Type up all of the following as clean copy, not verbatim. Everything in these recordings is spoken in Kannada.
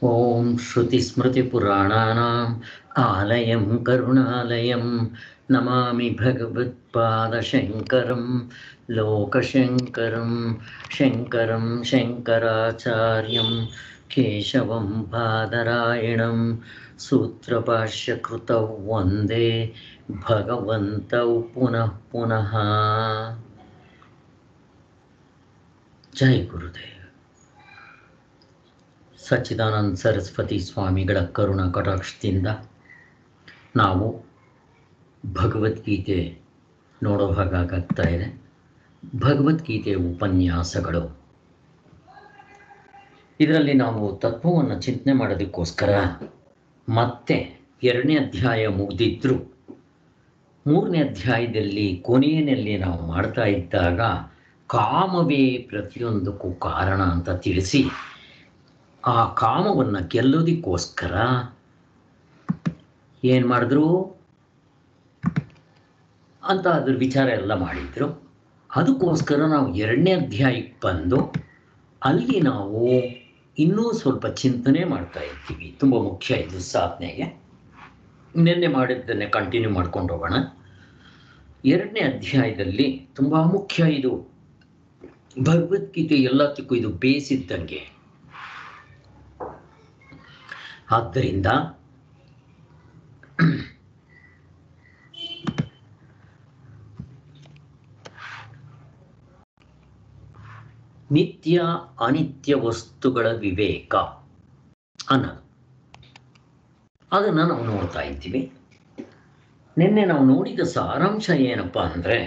ಓಂ ಶ್ರುತಿಸ್ಮೃತಿಪುರಾಣಾನಾಂ ಆಲಯಂ ಕರುಣಾಲಯಂ ನಮಾಮಿ ಭಗವತ್ಪಾದಶಂಕರಂ ಲೋಕಶಂಕರಂ ಶಂಕರಂ ಶಂಕರಾಚಾರ್ಯಂ ಕೇಶವಂ ಬಾದರಾಯಣಂ ಸೂತ್ರಭಾಷ್ಯಕೃತೌ ವಂದೇ ಭಗವಂತೌ ಪುನಃ ಪುನಃ. ಜೈ ಗುರುದೇವ್. ಸಚ್ಚಿದಾನಂದ ಸರಸ್ವತಿ ಸ್ವಾಮಿಗಳ ಕರುಣಾ ಕಟಾಕ್ಷದಿಂದ ನಾವು ಭಗವದ್ಗೀತೆ ನೋಡೋ ಹಾಗಾಗ್ತಾ ಇದೆ. ಭಗವದ್ಗೀತೆಯ ಉಪನ್ಯಾಸಗಳು, ಇದರಲ್ಲಿ ನಾವು ತತ್ವವನ್ನು ಚಿಂತನೆ ಮಾಡೋದಕ್ಕೋಸ್ಕರ ಮತ್ತೆ 2ನೇ ಅಧ್ಯಾಯ ಮುಗಿದಿದ್ರು 3ನೇ ಅಧ್ಯಾಯದಲ್ಲಿ ಕೊನೆಯಲ್ಲಿ ನಾವು ಮಾಡ್ತಾ ಇದ್ದಾಗ ಕಾಮವೇ ಪ್ರತಿಯೊಂದಕ್ಕೂ ಕಾರಣ ಅಂತ ತಿಳಿಸಿ, ಆ ಕಾಮವನ್ನು ಗೆಲ್ಲೋದಕ್ಕೋಸ್ಕರ ಏನು ಮಾಡಿದ್ರು ಅಂತ ಅದ್ರ ವಿಚಾರ ಎಲ್ಲ ಮಾಡಿದ್ರು. ಅದಕ್ಕೋಸ್ಕರ ನಾವು 2ನೇ ಅಧ್ಯಾಯಕ್ಕೆ ಬಂದು ಅಲ್ಲಿ ನಾವು ಇನ್ನೂ ಸ್ವಲ್ಪ ಚಿಂತನೆ ಮಾಡ್ತಾ ಇರ್ತೀವಿ. ತುಂಬ ಮುಖ್ಯ ಇದು ಸಾಧನೆಗೆ. ನಿನ್ನೆ ಮಾಡಿದ್ದನ್ನೇ ಕಂಟಿನ್ಯೂ ಮಾಡ್ಕೊಂಡು ಹೋಗೋಣ. 2ನೇ ಅಧ್ಯಾಯದಲ್ಲಿ ತುಂಬ ಮುಖ್ಯ ಇದು. ಭಗವದ್ಗೀತೆ ಎಲ್ಲದಕ್ಕೂ ಇದು ಬೇಸಿದ್ದಂಗೆ. ಆದ್ದರಿಂದ ನಿತ್ಯ ಅನಿತ್ಯ ವಸ್ತುಗಳ ವಿವೇಕ ಅನ್ನೋದು, ಅದನ್ನು ನಾವು ನೋಡ್ತಾ ಇದ್ದೀವಿ. ನಿನ್ನೆ ನಾವು ನೋಡಿದ ಸಾರಾಂಶ ಏನಪ್ಪ ಅಂದರೆ,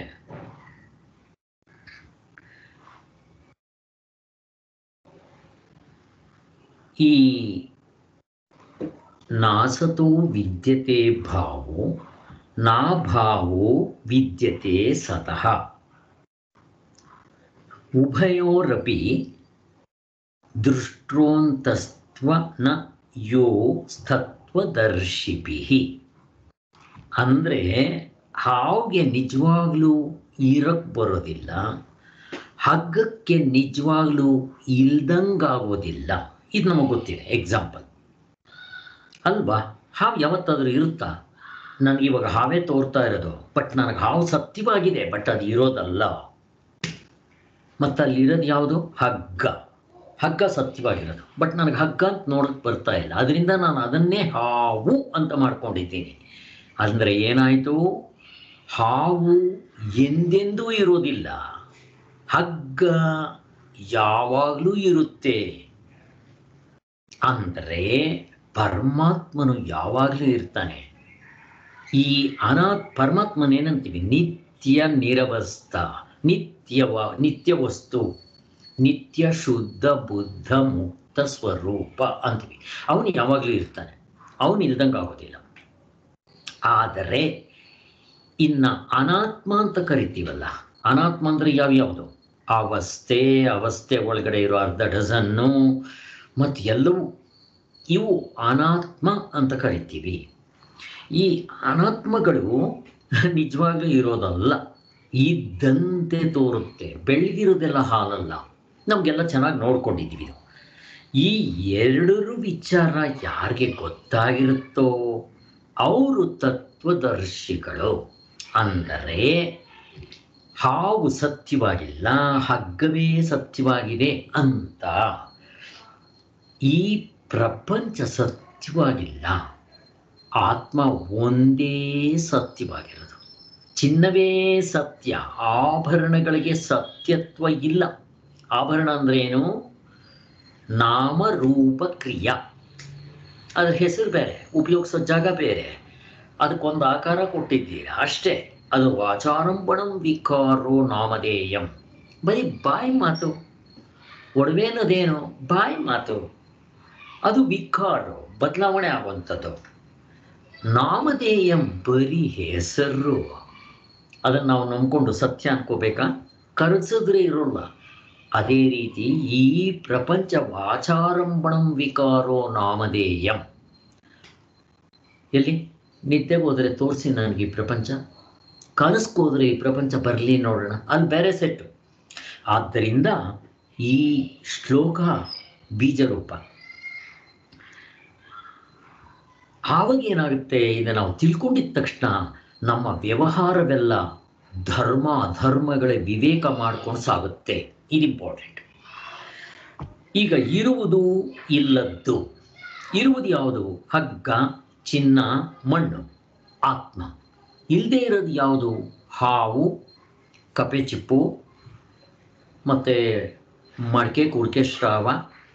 ಈ ನಾಸತೋ ವಿದ್ಯತೆ ಭಾವೋ ನಾ ಭಾವೋ ವಿದ್ಯತೆ ಸತಃ ಉಭಯೋರಪಿ ದೃಷ್ಟೋಂತಸ್ತ್ವ ನ ಯೋ ಸ್ಥತ್ವದರ್ಶಿಭಿಃ. ಅಂದರೆ ಹಾವಿಗೆ ನಿಜವಾಗ್ಲೂ ಇರಕ್ಕೆ ಬರೋದಿಲ್ಲ, ಹಗ್ಗಕ್ಕೆ ನಿಜವಾಗ್ಲೂ ಇಲ್ದಂಗಾಗೋದಿಲ್ಲ. ಇದು ನಮಗೆ ಗೊತ್ತಿದೆ, ಎಕ್ಸಾಂಪಲ್ ಅಲ್ವಾ? ಹಾವು ಯಾವತ್ತಾದರೂ ಇರುತ್ತಾ? ನನಗಿವಾಗ ಹಾವೇ ತೋರ್ತಾ ಇರೋದು, ಬಟ್ ನನಗೆ ಹಾವು ಸತ್ಯವಾಗಿದೆ, ಬಟ್ ಅದು ಇರೋದಲ್ಲ. ಮತ್ತು ಅಲ್ಲಿರೋದು ಯಾವುದು? ಹಗ್ಗ. ಹಗ್ಗ ಸತ್ಯವಾಗಿರೋದು, ಬಟ್ ನನಗೆ ಹಗ್ಗ ಅಂತ ನೋಡೋಕ್ಕೆ ಬರ್ತಾ ಇಲ್ಲ. ಅದರಿಂದ ನಾನು ಅದನ್ನೇ ಹಾವು ಅಂತ ಮಾಡ್ಕೊಂಡಿದ್ದೀನಿ. ಅಂದರೆ ಏನಾಯಿತು? ಹಾವು ಎಂದೆಂದೂ ಇರೋದಿಲ್ಲ, ಹಗ್ಗ ಯಾವಾಗಲೂ ಇರುತ್ತೆ. ಅಂದರೆ ಪರಮಾತ್ಮನು ಯಾವಾಗಲೂ ಇರ್ತಾನೆ. ಈ ಪರಮಾತ್ಮನೇನಂತೀವಿ? ನಿತ್ಯ ನಿರವಸ್ಥ, ನಿತ್ಯ ವಸ್ತು, ನಿತ್ಯ ಶುದ್ಧ ಬುದ್ಧ ಮುಕ್ತ ಸ್ವರೂಪ ಅಂತೀವಿ. ಅವನು ಯಾವಾಗಲೂ ಇರ್ತಾನೆ, ಅವನು ಇಲ್ದಂಗೆ ಆಗೋದಿಲ್ಲ. ಆದರೆ ಇನ್ನು ಅನಾತ್ಮ ಅಂತ ಕರಿತೀವಲ್ಲ, ಅನಾತ್ಮ ಅಂದರೆ ಯಾವ್ಯಾವುದು? ಅವಸ್ಥೆ ಒಳಗಡೆ ಇರೋ ಅರ್ಧ ಡಜನ್ನು ಮತ್ತು ಎಲ್ಲವೂ, ಇವು ಅನಾತ್ಮ ಅಂತ ಕರಿತೀವಿ. ಈ ಅನಾತ್ಮಗಳು ನಿಜವಾಗ್ಲೂ ಇರೋದಲ್ಲ, ಇದ್ದಂತೆ ತೋರುತ್ತೆ. ಬೆಳಗಿರೋದೆಲ್ಲ ಹಾಲಲ್ಲ, ನಮಗೆಲ್ಲ ಚೆನ್ನಾಗಿ ನೋಡ್ಕೊಂಡಿದ್ದೀವಿ. ಈ ಎರಡರ ವಿಚಾರ ಯಾರಿಗೆ ಗೊತ್ತಾಗಿರುತ್ತೋ ಅವರು ತತ್ವದರ್ಶಿಗಳು. ಅಂದರೆ ಹಾವು ಸತ್ಯವಾಗಿಲ್ಲ, ಹಗ್ಗವೇ ಸತ್ಯವಾಗಿದೆ ಅಂತ. ಈ ಪ್ರಪಂಚ ಸತ್ಯವಾಗಿಲ್ಲ, ಆತ್ಮ ಒಂದೇ ಸತ್ಯವಾಗಿರೋದು. ಚಿನ್ನವೇ ಸತ್ಯ, ಆಭರಣಗಳಿಗೆ ಸತ್ಯತ್ವ ಇಲ್ಲ. ಆಭರಣ ಅಂದರೆ ಏನು? ನಾಮರೂಪ ಕ್ರಿಯಾ. ಅದರ ಹೆಸರು ಬೇರೆ, ಉಪಯೋಗಿಸೋ ಜಾಗ ಬೇರೆ, ಅದಕ್ಕೊಂದು ಆಕಾರ ಕೊಟ್ಟಿದ್ದೀರಾ ಅಷ್ಟೇ. ಅದು ವಾಚಾರಂಭಣಂ ವಿಕಾರೋ ನಾಮಧೇಯಂ. ಬರೀ ಬಾಯಿ ಮಾತು. ಒಡವೆ ಅನ್ನೋದೇನು? ಬಾಯಿ ಮಾತು. ಅದು ವಿಕಾರೋ, ಬದಲಾವಣೆ ಆಗುವಂಥದ್ದು. ನಾಮಧೇಯಂ ಬರೀ ಹೆಸರು. ಅದನ್ನು ನಾವು ನಂಬ್ಕೊಂಡು ಸತ್ಯ ಅನ್ಕೋಬೇಕಾ? ಕರೆಸಿದ್ರೆ ಇರೋಲ್ಲ. ಅದೇ ರೀತಿ ಈ ಪ್ರಪಂಚ ವಾಚಾರಂಭಣಂ ವಿಕಾರೋ ನಾಮಧೇಯಂ. ಎಲ್ಲಿ ನಿದ್ದೆಗೆ ಹೋದರೆ ತೋರಿಸಿ ನನಗೆ ಈ ಪ್ರಪಂಚ, ಕನಸ್ಕೋದ್ರೆ ಈ ಪ್ರಪಂಚ ಬರಲಿ ನೋಡೋಣ, ಅಲ್ಲಿ ಬೇರೆ ಸೆಟ್ಟು. ಆದ್ದರಿಂದ ಈ ಶ್ಲೋಕ ಬೀಜರೂಪ. ಆವಾಗ ಏನಾಗುತ್ತೆ, ಇದನ್ನು ನಾವು ತಿಳ್ಕೊಂಡಿದ್ದ ತಕ್ಷಣ ನಮ್ಮ ವ್ಯವಹಾರವೆಲ್ಲ ಧರ್ಮ ಅಧರ್ಮಗಳ ವಿವೇಕ ಮಾಡ್ಕೊಂಡು ಸಾಗುತ್ತೆ. ಇದು ಇಂಪಾರ್ಟೆಂಟ್. ಈಗ ಇರುವುದು ಇಲ್ಲದ್ದು. ಇರುವುದು ಯಾವುದು? ಹಗ್ಗ, ಚಿನ್ನ, ಮಣ್ಣು, ಆತ್ಮ. ಇಲ್ಲದೆ ಇರೋದು ಯಾವುದು? ಹಾವು, ಕಪೆ ಚಿಪ್ಪು, ಮತ್ತು ಮಡಕೆ ಕುಡಿಕೆ ಶ್ರಾವ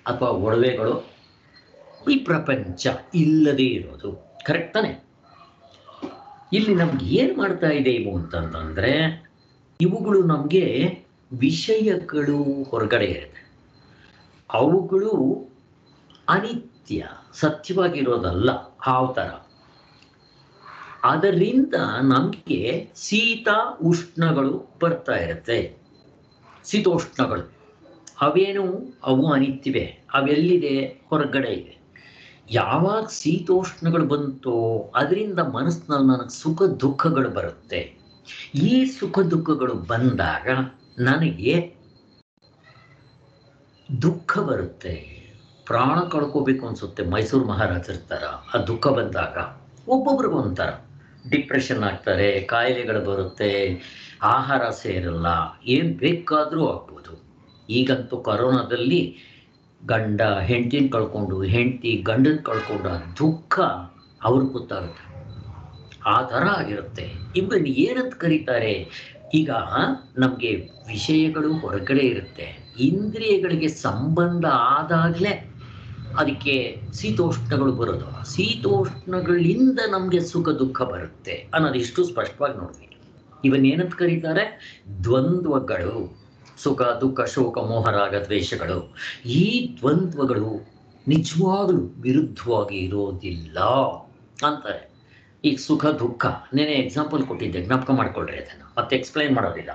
ಅಥವಾ ಒಡವೆಗಳು. ಈ ಪ್ರಪಂಚ ಇಲ್ಲದೇ ಇರೋದು. ಕರೆಕ್ಟ್ ತಾನೆ? ಇಲ್ಲಿ ನಮ್ಗೆ ಏನು ಮಾಡ್ತಾ ಇದೆ ಇವು ಅಂತಂತಂದರೆ, ಇವುಗಳು ನಮಗೆ ವಿಷಯಗಳು ಹೊರಗಡೆ ಇರುತ್ತೆ. ಅವುಗಳು ಅನಿತ್ಯ, ಸತ್ಯವಾಗಿರೋದಲ್ಲ, ಹಾವು ಥರ. ಅದರಿಂದ ನಮಗೆ ಶೀತ ಉಷ್ಣಗಳು ಬರ್ತಾ ಇರುತ್ತೆ. ಶೀತೋಷ್ಣಗಳು ಅವೇನು? ಅವು ಅನಿತ್ಯವೇ. ಅವೆಲ್ಲಿದೆ? ಹೊರಗಡೆ ಇದೆ. ಯಾವಾಗ ಶೀತೋಷ್ಣಗಳು ಬಂತೋ ಅದರಿಂದ ಮನಸ್ಸಿನಲ್ಲಿ ನನಗೆ ಸುಖ ದುಃಖಗಳು ಬರುತ್ತೆ. ಈ ಸುಖ ದುಃಖಗಳು ಬಂದಾಗ ನನಗೆ ದುಃಖ ಬರುತ್ತೆ, ಪ್ರಾಣ ಕಳ್ಕೋಬೇಕು ಅನ್ಸುತ್ತೆ. ಮೈಸೂರು ಮಹಾರಾಜರ ಥರ ಆ ದುಃಖ ಬಂದಾಗ ಒಬ್ಬೊಬ್ರಿಗೂ ಒಂಥರ ಡಿಪ್ರೆಷನ್ ಆಗ್ತಾರೆ, ಕಾಯಿಲೆಗಳು ಬರುತ್ತೆ, ಆಹಾರ ಸೇರಲ್ಲ, ಏನು ಬೇಕಾದರೂ ಆಗ್ಬೋದು. ಈಗಂತೂ ಕೊರೋನಾದಲ್ಲಿ ಗಂಡ ಹೆಂಡತಿನ ಕಳ್ಕೊಂಡು, ಹೆಂಡತಿ ಗಂಡನ ಕಳ್ಕೊಂಡು ಆ ದುಃಖ ಅವ್ರಿಗೆ ಗೊತ್ತಾಗುತ್ತೆ. ಆ ಥರ ಆಗಿರುತ್ತೆ. ಇವುಗಳನ್ನ ಏನಂತ ಕರೀತಾರೆ? ಈಗ ನಮಗೆ ವಿಷಯಗಳು ಹೊರಗಡೆ ಇರುತ್ತೆ, ಇಂದ್ರಿಯಗಳಿಗೆ ಸಂಬಂಧ ಆದಾಗಲೇ ಅದಕ್ಕೆ ಶೀತೋಷ್ಣಗಳು ಬರೋದು. ಶೀತೋಷ್ಣಗಳಿಂದ ನಮಗೆ ಸುಖ ದುಃಖ ಬರುತ್ತೆ ಅನ್ನೋದು ಇಷ್ಟು ಸ್ಪಷ್ಟವಾಗಿ ನೋಡ್ತೀವಿ. ಇವನ್ನೇನಂತ ಕರೀತಾರೆ? ದ್ವಂದ್ವಗಳು. ಸುಖ ದುಃಖ ಶೋಕ ಮೋಹ ರಾಗ ದ್ವೇಷಗಳು. ಈ ದ್ವಂದ್ವಗಳು ನಿಜವಾಗಲೂ ವಿರುದ್ಧವಾಗಿ ಇರೋದಿಲ್ಲ ಅಂತಾರೆ. ಈಗ ಸುಖ ದುಃಖ ನೆನೆ ಎಕ್ಸಾಂಪಲ್ ಕೊಟ್ಟಿದ್ದೆ, ಜ್ಞಾಪಕ ಮಾಡ್ಕೊಳ್ರಿ. ಅದನ್ನು ಮತ್ತೆ ಎಕ್ಸ್ಪ್ಲೈನ್ ಮಾಡೋದಿಲ್ಲ.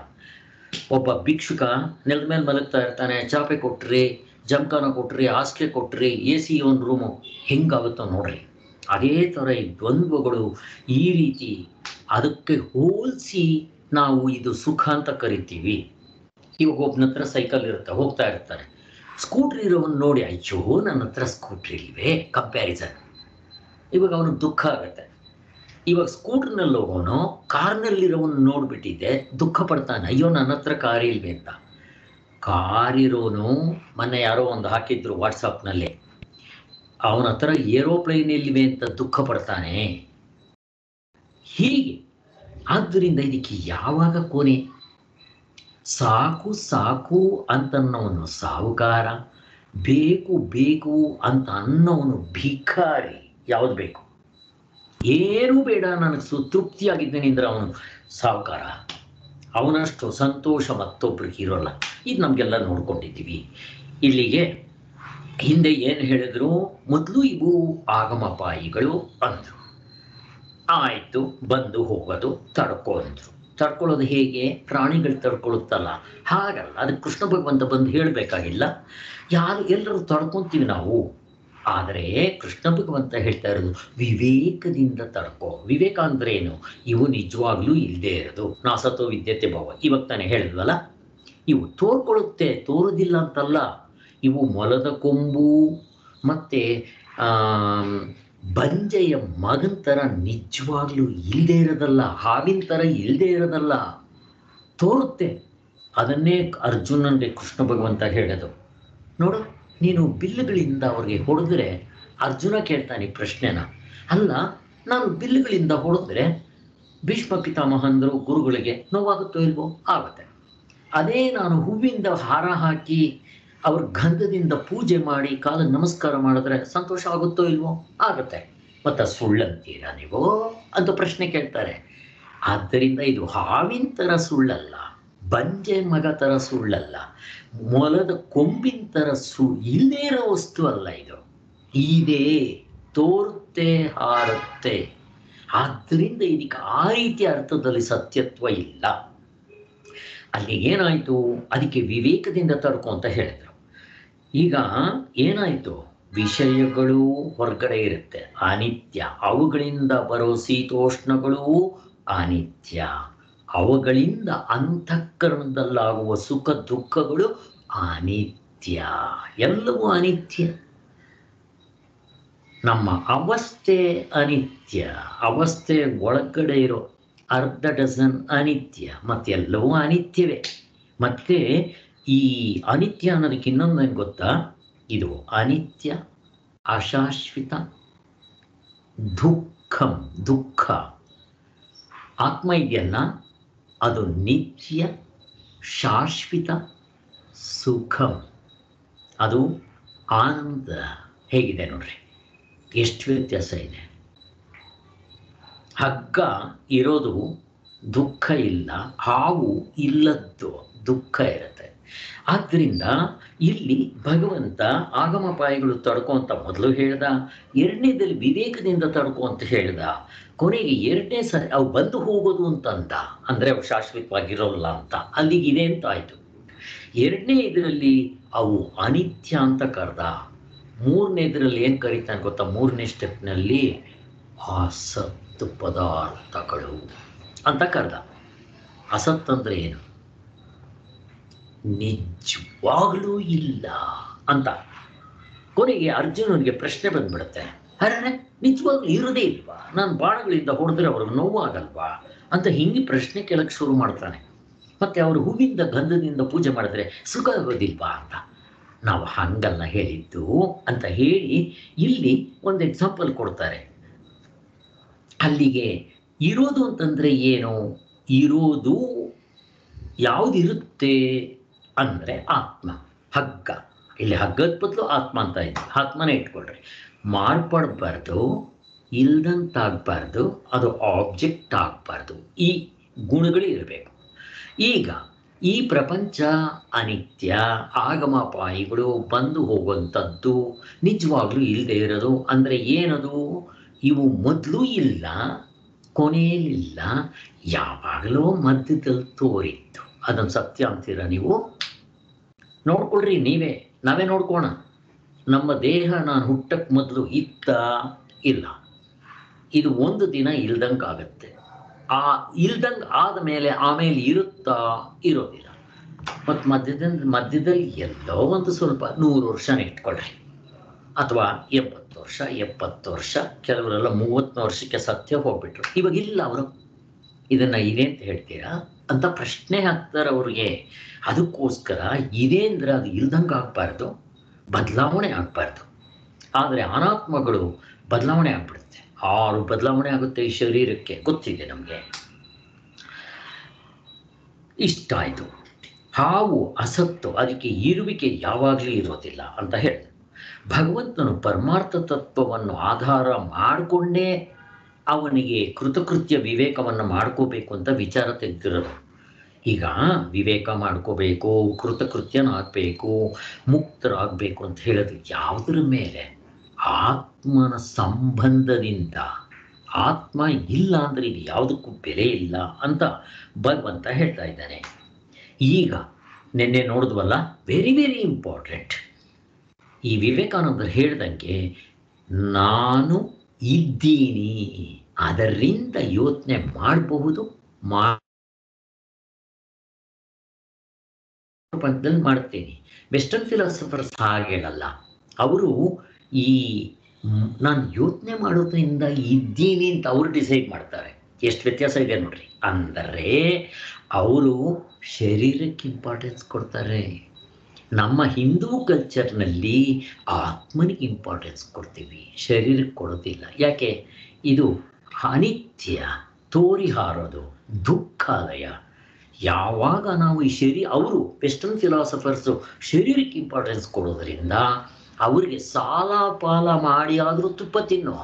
ಒಬ್ಬ ಭಿಕ್ಷುಕ ನೆಲದ ಮೇಲೆ ಮಲಗ್ತಾ ಇರ್ತಾನೆ, ಚಾಪೆ ಕೊಟ್ರಿ, ಜಮಖಾನ ಕೊಟ್ರಿ, ಹಾಸಿಗೆ ಕೊಟ್ರಿ, ಎ ಸಿ ಒಂದು ರೂಮು, ಹೆಂಗಾಗುತ್ತೋ ನೋಡ್ರಿ. ಅದೇ ಥರ ಈ ದ್ವಂದ್ವಗಳು ಈ ರೀತಿ ಅದಕ್ಕೆ ಹೋಲಿಸಿ ನಾವು ಇದು ಸುಖ ಅಂತ ಕರಿತೀವಿ. ಇವಾಗ ಒಬ್ಬನ ಹತ್ರ ಸೈಕಲ್ ಇರುತ್ತೆ, ಹೋಗ್ತಾ ಇರ್ತಾರೆ, ಸ್ಕೂಟ್ರಿ ಇರೋವನ್ನ ನೋಡಿ, ಅಯ್ಯೋ ನನ್ನ ಹತ್ರ ಸ್ಕೂಟ್ರಿ ಇಲ್ವೇ, ಕಂಪ್ಯಾರಿಸನ್. ಇವಾಗ ಅವನಿಗೆ ದುಃಖ ಆಗುತ್ತೆ. ಇವಾಗ ಸ್ಕೂಟ್ರ್ನಲ್ಲಿ ಹೋಗೋನು ಕಾರ್ನಲ್ಲಿರೋವನ್ನ ನೋಡ್ಬಿಟ್ಟಿದ್ದೆ, ದುಃಖ ಪಡ್ತಾನೆ, ಅಯ್ಯೋ ನನ್ನ ಹತ್ರ ಕಾರ್ ಇಲ್ವೇ ಅಂತ. ಕಾರಿರೋನು ಮೊನ್ನೆ ಯಾರೋ ಒಂದು ಹಾಕಿದ್ರು ವಾಟ್ಸಪ್ನಲ್ಲಿ, ಅವನ ಹತ್ರ ಏರೋಪ್ಲೇನ್ ಇಲ್ವೇ ಅಂತ ದುಃಖ ಪಡ್ತಾನೆ. ಹೀಗೆ ಆದ್ದರಿಂದ ಇದಕ್ಕೆ ಯಾವಾಗ ಕೊನೆ? ಸಾಕು ಸಾಕು ಅಂತನ್ನೋನು ಸಾಹುಕಾರ, ಬೇಕು ಬೇಕು ಅಂತ ಅನ್ನೋನು ಭಿಕಾರಿ. ಯಾವುದು ಬೇಕು? ಏನೂ ಬೇಡ, ನನಗೆ ತೃಪ್ತಿಯಾಗಿದ್ದೇನೆ ಅಂದರೆ ಅವನು ಸಾಹುಕಾರ. ಅವನಷ್ಟು ಸಂತೋಷ ಮತ್ತೊಬ್ರಿಗೆ ಇರೋಲ್ಲ. ಇದು ನಮಗೆಲ್ಲ ನೋಡ್ಕೊಂಡಿದ್ದೀವಿ. ಇಲ್ಲಿಗೆ ಹಿಂದೆ ಏನು ಹೇಳಿದ್ರು? ಮೊದಲು ಇವು ಆಗಮಪಾಯಿಗಳು ಅಂದರು. ಆಯಿತು, ಬಂದು ಹೋಗೋದು ತಡ್ಕೊ ಅಂದರು. ತಡ್ಕೊಳ್ಳೋದು ಹೇಗೆ? ಪ್ರಾಣಿಗಳು ತಡ್ಕೊಳ್ಳುತ್ತಲ್ಲ, ಹಾಗಲ್ಲ. ಅದಕ್ಕೆ ಕೃಷ್ಣ ಭಗವಂತ ಬಂದು ಹೇಳಬೇಕಾಗಿಲ್ಲ. ಎಲ್ಲರೂ ತಡ್ಕೊತೀವಿ ನಾವು. ಆದರೆ ಕೃಷ್ಣ ಭಗವಂತ ಹೇಳ್ತಾ ಇರೋದು ವಿವೇಕದಿಂದ ತಡ್ಕೋ. ವಿವೇಕ ಅಂದ್ರೆ ಏನು? ಇವು ನಿಜವಾಗ್ಲೂ ಇಲ್ಲದೆ ಇರೋದು. ನಾಸತೋ ವಿದ್ಯತೆ ಭಾವ, ಇವಾಗ ತಾನೇ ಹೇಳಿದ್ವಲ್ಲ. ಇವು ತೋರ್ಕೊಳ್ಳುತ್ತೆ, ತೋರೋದಿಲ್ಲ ಅಂತಲ್ಲ. ಇವು ಮೊಲದ ಕೊಂಬು ಮತ್ತು ಬಂಜೆಯ ಮಗನ ಥರ ನಿಜವಾಗ್ಲೂ ಇಲ್ಲದೆ ಇರೋದಲ್ಲ, ಹಾವಿನ ಥರ ಇಲ್ಲದೆ ಇರೋದಲ್ಲ, ತೋರುತ್ತೆ. ಅದನ್ನೇ ಅರ್ಜುನನಿಗೆ ಕೃಷ್ಣ ಭಗವಂತ ಹೇಳೋದು. ನೋಡು, ನೀನು ಬಿಲ್ಲುಗಳಿಂದ ಅವ್ರಿಗೆ ಹೊಡೆದ್ರೆ, ಅರ್ಜುನ ಕೇಳ್ತಾನೆ ಪ್ರಶ್ನೆನ, ಅಲ್ಲ ನಾನು ಬಿಲ್ಲುಗಳಿಂದ ಹೊಡೆದ್ರೆ ಭೀಷ್ಮ ಪಿತಾಮಹಂದರು ಗುರುಗಳಿಗೆ ನೋವಾಗುತ್ತೋ ಇಲ್ವೋ? ಆಗುತ್ತೆ. ಅದೇ ನಾನು ಹೂವಿಂದ ಹಾರ ಹಾಕಿ ಅವ್ರ ಗಂಧದಿಂದ ಪೂಜೆ ಮಾಡಿ ಕಾಲಿಗೆ ನಮಸ್ಕಾರ ಮಾಡಿದ್ರೆ ಸಂತೋಷ ಆಗುತ್ತೋ ಇಲ್ವೋ? ಆಗುತ್ತೆ. ಮತ್ತು ಸುಳ್ಳಂತೀರಾ ನೀವು ಅಂತ ಪ್ರಶ್ನೆ ಕೇಳ್ತಾರೆ. ಆದ್ದರಿಂದ ಇದು ಹಾವಿನ ಥರ ಸುಳ್ಳಲ್ಲ, ಬಂಜೆ ಮಗ ಥರ ಸುಳ್ಳಲ್ಲ, ಮೊಲದ ಕೊಂಬಿನ ಥರ ಇಲ್ಲದೇ ಇರೋ ವಸ್ತು ಅಲ್ಲ. ಇದು ಇದೆ, ತೋರುತ್ತೆ, ಹಾರುತ್ತೆ. ಆದ್ದರಿಂದ ಇದಕ್ಕೆ ಆ ರೀತಿಯ ಅರ್ಥದಲ್ಲಿ ಸತ್ಯತ್ವ ಇಲ್ಲ. ಅಲ್ಲಿ ಏನಾಯಿತು? ಅದಕ್ಕೆ ವಿವೇಕದಿಂದ ತಡ್ಕೊ ಅಂತ ಹೇಳಿದ್ರು. ಈಗ ಏನಾಯಿತು? ವಿಷಯಗಳು ಹೊರಗಡೆ ಇರುತ್ತೆ, ಅನಿತ್ಯ. ಅವುಗಳಿಂದ ಬರೋ ಶೀತೋಷ್ಣಗಳು ಅನಿತ್ಯ. ಅವುಗಳಿಂದ ಅಂತಃಕರಣದಲ್ಲಾಗುವ ಸುಖ ದುಃಖಗಳು ಅನಿತ್ಯ. ಎಲ್ಲವೂ ಅನಿತ್ಯ. ನಮ್ಮ ಅವಸ್ಥೆ ಅನಿತ್ಯ, ಅವಸ್ಥೆ ಒಳಗಡೆ ಇರೋ ಅರ್ಧ ಡಜನ್ ಅನಿತ್ಯ, ಮತ್ತೆಲ್ಲವೂ ಅನಿತ್ಯವೇ. ಮತ್ತೆ ಈ ಅನಿತ್ಯ ಅನ್ನೋದಕ್ಕೆ ಇನ್ನೊಂದು ನಂಗೆ ಗೊತ್ತಾ, ಇದು ಅನಿತ್ಯ, ಅಶಾಶ್ವತ, ದುಃಖಂ ದುಃಖ. ಆತ್ಮ ಇದೆಯಲ್ಲ ಅದು ನಿತ್ಯ, ಶಾಶ್ವತ, ಸುಖಂ, ಅದು ಆನಂದ. ಹೇಗಿದೆ ನೋಡ್ರಿ, ಎಷ್ಟು ವ್ಯತ್ಯಾಸ ಇದೆ. ಹಗ್ಗ ಇರೋದು ದುಃಖ ಇಲ್ಲ, ಹಾವು ಇಲ್ಲದ್ದು ದುಃಖ ಇರುತ್ತೆ. ಆದ್ದರಿಂದ ಇಲ್ಲಿ ಭಗವಂತ ಆಗಮಪಾಯಗಳು ತಡ್ಕೊ ಅಂತ ಮೊದಲು ಹೇಳ್ದ, ಎರಡನೇದಲ್ಲಿ ವಿವೇಕದಿಂದ ತಡ್ಕೊ ಅಂತ ಹೇಳ್ದ, ಕೊನೆಗೆ ಎರಡನೇ ಸರಿ ಅವು ಬಂದು ಹೋಗೋದು ಅಂತಂದ, ಅಂದರೆ ಅವು ಶಾಶ್ವತವಾಗಿರೋಲ್ಲ ಅಂತ, ಅಲ್ಲಿಗಿದೆ ಅಂತ ಆಯಿತು. ಎರಡನೇ ಇದರಲ್ಲಿ ಅವು ಅನಿತ್ಯ ಅಂತ ಕರೆದ. ಮೂರನೇದರಲ್ಲಿ ಏನು ಕರೀತಾನೆ ಗೊತ್ತಾ, ಮೂರನೇ ಸ್ಟೆಪ್ನಲ್ಲಿ ಅಸತ್ತು ಪದಾರ್ಥಗಳು ಅಂತ ಕರೆದ. ಅಸತ್ ಅಂದರೆ ಏನು, ನಿಜವಾಗ್ಲೂ ಇಲ್ಲ ಅಂತ. ಕೊನೆಗೆ ಅರ್ಜುನನಿಗೆ ಪ್ರಶ್ನೆ ಬಂದ್ಬಿಡುತ್ತೆ, ಅರೆ ನಿಜವಾಗ್ಲೂ ಇರೋದೇ ಇಲ್ವಾ, ನಾನು ಬಾಣಗಳಿಂದ ಹೊಡೆದ್ರೆ ಅವ್ರಿಗೆ ನೋವಾಗಲ್ವಾ ಅಂತ ಹಿಂಗೆ ಪ್ರಶ್ನೆ ಕೇಳಕ್ಕೆ ಶುರು ಮಾಡ್ತಾನೆ. ಮತ್ತೆ ಅವರು ಹೂವಿಂದ ಗಂಧದಿಂದ ಪೂಜೆ ಮಾಡಿದ್ರೆ ಸುಖ ಆಗೋದಿಲ್ವಾ ಅಂತ. ನಾವು ಹಂಗಲ್ಲ ಹೇಳಿದ್ದು ಅಂತ ಹೇಳಿ ಇಲ್ಲಿ ಒಂದು ಎಕ್ಸಾಂಪಲ್ ಕೊಡ್ತಾರೆ. ಅಲ್ಲಿಗೆ ಇರೋದು ಅಂತಂದ್ರೆ ಏನು, ಇರೋದು ಯಾವುದಿರುತ್ತೆ ಅಂದರೆ ಆತ್ಮ. ಹಗ್ಗ, ಇಲ್ಲಿ ಹಗ್ಗದ ಬದಲು ಆತ್ಮ ಅಂತ ಇದೆ, ಆತ್ಮನೇ ಇಟ್ಕೊಳ್ರಿ. ಮಾರ್ಪಡಬಾರ್ದು, ಇಲ್ದಂತಾಗಬಾರ್ದು, ಅದು ಆಬ್ಜೆಕ್ಟ್ ಆಗಬಾರ್ದು, ಈ ಗುಣಗಳು ಇರಬೇಕು. ಈಗ ಈ ಪ್ರಪಂಚ ಅನಿತ್ಯ, ಆಗಮಪಾಯಿಗಳು ಬಂದು ಹೋಗುವಂಥದ್ದು, ನಿಜವಾಗ್ಲೂ ಇಲ್ಲದೆ ಇರೋದು ಅಂದರೆ ಏನದು, ಇವು ಮೊದಲು ಇಲ್ಲ, ಕೊನೆಯಲ್ಲಿಲ್ಲ, ಯಾವಾಗಲೂ ಮಧ್ಯದಲ್ಲಿ ತೋರಿತ್ತು. ಅದನ್ನು ಸತ್ಯ ಅಂತೀರ ನೀವು? ನೋಡ್ಕೊಳ್ರಿ ನೀವೇ, ನಾವೇ ನೋಡ್ಕೋಣ. ನಮ್ಮ ದೇಹ ನಾನು ಹುಟ್ಟಕ್ಕೆ ಮೊದಲು ಇತ್ತ ಇಲ್ಲ, ಇದು ಒಂದು ದಿನ ಇಲ್ದಂಗೆ ಆಗುತ್ತೆ. ಆ ಇಲ್ದಂಗೆ ಆದಮೇಲೆ ಆಮೇಲೆ ಇರುತ್ತಾ, ಇರೋದಿಲ್ಲ. ಮತ್ತು ಮಧ್ಯದಲ್ಲಿ ಎಲ್ಲೋ ಒಂದು ಸ್ವಲ್ಪ 100 ವರ್ಷನೇ ಇಟ್ಕೊಳ್ರಿ, ಅಥವಾ 70 ವರ್ಷ, ಕೆಲವರೆಲ್ಲ 30 ವರ್ಷಕ್ಕೆ ಸತ್ಯ ಹೋಗ್ಬಿಟ್ರು. ಇವಾಗ ಇಲ್ಲ, ಅವರು ಇದನ್ನು ಇದೆ ಅಂತ ಹೇಳ್ತೀರಾ ಅಂತ ಪ್ರಶ್ನೆ ಹಾಕ್ತಾರೆ ಅವ್ರಿಗೆ. ಅದಕ್ಕೋಸ್ಕರ ಇದೆ ಅಂದರೆ ಅದು ಇಲ್ದಂಗೆ ಆಗಬಾರ್ದು, ಬದಲಾವಣೆ ಆಗಬಾರ್ದು. ಆದರೆ ಅನಾತ್ಮಗಳು ಬದಲಾವಣೆ ಆಗ್ಬಿಡುತ್ತೆ. 6 ಬದಲಾವಣೆ ಆಗುತ್ತೆ ಈ ಶರೀರಕ್ಕೆ, ಗೊತ್ತಿದೆ ನಮಗೆ. ಇಷ್ಟ ಆಯಿತು. ಹಾವು ಅಸತ್ತು, ಅದಕ್ಕೆ ಇರುವಿಕೆ ಯಾವಾಗಲೂ ಇರೋದಿಲ್ಲ ಅಂತ ಹೇಳಿದೆ. ಭಗವಂತನು ಪರಮಾರ್ಥ ತತ್ವವನ್ನು ಆಧಾರ ಮಾಡಿಕೊಂಡೇ ಅವನಿಗೆ ಕೃತಕೃತ್ಯ ವಿವೇಕವನ್ನು ಮಾಡ್ಕೋಬೇಕು ಅಂತ ವಿಚಾರ ತೆಗೆದಿರೋದು. ಈಗ ವಿವೇಕ ಮಾಡ್ಕೋಬೇಕು, ಕೃತಕೃತ್ಯನಾಗಬೇಕು, ಮುಕ್ತರಾಗಬೇಕು ಅಂತ ಹೇಳೋದು ಯಾವುದರ ಮೇಲೆ, ಆತ್ಮನ ಸಂಬಂಧದಿಂದ. ಆತ್ಮ ಇಲ್ಲ ಅಂದರೆ ಇದು ಯಾವುದಕ್ಕೂ ಬೆಲೆ ಇಲ್ಲ ಅಂತ ಭಗವಂತ ಹೇಳ್ತಾ ಇದ್ದಾನೆ. ಈಗ ನಿನ್ನೆ ನೋಡಿದ್ವಲ್ಲ, ವೆರಿ ವೆರಿ ಇಂಪಾರ್ಟೆಂಟ್. ಈ ವಿವೇಕಾನಂದರು ಹೇಳ್ದಂಗೆ ನಾನು ಇದ್ದೀನಿ, ಅದರಿಂದ ಯೋಚನೆ ಮಾಡಬಹುದು, ಪ್ರಪಂಚದಲ್ಲಿ ಮಾಡ್ತೀನಿ. ವೆಸ್ಟರ್ನ್ ಫಿಲಾಸಫರ್ಸ್ ಹಾಗೆ ಹೇಳಲ್ಲ. ಅವರು ಈ ನಾನು ಯೋಚನೆ ಮಾಡೋದ್ರಿಂದ ಇದ್ದೀನಿ ಅಂತ ಅವರು ಡಿಸೈಡ್ ಮಾಡ್ತಾರೆ. ಎಷ್ಟು ವ್ಯತ್ಯಾಸ ಇದೆ ನೋಡ್ರಿ. ಅಂದರೆ ಅವರು ಶರೀರಕ್ಕೆ ಇಂಪಾರ್ಟೆನ್ಸ್ ಕೊಡ್ತಾರೆ. ನಮ್ಮ ಹಿಂದೂ ಕಲ್ಚರ್ನಲ್ಲಿ ಆತ್ಮನಿಗೆ ಇಂಪಾರ್ಟೆನ್ಸ್ ಕೊಡ್ತೀವಿ, ಶರೀರಕ್ಕೆ ಕೊಡೋದಿಲ್ಲ. ಯಾಕೆ? ಇದು ಅನಿತ್ಯ, ತೋರಿ ಹಾರೋದು, ದುಃಖಾಲಯ. ಯಾವಾಗ ನಾವು ಈ ಅವರು ವೆಸ್ಟರ್ನ್ ಫಿಲಾಸಫರ್ಸು ಶರೀರಕ್ಕೆ ಇಂಪಾರ್ಟೆನ್ಸ್ ಕೊಡೋದ್ರಿಂದ ಅವರಿಗೆ ಸಾಲ ಪಾಲ ಮಾಡಿ ಆದರೂ ತುಪ್ಪ ತಿನ್ನೋ,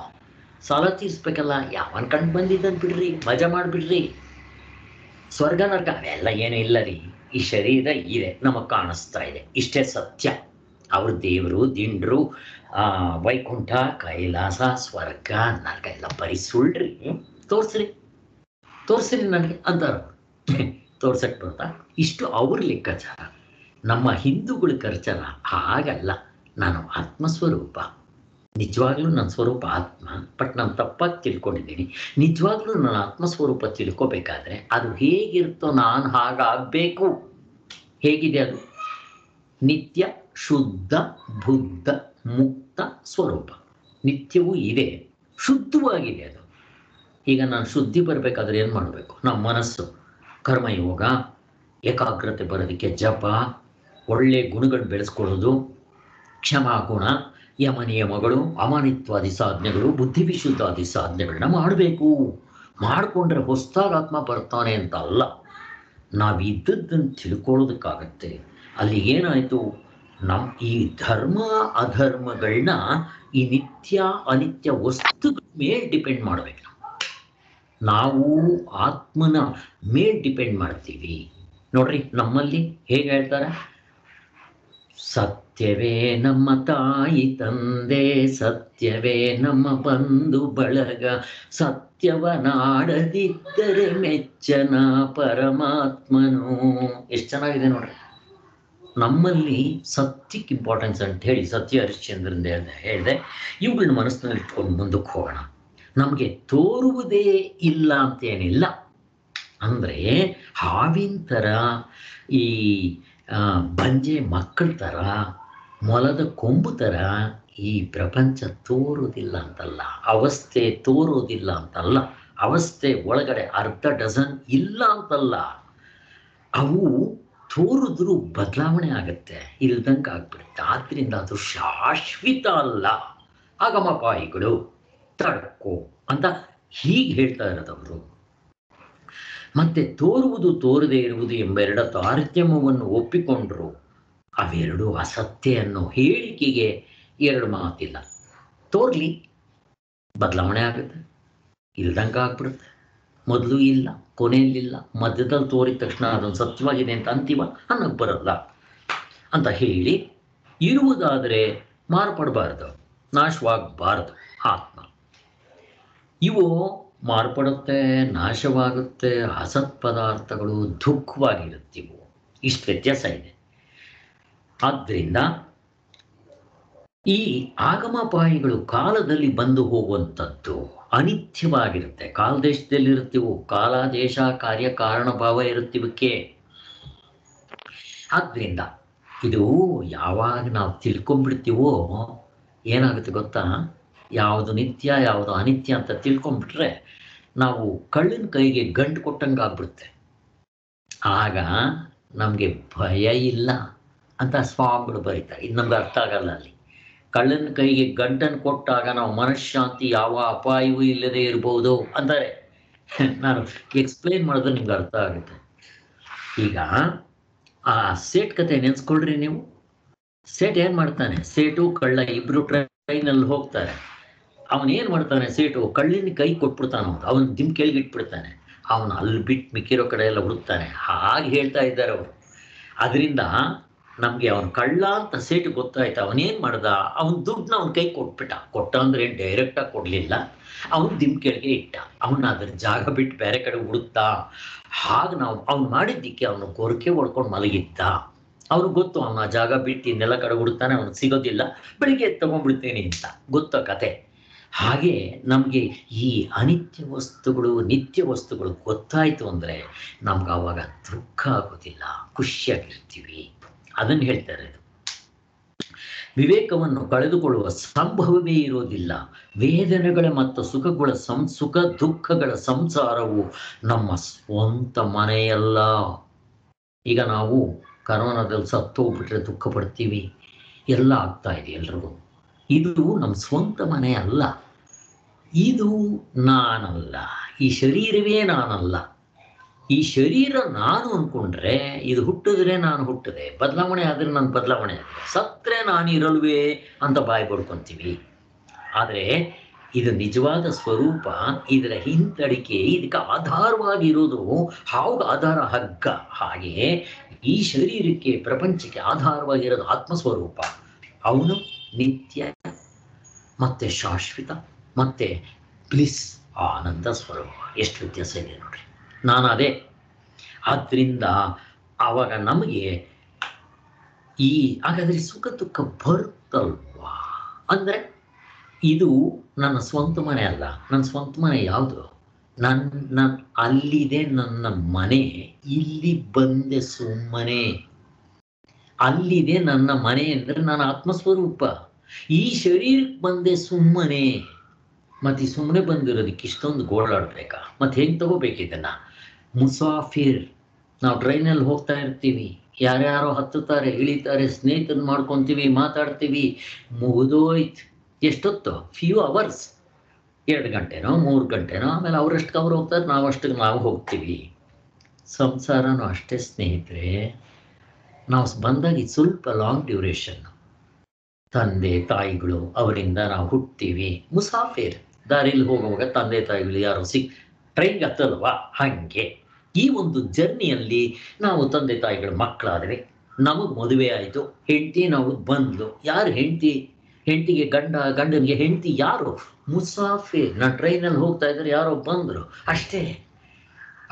ಸಾಲ ತೀರಿಸ್ಬೇಕಲ್ಲ, ಯಾವನ್ ಕಂಡು ಬಂದಿದ್ದನ್ನು ಬಿಡ್ರಿ, ಮಜಾ ಮಾಡಿಬಿಡ್ರಿ. ಸ್ವರ್ಗ ನರ್ಕ ಅವೆಲ್ಲ ಏನೂ ಇಲ್ಲ ರೀ, ಈ ಶರೀರ ಇದೆ, ನಮಗೆ ಕಾಣಿಸ್ತಾ ಇದೆ, ಇಷ್ಟೇ ಸತ್ಯ. ಅವ್ರ ದೇವರು ದಿಂಡ್ರು, ವೈಕುಂಠ, ಕೈಲಾಸ, ಸ್ವರ್ಗ, ನರ್ಕ ಎಲ್ಲ ಬರೀ ಸುಳ್ಳ್ರಿ. ತೋರಿಸ್ರಿ ನನಗೆ ಅಂತಾರ. ತೋರ್ಸಕ್ಕೆ ಬರ್ತಾ ಇಷ್ಟು ಅವ್ರ ಲೆಕ್ಕಾಚಾರ. ನಮ್ಮ ಹಿಂದೂಗಳ ಕಲ್ಚರ ಹಾಗಲ್ಲ. ನಾನು ಆತ್ಮಸ್ವರೂಪ, ನಿಜವಾಗ್ಲೂ ನನ್ನ ಸ್ವರೂಪ ಆತ್ಮ, ಬಟ್ ನಾನು ತಪ್ಪಾಗಿ ತಿಳ್ಕೊಂಡಿದ್ದೀನಿ. ನಿಜವಾಗ್ಲೂ ನನ್ನ ಆತ್ಮಸ್ವರೂಪ ತಿಳ್ಕೊಬೇಕಾದ್ರೆ ಅದು ಹೇಗಿರುತ್ತೋ ನಾನು ಹಾಗಾಗಬೇಕು. ಹೇಗಿದೆ ಅದು? ನಿತ್ಯ, ಶುದ್ಧ, ಬುದ್ಧ, ಮುಕ್ತ ಸ್ವರೂಪ. ನಿತ್ಯವೂ ಇದೆ, ಶುದ್ಧವಾಗಿದೆ ಅದು. ಈಗ ನಾನು ಶುದ್ಧಿ ಬರಬೇಕಾದ್ರೆ ಏನು ಮಾಡಬೇಕು? ನಮ್ಮ ಮನಸ್ಸು ಕರ್ಮಯೋಗ, ಏಕಾಗ್ರತೆ ಬರೋದಕ್ಕೆ ಜಪ, ಒಳ್ಳೆ ಗುಣಗಳು ಬೆಳೆಸ್ಕೊಳ್ಳೋದು, ಕ್ಷಮಾಗುಣ, ಯಮ ನಿಯಮಗಳು, ಅಮಾನಿತ್ವಾದಿ ಸಾಧನೆಗಳು, ಬುದ್ಧಿವಿಶುದ್ಧಾದಿ ಸಾಧನೆಗಳನ್ನ ಮಾಡಬೇಕು. ಮಾಡಿಕೊಂಡ್ರೆ ಹೊಸದಾಗಿ ಆತ್ಮ ಬರ್ತಾನೆ ಅಂತ ಅಲ್ಲ, ನಾವು ಇದ್ದದ್ದನ್ನು ತಿಳ್ಕೊಳ್ಳೋದಕ್ಕಾಗತ್ತೆ. ಅಲ್ಲಿ ಏನಾಯಿತು, ನಮ್ಮ ಈ ಧರ್ಮ ಅಧರ್ಮಗಳನ್ನ ಈ ನಿತ್ಯ ಅನಿತ್ಯ ವಸ್ತುಗಳ ಮೇಲೆ ಡಿಪೆಂಡ್ ಮಾಡಬೇಕು. ನಾವು ಆತ್ಮನ ಮೇಲೆ ಡಿಪೆಂಡ್ ಮಾಡ್ತೀವಿ. ನೋಡ್ರಿ, ನಮ್ಮಲ್ಲಿ ಹೇಗೆ ಹೇಳ್ತಾರೆ, ಸತ್ಯವೇ ನಮ್ಮ ತಾಯಿ ತಂದೆ, ಸತ್ಯವೇ ನಮ್ಮ ಬಂಧು ಬಳಗ, ಸತ್ಯವನಾಡದಿದ್ದರೆ ಮೆಚ್ಚನ ಪರಮಾತ್ಮನು. ಎಷ್ಟು ಚೆನ್ನಾಗಿದೆ ನೋಡ್ರಿ. ನಮ್ಮಲ್ಲಿ ಸತ್ಯಕ್ಕೆ ಇಂಪಾರ್ಟೆನ್ಸ್ ಅಂತ ಹೇಳಿ ಸತ್ಯ ಹರಿಶ್ಚಂದ್ರನ್ ಹೇಳಿದೆ. ಇವುಗಳನ್ನ ಮನಸ್ಸಿನಲ್ಲಿ ಇಟ್ಕೊಂಡು ಮುಂದಕ್ಕೆ ಹೋಗೋಣ. ನಮಗೆ ತೋರುವುದೇ ಇಲ್ಲ ಅಂತೇನಿಲ್ಲ. ಅಂದರೆ ಹಾವಿನ ಥರ, ಈ ಬಂಜೆ ಮಕ್ಕಳ ಥರ, ಮೊಲದ ಕೊಂಬು ಥರ ಈ ಪ್ರಪಂಚ ತೋರೋದಿಲ್ಲ ಅಂತಲ್ಲ, ಅವಸ್ಥೆ ತೋರೋದಿಲ್ಲ ಅಂತಲ್ಲ, ಅವಸ್ಥೆ ಒಳಗಡೆ ಅರ್ಧ ಡಜನ್ ಇಲ್ಲ ಅಂತಲ್ಲ, ಅವು ತೋರಿದ್ರು ಬದಲಾವಣೆ ಆಗತ್ತೆ, ಇಲ್ದಂಗೆ ಆಗ್ಬಿಡುತ್ತೆ. ಆದ್ದರಿಂದ ಅದು ಶಾಶ್ವತ ಅಲ್ಲ. ಆಗಮಪಾಯಿಗಳು ತಡ್ಕೋ ಅಂತ ಹೀಗೆ ಹೇಳ್ತಾ ಇರೋದವರು. ಮತ್ತೆ ತೋರುವುದು ತೋರದೇ ಇರುವುದು ಎಂಬೆರಡ ತಾರತಮ್ಯವನ್ನು ಒಪ್ಪಿಕೊಂಡ್ರು. ಅವೆರಡು ಅಸತ್ಯ ಅನ್ನೋ ಹೇಳಿಕೆಗೆ ಎರಡು ಮಾತಿಲ್ಲ. ತೋರ್ಲಿ, ಬದಲಾವಣೆ ಆಗುತ್ತೆ, ಇಲ್ದಂಗೆ ಆಗ್ಬಿಡುತ್ತೆ. ಮೊದಲು ಇಲ್ಲ, ಕೊನೆಯಲ್ಲಿಲ್ಲ, ಮಧ್ಯದಲ್ಲಿ ತೋರಿದ ತಕ್ಷಣ ಅದೊಂದು ಸತ್ಯವಾಗಿದೆ ಅಂತ ಅಂತೀವ, ಅನ್ನಕ್ಕೆ ಬರಲ್ಲ ಅಂತ ಹೇಳಿ, ಇರುವುದಾದರೆ ಮಾರ್ಪಡಬಾರ್ದು, ನಾಶವಾಗಬಾರ್ದು ಆತ್ಮ. ಇವು ಮಾರ್ಪಡುತ್ತೆ, ನಾಶವಾಗುತ್ತೆ, ಅಸತ್ ಪದಾರ್ಥಗಳು ದುಃಖವಾಗಿರುತ್ತಿವು. ಇಷ್ಟು ವ್ಯತ್ಯಾಸ ಇದೆ. ಆದ್ದರಿಂದ ಈ ಆಗಮಪಾಯಿಗಳು ಕಾಲದಲ್ಲಿ ಬಂದು ಹೋಗುವಂಥದ್ದು ಅನಿತ್ಯವಾಗಿರುತ್ತೆ. ಕಾಲದೇಶದಲ್ಲಿರುತ್ತೀವೋ, ಕಾಲ ದೇಶ ಕಾರ್ಯ ಕಾರಣ ಭಾವ ಇರುತ್ತಿವಕ್ಕೆ. ಆದ್ದರಿಂದ ಇದು ಯಾವಾಗ ನಾವು ತಿಳ್ಕೊಂಡ್ಬಿಡ್ತೀವೋ ಏನಾಗುತ್ತೆ ಗೊತ್ತಾ, ಯಾವುದು ನಿತ್ಯ ಯಾವುದು ಅನಿತ್ಯ ಅಂತ ತಿಳ್ಕೊಂಡ್ಬಿಟ್ರೆ ನಾವು ಕಳ್ಳನ ಕೈಗೆ ಗಂಟು ಕೊಟ್ಟಂಗೆ ಆಗ್ಬಿಡುತ್ತೆ. ಆಗ ನಮಗೆ ಭಯ ಇಲ್ಲ ಅಂತ ಸ್ವಾಮಿಗಳು ಬರೀತಾರೆ. ಇದು ನಮ್ಗೆ ಅರ್ಥ ಆಗಲ್ಲ. ಅಲ್ಲಿ ಕಳ್ಳನ ಕೈಗೆ ಗಂಟನ್ನು ಕೊಟ್ಟಾಗ ನಾವು ಮನಃಶಾಂತಿ, ಯಾವ ಅಪಾಯವೂ ಇಲ್ಲದೆ ಇರ್ಬೋದು ಅಂತಾರೆ. ನಾನು ಎಕ್ಸ್ಪ್ಲೇನ್ ಮಾಡಿದ್ರೆ ನಿಮ್ಗೆ ಅರ್ಥ ಆಗುತ್ತೆ. ಈಗ ಆ ಸೇಟ್ ಕತೆ ನೆನೆಸ್ಕೊಳ್ರಿ ನೀವು. ಸೇಟ್ ಏನು ಮಾಡ್ತಾನೆ, ಸೇಟು ಕಳ್ಳ ಇಬ್ಬರು ಟ್ರೈನಲ್ಲಿ ಹೋಗ್ತಾರೆ. ಅವನೇನು ಮಾಡ್ತಾನೆ, ಸೇಟು ಕಳ್ಳಿನ ಕೈ ಕೊಟ್ಬಿಡ್ತಾನೆ, ಅವನು ದಿಮ್ ಕೆಳಗೆ ಇಟ್ಬಿಡ್ತಾನೆ. ಅವನು ಅಲ್ಲಿ ಬಿಟ್ಟು ಮಿಕ್ಕಿರೋ ಕಡೆ ಎಲ್ಲ ಹುಡುಕ್ತಾನೆ. ಹಾಗೆ ಹೇಳ್ತಾ ಇದ್ದಾರೆ ಅವರು. ಅದರಿಂದ ನಮಗೆ ಅವನು ಕಳ್ಳ ಅಂತ ಸೇಟು ಗೊತ್ತಾಯ್ತು. ಅವನೇನು ಮಾಡ್ದ, ಅವನ ದುಡ್ಡನ್ನ ಅವನ ಕೈ ಕೊಟ್ಟ ಅಂದ್ರೆ ಏನು ಡೈರೆಕ್ಟಾಗಿ ಕೊಡಲಿಲ್ಲ, ಅವನು ದಿಮ್ ಕೆಳಗೆ ಇಟ್ಟ. ಅವನ್ನ ಅದ್ರ ಜಾಗ ಬಿಟ್ಟು ಬೇರೆ ಕಡೆ ಹುಡುಕ್ತಾ. ಹಾಗೆ ನಾವು ಅವ್ನು ಮಾಡಿದ್ದಕ್ಕೆ ಅವನು ಗೊರಕೆ ಹೊಡ್ಕೊಂಡು ಮಲಗಿದ್ದ. ಅವ್ನಿಗೆ ಗೊತ್ತು, ಅವನ ಆ ಜಾಗ ಬಿಟ್ಟು ಇನ್ನೆಲ್ಲ ಕಡೆ ಹುಡುಕ್ತಾನೆ, ಅವನಿಗೆ ಸಿಗೋದಿಲ್ಲ, ಬೆಳಿಗ್ಗೆ ತಗೊಂಡ್ಬಿಡ್ತೇನೆ ಅಂತ ಗೊತ್ತೋ ಕತೆ. ಹಾಗೆ ನಮಗೆ ಈ ಅನಿತ್ಯ ವಸ್ತುಗಳು ನಿತ್ಯ ವಸ್ತುಗಳು ಗೊತ್ತಾಯಿತು ಅಂದರೆ ನಮ್ಗೆ ಆವಾಗ ದುಃಖ ಆಗೋದಿಲ್ಲ, ಖುಷಿಯಾಗಿರ್ತೀವಿ. ಅದನ್ನು ಹೇಳ್ತಾರೆ. ವಿವೇಕವನ್ನು ಕಳೆದುಕೊಳ್ಳುವ ಸಂಭವವೇ ಇರೋದಿಲ್ಲ. ವೇದನೆಗಳ ಮತ್ತು ಸುಖ ದುಃಖಗಳ ಸಂಸಾರವು ನಮ್ಮ ಸ್ವಂತ ಮನೆಯಲ್ಲ. ಈಗ ನಾವು ಕರೋನಾದಲ್ಲಿ ಸತ್ತೋಗ್ಬಿಟ್ರೆ ದುಃಖ ಪಡ್ತೀವಿ, ಎಲ್ಲ ಆಗ್ತಾ ಇದೆ ಎಲ್ರಿಗೂ. ಇದು ನಮ್ಮ ಸ್ವಂತ ಮನೆ ಅಲ್ಲ, ಇದು ನಾನಲ್ಲ, ಈ ಶರೀರವೇ ನಾನಲ್ಲ. ಈ ಶರೀರ ನಾನು ಅಂದ್ಕೊಂಡ್ರೆ ಇದು ಹುಟ್ಟಿದ್ರೆ ನಾನು ಹುಟ್ಟಿದೆ, ಬದಲಾವಣೆ ಆದರೆ ನಾನು ಬದಲಾವಣೆ ಆಗಿದೆ, ಸತ್ತರೆ ನಾನು ಇರಲ್ವೇ ಅಂತ ಬಾಯಿ ಬಡ್ಕೊತೀವಿ. ಆದರೆ ಇದು ನಿಜವಾದ ಸ್ವರೂಪ, ಇದರ ಹಿಂತಡಿಕೆ, ಇದಕ್ಕೆ ಆಧಾರವಾಗಿರೋದು ಹಾವು ಆಧಾರ ಹಗ್ಗ. ಹಾಗೆ ಈ ಶರೀರಕ್ಕೆ ಪ್ರಪಂಚಕ್ಕೆ ಆಧಾರವಾಗಿರೋದು ಆತ್ಮಸ್ವರೂಪ. ಅವನು ನಿತ್ಯ ಮತ್ತೆ ಶಾಶ್ವತ ಮತ್ತೆ ಬ್ಲಿಸ್, ಆನಂದ ಸ್ವರೂಪ. ಎಷ್ಟು ವ್ಯತ್ಯಾಸ ಇದೆ ನೋಡ್ರಿ. ನಾನು ಅದೇ. ಆದ್ದರಿಂದ ಆವಾಗ ನಮಗೆ ಹಾಗಾದ್ರೆ ಸುಖ ದುಃಖ ಬರುತ್ತಲ್ವಾ ಅಂದರೆ, ಇದು ನನ್ನ ಸ್ವಂತ ಮನೆ ಅಲ್ಲ. ನನ್ನ ಸ್ವಂತ ಮನೆ ಯಾವುದು? ನನ್ನ ಅಲ್ಲಿದೆ ನನ್ನ ಮನೆ, ಇಲ್ಲಿ ಬಂದೆ ಸುಮ್ಮನೆ. ಅಲ್ಲಿದೆ ನನ್ನ ಮನೆ ಅಂದರೆ ನನ್ನ ಆತ್ಮಸ್ವರೂಪ. ಈ ಶರೀರಕ್ಕೆ ಬಂದೆ ಸುಮ್ಮನೆ. ಮತ್ತು ಈ ಸುಮ್ಮನೆ ಬಂದಿರೋದಕ್ಕೆ ಇಷ್ಟೊಂದು ಗೋಳಾಡ್ಬೇಕಾ? ಮತ್ತು ಹೆಂಗೆ ತಗೋಬೇಕು ಇದನ್ನು? ಮುಸಾಫಿರ್. ನಾವು ಟ್ರೈನಲ್ಲಿ ಹೋಗ್ತಾ ಇರ್ತೀವಿ, ಯಾರ್ಯಾರೋ ಹತ್ತುತ್ತಾರೆ, ಇಳಿತಾರೆ, ಸ್ನೇಹಿತರನ್ನ ಮಾಡ್ಕೊತೀವಿ, ಮಾತಾಡ್ತೀವಿ, ಮುಗಿದೋಯ್ತು. ಎಷ್ಟೊತ್ತು? ಫ್ಯೂ ಅವರ್ಸ್, 2 ಗಂಟೆನೋ 3 ಗಂಟೆನೋ, ಆಮೇಲೆ ಅವರಷ್ಟಕ್ಕೆ ಅವ್ರು ಹೋಗ್ತಾರೆ, ನಾವಷ್ಟಕ್ಕೆ ನಾವು ಹೋಗ್ತೀವಿ. ಸಂಸಾರನೂ ಅಷ್ಟೇ ಸ್ನೇಹಿತರೆ. ನಾವು ಬಂದಾಗ ಇದು ಸ್ವಲ್ಪ ಲಾಂಗ್ ಡ್ಯೂರೇಷನ್. ತಂದೆ ತಾಯಿಗಳು, ಅವರಿಂದ ನಾವು ಹುಟ್ತೀವಿ. ಮುಸಾಫಿರ್, ದಾರಿಲಿ ಹೋಗುವಾಗ ತಂದೆ ತಾಯಿಗಳು ಯಾರೋ ಟ್ರೈನ್ಗೆ ಹತ್ತಲ್ವಾ, ಹಾಗೆ ಈ ಒಂದು ಜರ್ನಿಯಲ್ಲಿ ನಾವು ತಂದೆ ತಾಯಿಗಳ ಮಕ್ಕಳಾದರೆ, ನಮಗೆ ಮದುವೆ ಆಯಿತು, ಹೆಂಡತಿ ನಾವು ಬಂದ್ಲು. ಯಾರು ಹೆಂಡತಿ? ಹೆಂಡತಿಗೆ ಗಂಡ, ಗಂಡನಿಗೆ ಹೆಂಡತಿ ಯಾರು? ಮುಸಾಫಿರ್. ನಾನು ಟ್ರೈನಲ್ಲಿ ಹೋಗ್ತಾ ಇದ್ದಾರೆ, ಯಾರೋ ಬಂದರು ಅಷ್ಟೇ.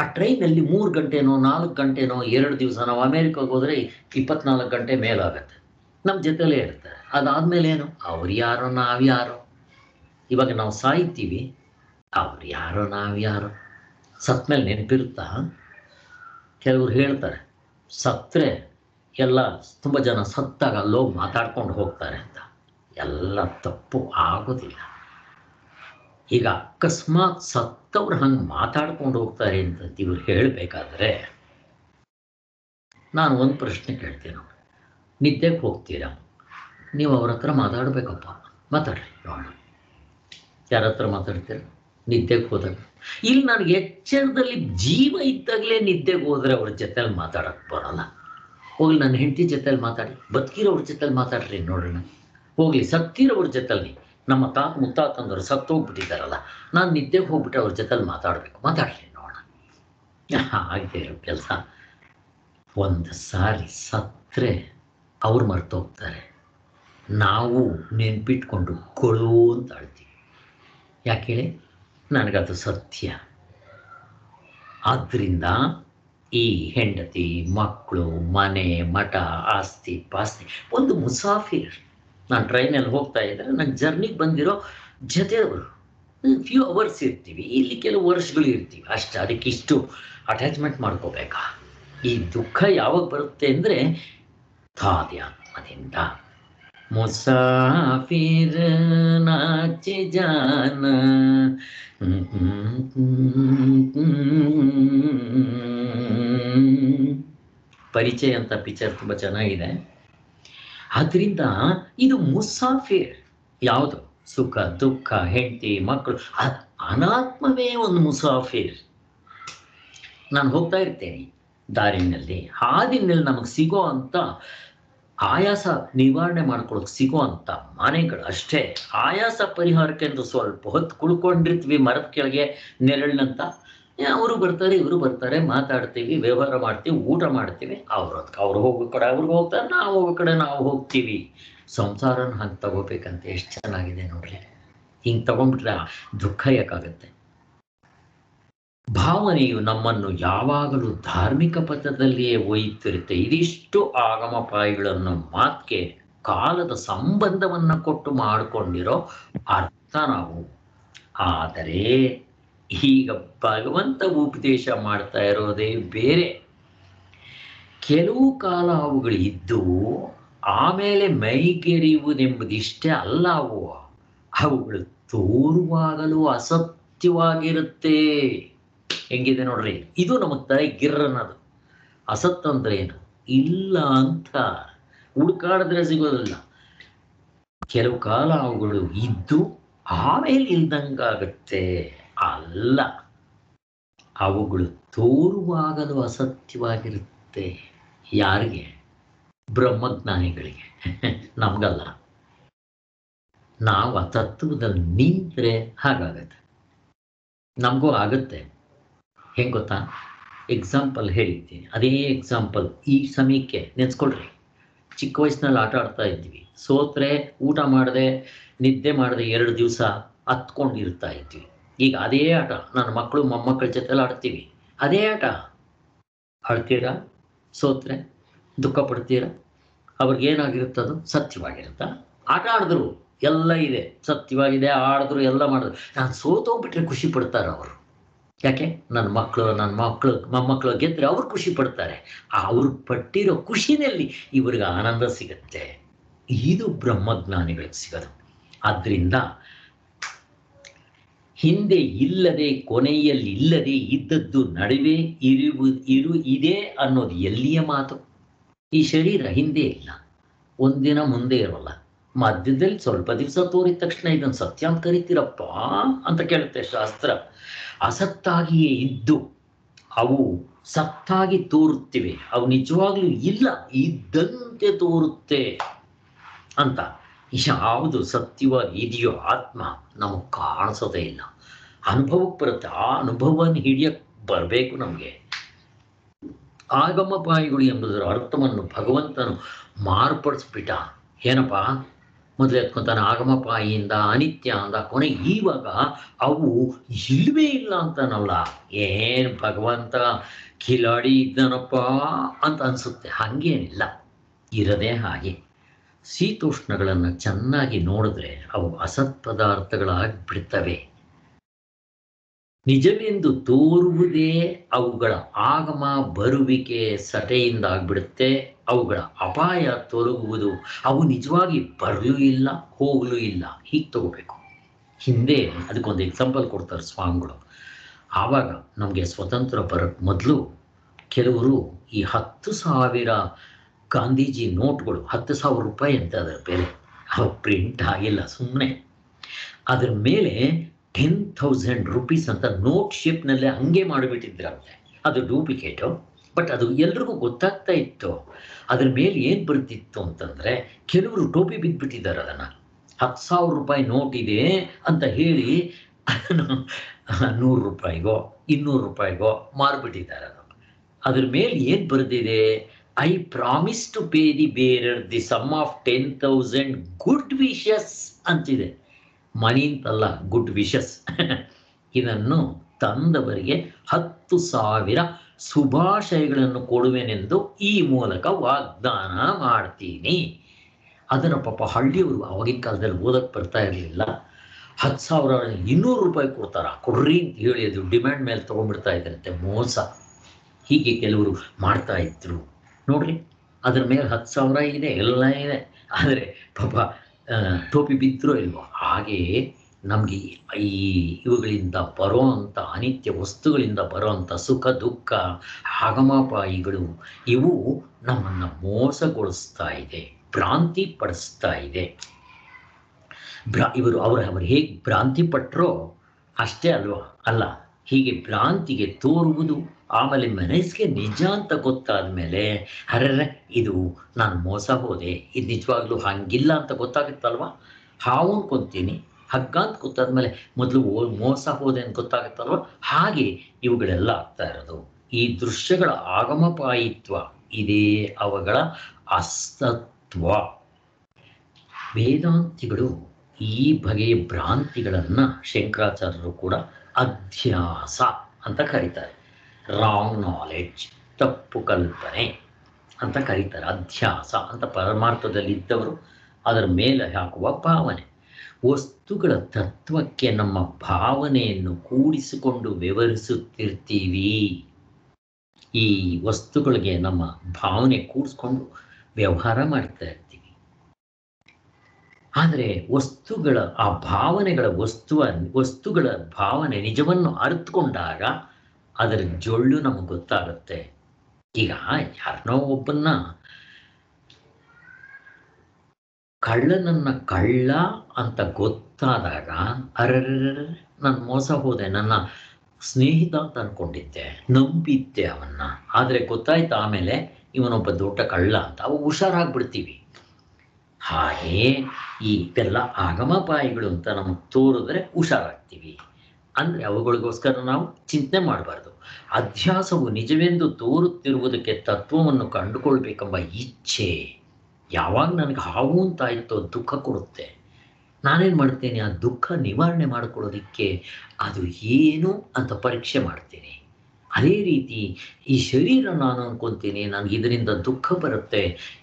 ಆ ಟ್ರೈನಲ್ಲಿ 3 ಗಂಟೆನೋ 4 ಗಂಟೆನೋ 2 ದಿವಸ, ನಾವು ಅಮೇರಿಕಾಗೆ ಹೋದರೆ 24 ಗಂಟೆ ಮೇಲಾಗತ್ತೆ, ನಮ್ಮ ಜೊತೆಲೇ ಇರ್ತಾರೆ. ಅದಾದಮೇಲೆ ಏನು? ಅವ್ರು ಯಾರೋ ನಾವ್ಯಾರೋ. ಇವಾಗ ನಾವು ಸಾಯ್ತೀವಿ, ಅವ್ರು ಯಾರೋ ನಾವ್ಯಾರೋ. ಸತ್ತ ಮೇಲೆ ನೆನಪಿರುತ್ತಾ? ಕೆಲವ್ರು ಹೇಳ್ತಾರೆ ಸತ್ತರೆ ಎಲ್ಲ, ತುಂಬ ಜನ ಸತ್ತಾಗ ಅಲ್ಲೋಗಿ ಮಾತಾಡ್ಕೊಂಡು ಹೋಗ್ತಾರೆ ಅಂತ. ಎಲ್ಲ ತಪ್ಪು, ಆಗೋದಿಲ್ಲ. ಈಗ ಅಕಸ್ಮಾತ್ ಸತ್ತವ್ರು ಹಂಗೆ ಮಾತಾಡ್ಕೊಂಡು ಹೋಗ್ತಾರೆ ಅಂತ ಇವ್ರು ಹೇಳಬೇಕಾದ್ರೆ, ನಾನು ಒಂದು ಪ್ರಶ್ನೆ ಕೇಳ್ತೀನಿ. ನಿದ್ದೆಗೆ ಹೋಗ್ತೀರಾ, ನೀವು ಅವ್ರ ಹತ್ರ ಮಾತಾಡಬೇಕಪ್ಪ, ಮಾತಾಡ್ರಿ ನೋಡೋಣ. ಯಾರ ಹತ್ರ ಮಾತಾಡ್ತೀರ? ನಿದ್ದೆಗೆ ಹೋದಾಗ. ಇಲ್ಲಿ ನನಗೆ ಎಚ್ಚರದಲ್ಲಿ ಜೀವ ಇದ್ದಾಗಲೇ ನಿದ್ದೆಗೆ ಹೋದರೆ ಅವ್ರ ಜೊತೆಲಿ ಮಾತಾಡೋಕ್ಕೆ ಬರೋಲ್ಲ. ಹೋಗ್ಲಿ, ನನ್ನ ಹೆಂಡತಿ ಜೊತೆಲಿ ಮಾತಾಡಿ, ಬದುಕಿರೋವ್ರ ಜೊತೆಲಿ ಮಾತಾಡ್ರಿ ನೋಡೋಣ. ಹೋಗಲಿ, ಸತ್ತಿರೋವ್ರ ಜೊತೆಲಿ, ನಮ್ಮ ತಾತ ಮುತ್ತಾತಂದರು ಸತ್ತೋಗ್ಬಿಟ್ಟಿದ್ದಾರಲ್ಲ, ನಾನು ನಿದ್ದೆಗೆ ಹೋಗ್ಬಿಟ್ಟು ಅವ್ರ ಜೊತೆಲಿ ಮಾತಾಡಬೇಕು, ಮಾತಾಡ್ರಿ ನೋಡೋಣ. ಆಗದೆ ಇರೋ ಕೆಲಸ. ಒಂದು ಸಾರಿ ಸತ್ತರೆ ಅವ್ರು ಮರ್ತೋಗ್ತಾರೆ, ನಾವು ನೆನ್ಪಿಟ್ಕೊಂಡು ಕೊಳು ಅಂತ ಆಳ್ತೀವಿ. ಯಾಕೆ ಹೇಳಿ? ನನಗದು ಸತ್ಯ. ಆದ್ದರಿಂದ ಈ ಹೆಂಡತಿ, ಮಕ್ಕಳು, ಮನೆ, ಮಠ, ಆಸ್ತಿ ಪಾಸ್ತಿ ಒಂದು ಮುಸಾಫಿರ್. ನಾನು ಟ್ರೈನಲ್ಲಿ ಹೋಗ್ತಾ ಇದ್ದರೆ ನನ್ನ ಜರ್ನಿಗೆ ಬಂದಿರೋ ಜೊತೆಯವರು ಫ್ಯೂ ಅವರ್ಸ್ ಇರ್ತೀವಿ, ಇಲ್ಲಿ ಕೆಲವು ವರ್ಷಗಳು ಇರ್ತೀವಿ ಅಷ್ಟೇ. ಅದಕ್ಕೆ ಇಷ್ಟು ಅಟ್ಯಾಚ್ಮೆಂಟ್ ಮಾಡ್ಕೋಬೇಕಾ? ಈ ದುಃಖ ಯಾವಾಗ ಬರುತ್ತೆ ಅಂದರೆ ತಾಧ್ಯಾತ್ಮದಿಂದ. ಮುಸಾಫಿರ್ ನಾಚೆ ಜಾನ, ಪರಿಚಯ ಅಂತ ಪಿಕ್ಚರ್ ತುಂಬ ಚೆನ್ನಾಗಿದೆ. ಆದ್ರಿಂದ ಇದು ಮುಸಾಫಿರ್. ಯಾವುದು? ಸುಖ ದುಃಖ, ಹೆಂಡತಿ, ಮಕ್ಕಳು, ಅನಾತ್ಮವೇ ಒಂದು ಮುಸಾಫಿರ್. ನಾನು ಹೋಗ್ತಾ ಇರ್ತೇನೆ ದಾರಿನಲ್ಲಿ, ಹಾದಿನಲ್ಲಿ ನಮಗೆ ಸಿಗೋ ಅಂತ ಆಯಾಸ ನಿವಾರಣೆ ಮಾಡ್ಕೊಳ್ಳೋಕೆ ಸಿಗೋ ಅಂತ ಮನೆಗಳು ಅಷ್ಟೇ. ಆಯಾಸ ಪರಿಹಾರಕ್ಕೆ ಎಂದು ಸ್ವಲ್ಪ ಹೊತ್ತು ಕುಳ್ಕೊಂಡಿರ್ತೀವಿ ಮರದ ಕೆಳಗೆ ನೆರಳಿನಂತ. ಅವರು ಬರ್ತಾರೆ, ಇವರು ಬರ್ತಾರೆ, ಮಾತಾಡ್ತೀವಿ, ವ್ಯವಹಾರ ಮಾಡ್ತೀವಿ, ಊಟ ಮಾಡ್ತೀವಿ. ಅವ್ರು ಹೋಗೋ ಕಡೆ ಅವ್ರಿಗೆ ಹೋಗ್ತಾರೆ, ನಾವು ಹೋಗೋ ಕಡೆ ನಾವು ಹೋಗ್ತೀವಿ. ಸಂಸಾರನ ಹಂಗೆ ತಗೋಬೇಕಂತ ಎಷ್ಟು ಚೆನ್ನಾಗಿದೆ ನೋಡ್ರಿ. ಹಿಂಗೆ ತಗೊಂಡ್ಬಿಟ್ರೆ ದುಃಖ ಯಾಕಾಗುತ್ತೆ? ಭಾವನೆಯು ನಮ್ಮನ್ನು ಯಾವಾಗಲೂ ಧಾರ್ಮಿಕ ಪಥದಲ್ಲಿಯೇ ಒಯ್ಯುತ್ತಿರುತ್ತೆ. ಇದಿಷ್ಟು ಆಗಮಪಾಯಿಗಳನ್ನು ಮಾತಿಗೆ ಕಾಲದ ಸಂಬಂಧವನ್ನು ಕೊಟ್ಟು ಮಾಡಿಕೊಂಡಿರೋ ಅರ್ಥ ನಾವು. ಆದರೆ ಈಗ ಭಗವಂತ ಉಪದೇಶ ಮಾಡ್ತಾ ಇರೋದೇ ಬೇರೆ. ಕೆಲವು ಕಾಲ ಅವುಗಳು ಇದ್ದು ಆಮೇಲೆ ಮೈಗೆರಿಯುವುದೆಂಬುದಿಷ್ಟೇ ಅಲ್ಲ. ಅವುಗಳು ತೋರುವಾಗಲೂ ಅಸತ್ಯವಾಗಿರುತ್ತೆ. ಹೆಂಗಿದೆ ನೋಡ್ರಿ, ಇದು ನಮಗೆ ತಲೆ ಗಿರ್ರನ್ನೋದು. ಅಸತ್ ಅಂದ್ರೆ ಏನು? ಇಲ್ಲ ಅಂತ ಹುಡುಕಾಡಿದ್ರೆ ಸಿಗೋದಿಲ್ಲ. ಕೆಲವು ಕಾಲ ಅವುಗಳು ಇದ್ದು ಆಮೇಲೆ ಇಲ್ದಂಗಾಗತ್ತೆ. ಅಲ್ಲ, ಅವುಗಳು ತೋರುವಾಗಲೂ ಅಸತ್ಯವಾಗಿರುತ್ತೆ. ಯಾರಿಗೆ? ಬ್ರಹ್ಮಜ್ಞಾನಿಗಳಿಗೆ, ನಮ್ಗಲ್ಲ. ನಾವು ಆ ತತ್ವದಲ್ಲಿ ನಿಂತರೆ ಹಾಗಾಗತ್ತೆ. ನಮಗೂ ಆಗುತ್ತೆ. ಹೆಂಗೆ ಗೊತ್ತಾ? ಎಕ್ಸಾಂಪಲ್ ಹೇಳಿದ್ದೀನಿ. ಅದೇ ಎಕ್ಸಾಂಪಲ್ ಈ ಸಮಯಕ್ಕೆ ನೆನೆಸ್ಕೊಳ್ರಿ. ಚಿಕ್ಕ ವಯಸ್ಸಿನಲ್ಲಿ ಆಟ ಆಡ್ತಾ ಇದ್ವಿ, ಸೋತ್ರೆ ಊಟ ಮಾಡದೆ ನಿದ್ದೆ ಮಾಡದೆ 2 ದಿವಸ ಹತ್ಕೊಂಡಿರ್ತಾ ಇದ್ವಿ. ಈಗ ಅದೇ ಆಟ ನನ್ನ ಮಕ್ಕಳು ಮೊಮ್ಮಕ್ಕಳ ಜೊತೆಲಿ ಆಡ್ತೀವಿ. ಅದೇ ಆಟ ಆಡ್ತೀರಾ? ಸೋತ್ರೆ ದುಃಖ ಪಡ್ತೀರಾ? ಅವ್ರಿಗೇನಾಗಿರುತ್ತದು? ಸತ್ಯವಾಗಿರುತ್ತಾ? ಆಟ ಆಡಿದ್ರು ಎಲ್ಲ ಇದೆ, ಸತ್ಯವಾಗಿದೆ, ಆಡಿದ್ರು ಎಲ್ಲ ಮಾಡಿದ್ರು. ನಾನು ಸೋತೋಗ್ಬಿಟ್ರೆ ಖುಷಿ ಪಡ್ತಾರೆ ಅವರು. ಯಾಕೆ? ನನ್ನ ಮಕ್ಕಳು ಮೊಮ್ಮಕ್ಕಳು ಗೆದ್ದರೆ ಅವ್ರು ಖುಷಿ ಪಡ್ತಾರೆ. ಅವ್ರು ಪಟ್ಟಿರೋ ಖುಷಿನಲ್ಲಿ ಇವ್ರಿಗೆ ಆನಂದ ಸಿಗುತ್ತೆ. ಇದು ಬ್ರಹ್ಮಜ್ಞಾನಿಗಳಿಗೆ ಸಿಗೋದು. ಆದ್ದರಿಂದ ಹಿಂದೆ ಇಲ್ಲದೆ ಕೊನೆಯಲ್ಲಿ ಇಲ್ಲದೆ ಇದ್ದದ್ದು ನಡುವೆ ಇದೆ ಅನ್ನೋದು ಎಲ್ಲಿಯ ಮಾತು? ಈ ಶರೀರ ಹಿಂದೆ ಇಲ್ಲ, ಒಂದಿನ ಮುಂದೆ ಇರೋಲ್ಲ, ಮಧ್ಯದಲ್ಲಿ ಸ್ವಲ್ಪ ದಿವಸ ತೋರಿದ ತಕ್ಷಣ ಇದನ್ನು ಸತ್ಯ ಅಂತ ಕರಿತೀರಪ್ಪ ಅಂತ ಕೇಳುತ್ತೆ ಶಾಸ್ತ್ರ. ಅಸತ್ತಾಗಿಯೇ ಇದ್ದು ಅವು ಸತ್ತಾಗಿ ತೋರುತ್ತಿವೆ, ಅವು ನಿಜವಾಗ್ಲೂ ಇಲ್ಲ, ಇದ್ದಂತೆ ತೋರುತ್ತೆ ಅಂತ. ಯಾವುದು ಸತ್ಯವಾಗಿ ಇದೆಯೋ ಆತ್ಮ ನಮಗೆ ಕಾಣಿಸೋದೇ ಇಲ್ಲ, ಅನುಭವಕ್ಕೆ ಬರುತ್ತೆ. ಆ ಅನುಭವವನ್ನು ಹಿಡಿಯಕ್ಕೆ ಬರಬೇಕು ನಮಗೆ. ಆಗಮಪಾಯಿಗಳು ಎಂಬುದರ ಅರ್ಥವನ್ನು ಭಗವಂತನು ಮಾರ್ಪಡಿಸ್ಬಿಟ್ಟ. ಏನಪ್ಪ, ಮೊದಲು ಎತ್ಕೊತಾನೆ ಆಗಮಪಾಯಿಯಿಂದ ಅನಿತ್ಯ ಅಂದ, ಕೊನೆಗೆ ಇವಾಗ ಅವು ಇಲ್ವೇ ಇಲ್ಲ ಅಂತಾನಲ್ಲ. ಏನು ಭಗವಂತ ಕಿಲಾಡಿ ಇದ್ದಾನಪ್ಪ ಅಂತ ಅನಿಸುತ್ತೆ. ಹಾಗೇನಿಲ್ಲ, ಇರದೇ ಹಾಗೆ. ಶೀತೋಷ್ಣಗಳನ್ನು ಚೆನ್ನಾಗಿ ನೋಡಿದ್ರೆ ಅವು ಅಸತ್ ಪದಾರ್ಥಗಳಾಗಿ ಬಿಡ್ತವೆ. ನಿಜವೆಂದು ತೋರುವುದೇ ಅವುಗಳ ಆಗಮ ಬರುವಿಕೆ ಸಟೆಯಿಂದ ಆಗ್ಬಿಡುತ್ತೆ. ಅವುಗಳ ಅಪಾಯ ತೊಲಗುವುದು, ಅವು ನಿಜವಾಗಿ ಬರಲೂ ಇಲ್ಲ ಹೋಗಲೂ ಇಲ್ಲ. ಹೀಗೆ ತಗೋಬೇಕು. ಹಿಂದೆ ಅದಕ್ಕೊಂದು ಎಕ್ಸಾಂಪಲ್ ಕೊಡ್ತಾರೆ ಸ್ವಾಮಿಗಳು. ಆವಾಗ ನಮಗೆ ಸ್ವತಂತ್ರ ಬರೋಕ್ಕೆ ಮೊದಲು ಕೆಲವರು ಈ 10,000 ಗಾಂಧೀಜಿ ನೋಟ್ಗಳು, 10,000 ರೂಪಾಯಿ ಅಂತ ಅದರ ಬೆಲೆ, ಅವು ಪ್ರಿಂಟ್ ಆಗಿಲ್ಲ, ಸುಮ್ಮನೆ ಅದ್ರ ಮೇಲೆ 10,000 ರೂಪೀಸ್ ಅಂತ ನೋಟ್ ಶೇಪ್ನಲ್ಲೇ ಹಂಗೆ ಮಾಡಿಬಿಟ್ಟಿದ್ರಂತೆ. ಅದು ಡೂಪ್ಲಿಕೇಟು, ಬಟ್ ಅದು ಎಲ್ರಿಗೂ ಗೊತ್ತಾಗ್ತಾ ಇತ್ತು. ಅದ್ರ ಮೇಲೆ ಏನು ಬರ್ತಿತ್ತು ಅಂತಂದರೆ, ಕೆಲವರು ಟೋಪಿ ಬಿದ್ದುಬಿಟ್ಟಿದ್ದಾರೆ. ಅದನ್ನು 10,000 ರೂಪಾಯಿ ನೋಟ್ ಇದೆ ಅಂತ ಹೇಳಿ ಅದನ್ನು 100 ರೂಪಾಯಿಗೋ 200 ರೂಪಾಯಿಗೋ ಮಾರ್ಬಿಟ್ಟಿದ್ದಾರೆ. ಅದ್ರ ಮೇಲೆ ಏನು ಬರೆದಿದೆ, I promise to pay the bearer the sum of 10,000 good wishes ಅಂತಿದೆ. ಮನಿ ಅಂತಲ್ಲ, ಗುಡ್ ವಿಶಸ್. ಇದನ್ನು ತಂದವರಿಗೆ 10,000 ಶುಭಾಶಯಗಳನ್ನು ಕೊಡುವೆನೆಂದು ಈ ಮೂಲಕ ವಾಗ್ದಾನ ಮಾಡ್ತೀನಿ. ಅದನ್ನು ಪಾಪ ಹಳ್ಳಿಯವರು ಆವಾಗಿನ ಕಾಲದಲ್ಲಿ ಓದಕ್ಕೆ ಬರ್ತಾ ಇರಲಿಲ್ಲ. 10,000 200 ರೂಪಾಯಿ ಕೊಡ್ತಾರ, ಕೊಡ್ರಿ ಅಂತ ಹೇಳಿ ಅದು ಡಿಮ್ಯಾಂಡ್ ಮೇಲೆ ತೊಗೊಂಡ್ಬಿಡ್ತಾ ಇದ್ರಂತೆ. ಮೋಸ. ಹೀಗೆ ಕೆಲವರು ಮಾಡ್ತಾ ಇದ್ರು ನೋಡ್ರಿ. ಅದ್ರ ಮೇಲೆ 10,000 ಇದೆ, ಎಲ್ಲ ಇದೆ, ಆದರೆ ಪಾಪ ಟೋಪಿ ಬಿದ್ದರೋ ಇಲ್ವೋ. ಹಾಗೆಯೇ ನಮಗೆ ಇವುಗಳಿಂದ ಬರೋವಂಥ ಅನಿತ್ಯ ವಸ್ತುಗಳಿಂದ ಬರೋವಂಥ ಸುಖ ದುಃಖ ಆಗಮಪಾಯಿಗಳು ಇವು ನಮ್ಮನ್ನು ಮೋಸಗೊಳಿಸ್ತಾ ಇದೆ, ಭ್ರಾಂತಿ ಪಡಿಸ್ತಾ ಇದೆ. ಇವರು ಅವರು ಹೇಗೆ ಭ್ರಾಂತಿ ಪಟ್ಟರೋ ಅಷ್ಟೇ ಅಲ್ವಾ? ಅಲ್ಲ, ಹೀಗೆ ಭ್ರಾಂತಿಗೆ ತೋರುವುದು, ಆಮೇಲೆ ಮನಸ್ಸಿಗೆ ನಿಜ ಅಂತ ಗೊತ್ತಾದ ಮೇಲೆ ಅರೆ ಇದು ನಾನು ಮೋಸ ಹೋದೆ, ಇದು ನಿಜವಾಗ್ಲೂ ಹಂಗಿಲ್ಲ ಅಂತ ಗೊತ್ತಾಗುತ್ತಲ್ವ. ಹಾವು ಅನ್ಕೊತೀನಿ, ಹಗ್ಗ ಅಂತ ಗೊತ್ತಾದ್ಮೇಲೆ ಮೊದಲು ಮೋಸ ಹೋದೆ ಅಂತ ಗೊತ್ತಾಗುತ್ತಲ್ವ. ಹಾಗೆ ಇವುಗಳೆಲ್ಲ ಆಗ್ತಾ ಇರೋದು. ಈ ದೃಶ್ಯಗಳ ಆಗಮಪಾಯಿತ್ವ ಇದೇ ಅವುಗಳ ಅಸತ್ವ. ವೇದಾಂತಿಗಳು ಈ ಬಗೆಯ ಭ್ರಾಂತಿಗಳನ್ನು ಶಂಕರಾಚಾರ್ಯರು ಕೂಡ ಅಧ್ಯಾಸ ಅಂತ ಕರೀತಾರೆ. ರಾಂಗ್ ನಾಲೆಡ್ಜ್, ತಪ್ಪು ಕಲ್ಪನೆ ಅಂತ ಕರೀತಾರೆ. ಅಧ್ಯಾಸ ಅಂತ ಪರಮಾರ್ಥದಲ್ಲಿದ್ದವರು ಅದರ ಮೇಲೆ ಹಾಕುವ ಭಾವನೆ. ವಸ್ತುಗಳ ತತ್ವಕ್ಕೆ ನಮ್ಮ ಭಾವನೆಯನ್ನು ಕೂಡಿಸಿಕೊಂಡು ವ್ಯವಹರಿಸುತ್ತಿರ್ತೀವಿ. ಈ ವಸ್ತುಗಳಿಗೆ ನಮ್ಮ ಭಾವನೆ ಕೂಡಿಸ್ಕೊಂಡು ವ್ಯವಹಾರ ಮಾಡ್ತಾ ಇರ್ತೀವಿ. ಆದರೆ ವಸ್ತುಗಳ ಆ ಭಾವನೆಗಳ ವಸ್ತುಗಳ ಭಾವನೆ ನಿಜವನ್ನು ಅರ್ಥಕೊಂಡಾಗ ಅದರ ಜೊಳ್ಳು ನಮಗೆ ಗೊತ್ತಾಗುತ್ತೆ. ಈಗ ಯಾರನ್ನೋ ಒಬ್ಬನ್ನ ಕಳ್ಳನನ್ನ ಕಳ್ಳ ಅಂತ ಗೊತ್ತಾದಾಗ ಅರರ ನಾನು ಮೋಸ ಹೋದೆ, ನನ್ನ ಸ್ನೇಹಿತ ಅಂತ ಅನ್ಕೊಂಡಿದ್ದೆ, ನಂಬಿದ್ದೆ ಅವನ್ನ, ಆದರೆ ಗೊತ್ತಾಯ್ತು ಆಮೇಲೆ ಇವನೊಬ್ಬ ದೊಡ್ಡ ಕಳ್ಳ ಅಂತ. ಅವು ಹುಷಾರಾಗ್ಬಿಡ್ತೀವಿ. ಹಾಗೆಯೇ ಈ ಎಲ್ಲ ಆಗಮಪಾಯಿಗಳು ಅಂತ ನಮಗೆ ತೋರಿದ್ರೆ ಹುಷಾರಾಗ್ತೀವಿ. ಅಂದರೆ ಅವುಗಳಿಗೋಸ್ಕರ ನಾವು ಚಿಂತನೆ ಮಾಡಬಾರ್ದು. ಅಧ್ಯಾಸವು ನಿಜವೆಂದು ತೋರುತ್ತಿರುವುದಕ್ಕೆ ತತ್ವವನ್ನು ಕಂಡುಕೊಳ್ಬೇಕೆಂಬ ಇಚ್ಛೆ. ಯಾವಾಗ ನನಗೆ ಹಾವು ಅಂತಾಯಿತೋ ದುಃಖ ಕೊಡುತ್ತೆ, ನಾನೇನು ಮಾಡ್ತೀನಿ, ಆ ದುಃಖ ನಿವಾರಣೆ ಮಾಡಿಕೊಳ್ಳೋದಕ್ಕೆ ಅದು ಏನು ಅಂತ ಪರೀಕ್ಷೆ ಮಾಡ್ತೀನಿ. ಅದೇ ರೀತಿ ಈ ಶರೀರ ನಾನು ಅನ್ಕೊತೀನಿ, ನನಗೆ ಇದರಿಂದ ದುಃಖ ಬರುತ್ತೆ,